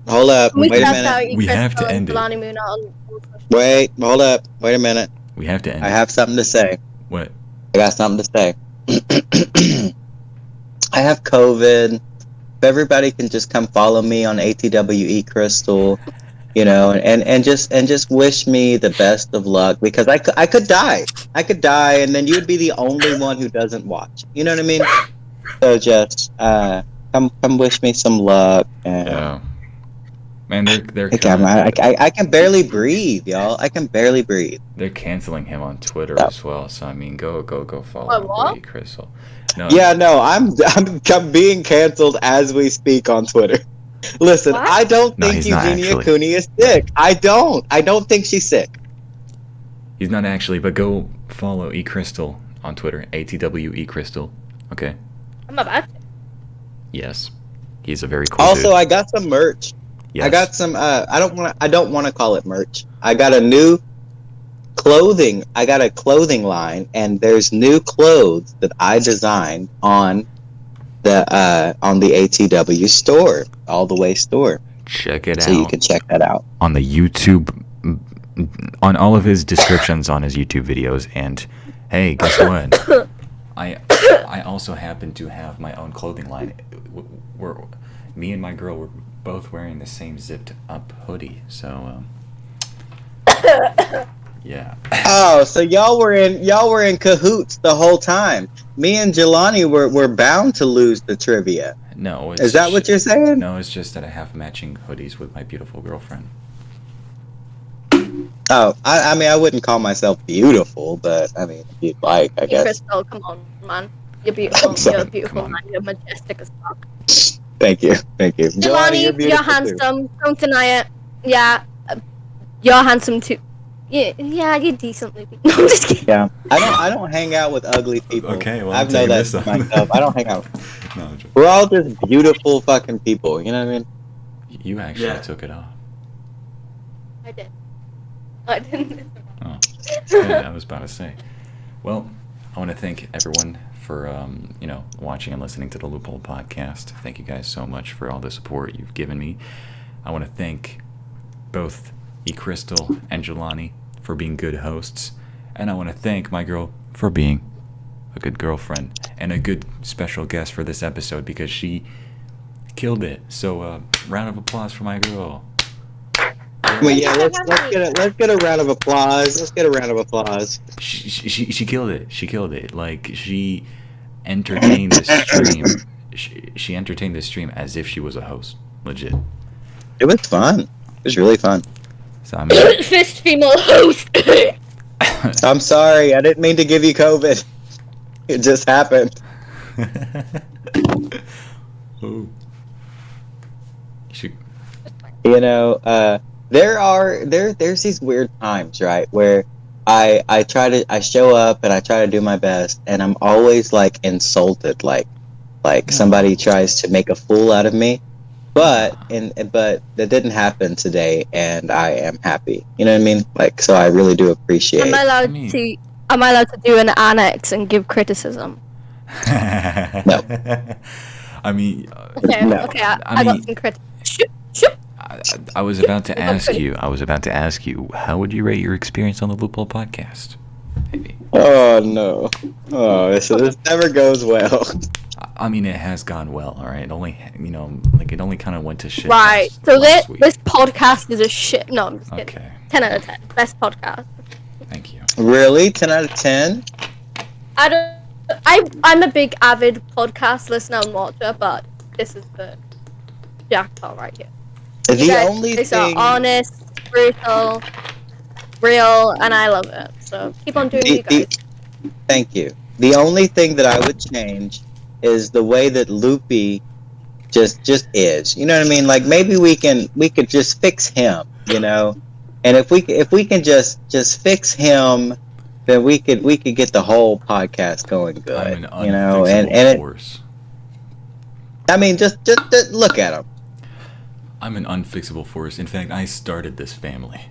hold up, wait a minute,
We have to end it.
wait, hold up, wait a minute,
We have to end
I
it.
have something to say.
What?
I got something to say. I have COVID. If everybody can just come follow me on ATWE Crystal, and just wish me the best of luck, because I could die, and then you'd be the only one who doesn't watch. You know what I mean? So just come wish me some luck. And
Yeah. Man, they're
I can barely breathe, y'all. I can barely breathe.
they're canceling him on Twitter as well. So I mean, go follow
What?
Buddy Crystal. No,
Yeah, no, I'm being canceled as we speak on Twitter. Listen,
What?
I don't
No,
think
he's not
Eugenia
actually.
Cooney is sick. I don't think she's sick.
he's not actually. But go follow eCrystal on Twitter. ATWE Crystal. Okay.
I'm about to.
Yes, he's a very cool
Also,
dude.
I got some merch.
Yes.
I got some. I don't want to call it merch. I got a new clothing. I got a clothing line, and there's new clothes that I designed on the ATW store, all the way store.
Check it
So
out
you can check that out.
on the YouTube, on all of his descriptions on his YouTube videos. And hey, guess what? I also happen to have my own clothing line. Me and my girl were both wearing the same zipped up hoodie. So yeah.
Oh, so y'all were in cahoots the whole time. Me and Jelani were bound to lose the trivia.
No,
Is that what you're saying?
No, it's just that I have matching hoodies with my beautiful girlfriend.
Oh, I mean, I wouldn't call myself beautiful, but I mean, if you'd like, I
Hey,
guess.
Crystal, come on, man. You're beautiful.
I'm sorry,
You're beautiful,
come on.
man. You're majestic as fuck.
Thank you.
Jelani, you're
beautiful too.
handsome. Don't deny it. Yeah, you're handsome too. Yeah, you're decently. No, I'm just kidding.
Yeah, I don't hang out with ugly people.
Okay, well,
I
I'm
know
taking
that
this
for
on.
myself. I don't hang out.
No, I'm joking.
We're all just beautiful fucking people. You know what I mean?
You actually
Yeah.
took it off.
I did. I didn't.
Oh, yeah, I was about to say. Well, I want to thank everyone for watching and listening to the Loophole Podcast. Thank you guys so much for all the support you've given me. I want to thank both eCrystal and Jelani for being good hosts, and I want to thank my girl for being a good girlfriend and a good special guest for this episode, because she killed it. So, round of applause for my girl.
Well, yeah, let's get a round of applause. Let's get a round of applause.
She killed it. She killed it. Like, she entertained the stream. She entertained the stream as if she was a host. Legit.
It was fun. It was really fun.
So I mean,
First female host.
I'm sorry. I didn't mean to give you COVID. It just happened.
Ooh. She,
There's these weird times, right, where I show up and I try to do my best, and I'm always like insulted, like somebody tries to make a fool out of me, but that didn't happen today, and I am happy. You know what I mean? Like, so I really do appreciate.
Am I allowed
mean-
to? Am I allowed to do an annex and give criticism?
No.
I mean,
Okay,
No.
okay. I
I
got
mean-
some criticism.
I was about to ask you, how would you rate your experience on the Loophole Podcast? Maybe.
Oh no! Oh, this never goes well.
I mean, it has gone well. All right. It only, it only kind of went to shit.
Right.
last
So
week.
this podcast is a shit. No, I'm just kidding.
Okay.
10 out of 10. Best podcast.
Thank you.
Really? 10 out of 10?
I'm a big avid podcast listener and watcher, but this is the jackpot right here.
The only
It's
thing...
honest, brutal, real, and I love it. So keep on doing you guys.
Thank you. The only thing that I would change is the way that Loopy just is. You know what I mean? Like maybe we could just fix him, you know? And if we can just fix him, then we could get the whole podcast going good. You know, and
force.
I mean just look at him.
I'm an unfixable force. In fact, I started this family.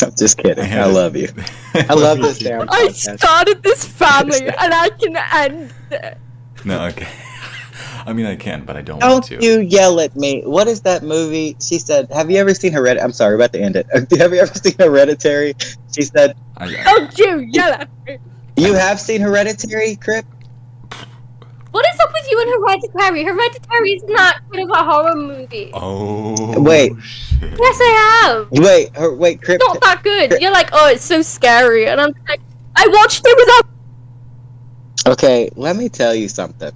I'm just kidding. I love you. I love this damn
I
podcast.
started this family, and I can end it.
No, okay. I mean, I can, but I don't want
Don't
to.
you yell at me. What is that movie? She said, have you ever seen Hereditary? I'm sorry, we're about to end it. Have you ever seen Hereditary? She said,
Don't you yell at me.
you have seen Hereditary, Crip?
What is up with you and Hereditary? Hereditary is not kind of a horror movie.
Oh,
Wait.
shit.
Yes, I have.
Wait, Crip.
It's not that good. You're like, oh, it's so scary. And I'm like, I watched it without...
Okay, let me tell you something.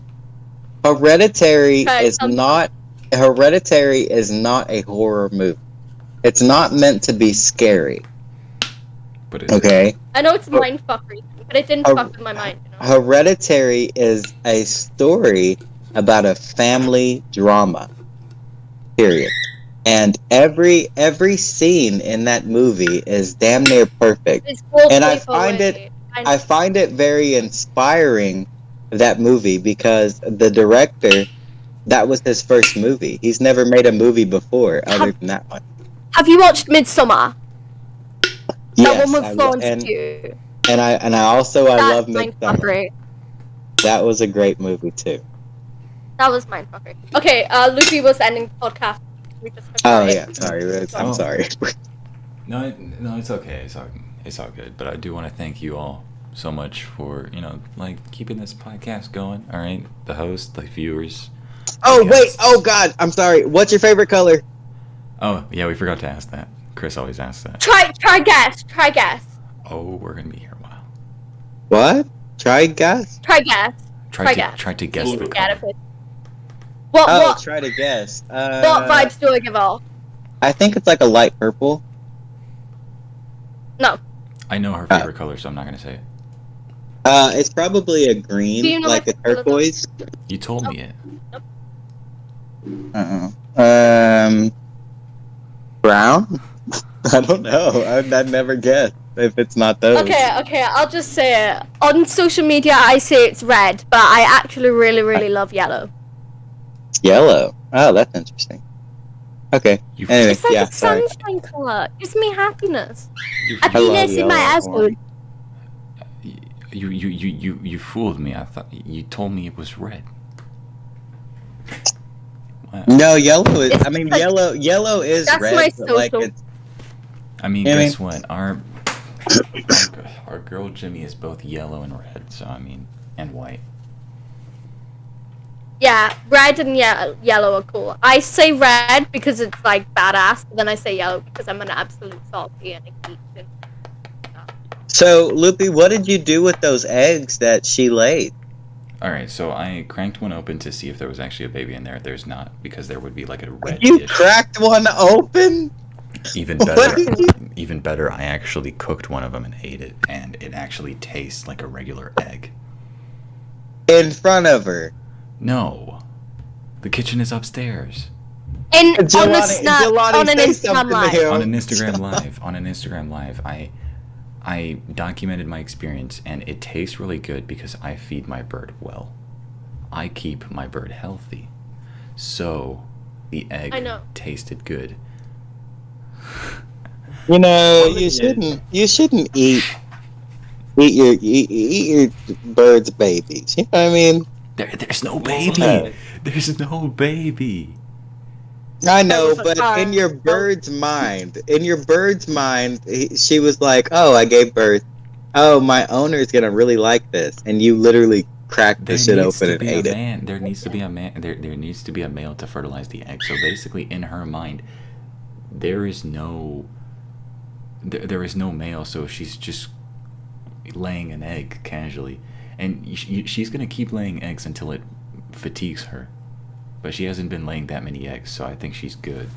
Hereditary is not a horror movie. It's not meant to be scary.
But it,
Okay?
I know it's mindfuckery, but it didn't fuck with my mind, you know?
Hereditary is a story about a family drama. Period. And every scene in that movie is damn near perfect.
It's
And I find it very inspiring, that movie, because the director, that was his first movie. He's never made a movie before other than that one.
Have you watched Midsommar?
Yes,
That one with Florence Pugh.
and I love
That's
Midsommar.
mindfuckery.
That was a great movie too.
That was mindfuckery. Okay, Luffy was ending the podcast. We just
Oh yeah, sorry, I'm sorry.
no, it's okay. It's all good. But I do want to thank you all so much for, like, keeping this podcast going. All right, the host, the viewers.
Oh
the
wait,
guests.
oh god, I'm sorry. What's your favorite color?
Oh yeah, we forgot to ask that. Chris always asks that.
Try guess.
Oh, we're gonna be here a while.
What? Try guess?
Try guess.
Try to guess the color.
What
Try to guess.
what vibes do I give off?
I think it's like a light purple.
No.
I know her favorite color, so I'm not gonna say it.
It's probably a green,
Do you know
like
my
a
favorite color?
You
turquoise.
told me it.
Brown? I don't know. I'd never guess if it's not those.
Okay, I'll just say it. On social media, I say it's red, but I actually really love yellow.
Yellow. Oh, that's interesting. Okay.
You-
Anyway,
It's like
yeah,
a
sorry.
sunshine color. Gives me happiness.
You,
Happiness in my
yellow.
asshole.
you fooled me. I thought you told me it was red. Wow.
No, yellow is.
It's
I mean,
like-
yellow is
That's
red.
my
but like
social-
it's.
I mean,
Yeah, I
guess what? Our girl Jimmy is both yellow and red. So I mean, and white.
Yeah, red and yellow are cool. I say red because it's like badass, but then I say yellow because I'm an absolute salty and a geek. And
So, Loopy, what did you do with those eggs that she laid?
All right, so I cranked one open to see if there was actually a baby in there. There's not, because there would be like a red.
You
dish.
cracked one open?
Even
What
better.
did you-
Even better. I actually cooked one of them and ate it, and it actually tastes like a regular egg.
In front of her.
No, the kitchen is upstairs.
on an
Jelani, say
Instagram
something to
live.
him.
On an Instagram live, I documented my experience, and it tastes really good because I feed my bird well. I keep my bird healthy, so the egg
I know.
tasted good.
You know,
Well,
you
yeah.
shouldn't eat your bird's babies. You know what I mean?
There's no
baby.
baby. There's no baby.
I know,
was a
but
car.
in your bird's mind, she was like, "Oh, I gave birth. Oh, my owner is gonna really like this," and you literally cracked the shit open and ate it.
There needs to be a man. There needs to be a male to fertilize the egg. So basically, in her mind, there is no there is no male, so she's just laying an egg casually, and she's gonna keep laying eggs until it fatigues her. But she hasn't been laying that many eggs, so I think she's good.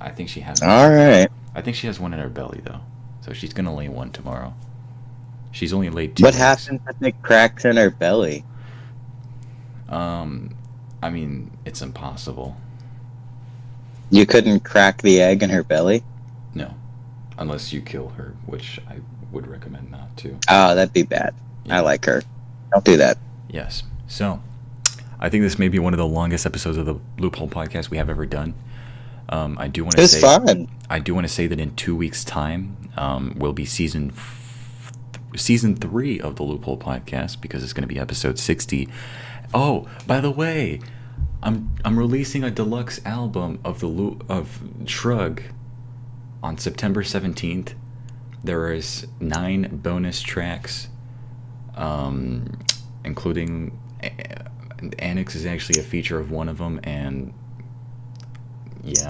I think she has.
All right.
I think she has one in her belly though, so she's gonna lay one tomorrow. She's only laid 2
What
eggs.
happens if it cracks in her belly?
I mean, it's impossible.
You couldn't crack the egg in her belly?
No, unless you kill her, which I would recommend not to.
Oh, that'd be bad.
Yeah.
I like her. Don't do that.
Yes. So, I think this may be one of the longest episodes of the Loophole Podcast we have ever done. I do want to
It's
say,
fun.
I do want to say that in 2 weeks' time, will be season 3 of the Loophole Podcast, because it's going to be episode 60. Oh, by the way, I'm releasing a deluxe album of Shrug on September 17th. There is 9 bonus tracks, including Annex is actually a feature of one of them, and yeah,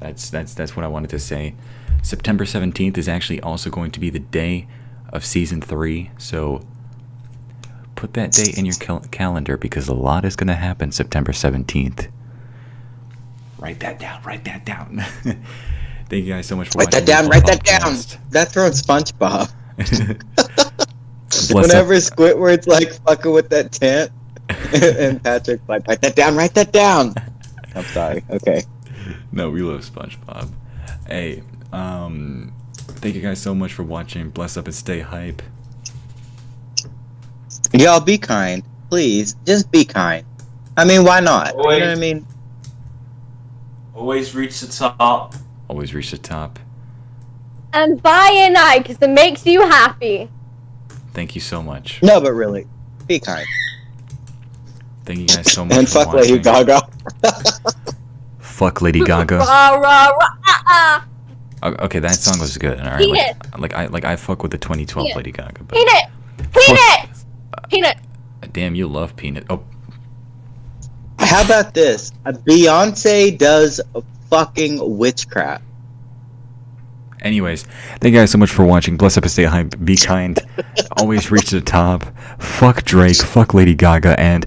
that's what I wanted to say. September 17th is actually also going to be the day of season 3, so put that date in your calendar, because a lot is going to happen September 17th. Write that down. Thank you guys so much for watching.
Write that down. That's from SpongeBob. Whenever Squidward's like fucking with that tent, and Patrick's like, write that down. I'm sorry. Okay.
No, we love SpongeBob. Hey, thank you guys so much for watching. Bless up and stay hype.
Y'all be kind, please. Just be kind. I mean, why not? You know what I mean?
Always reach the top.
Always reach the top.
And buy an eye because it makes you happy.
Thank you so much.
No, but really, be kind.
Thank you guys so much
And
for
fuck
watching.
Lady Gaga.
Fuck Lady Gaga.
Rah, rah, rah, ah,
Okay, that song was good. All right,
Penis.
like I fuck with the 2012
Penis.
Lady Gaga. But
Peanut.
damn, you love Peanut. Oh,
How about this? Beyonce does fucking witchcraft.
anyways, thank you guys so much for watching. Bless up and stay hype. Be kind. Always reach the top. Fuck Drake. Fuck Lady Gaga. And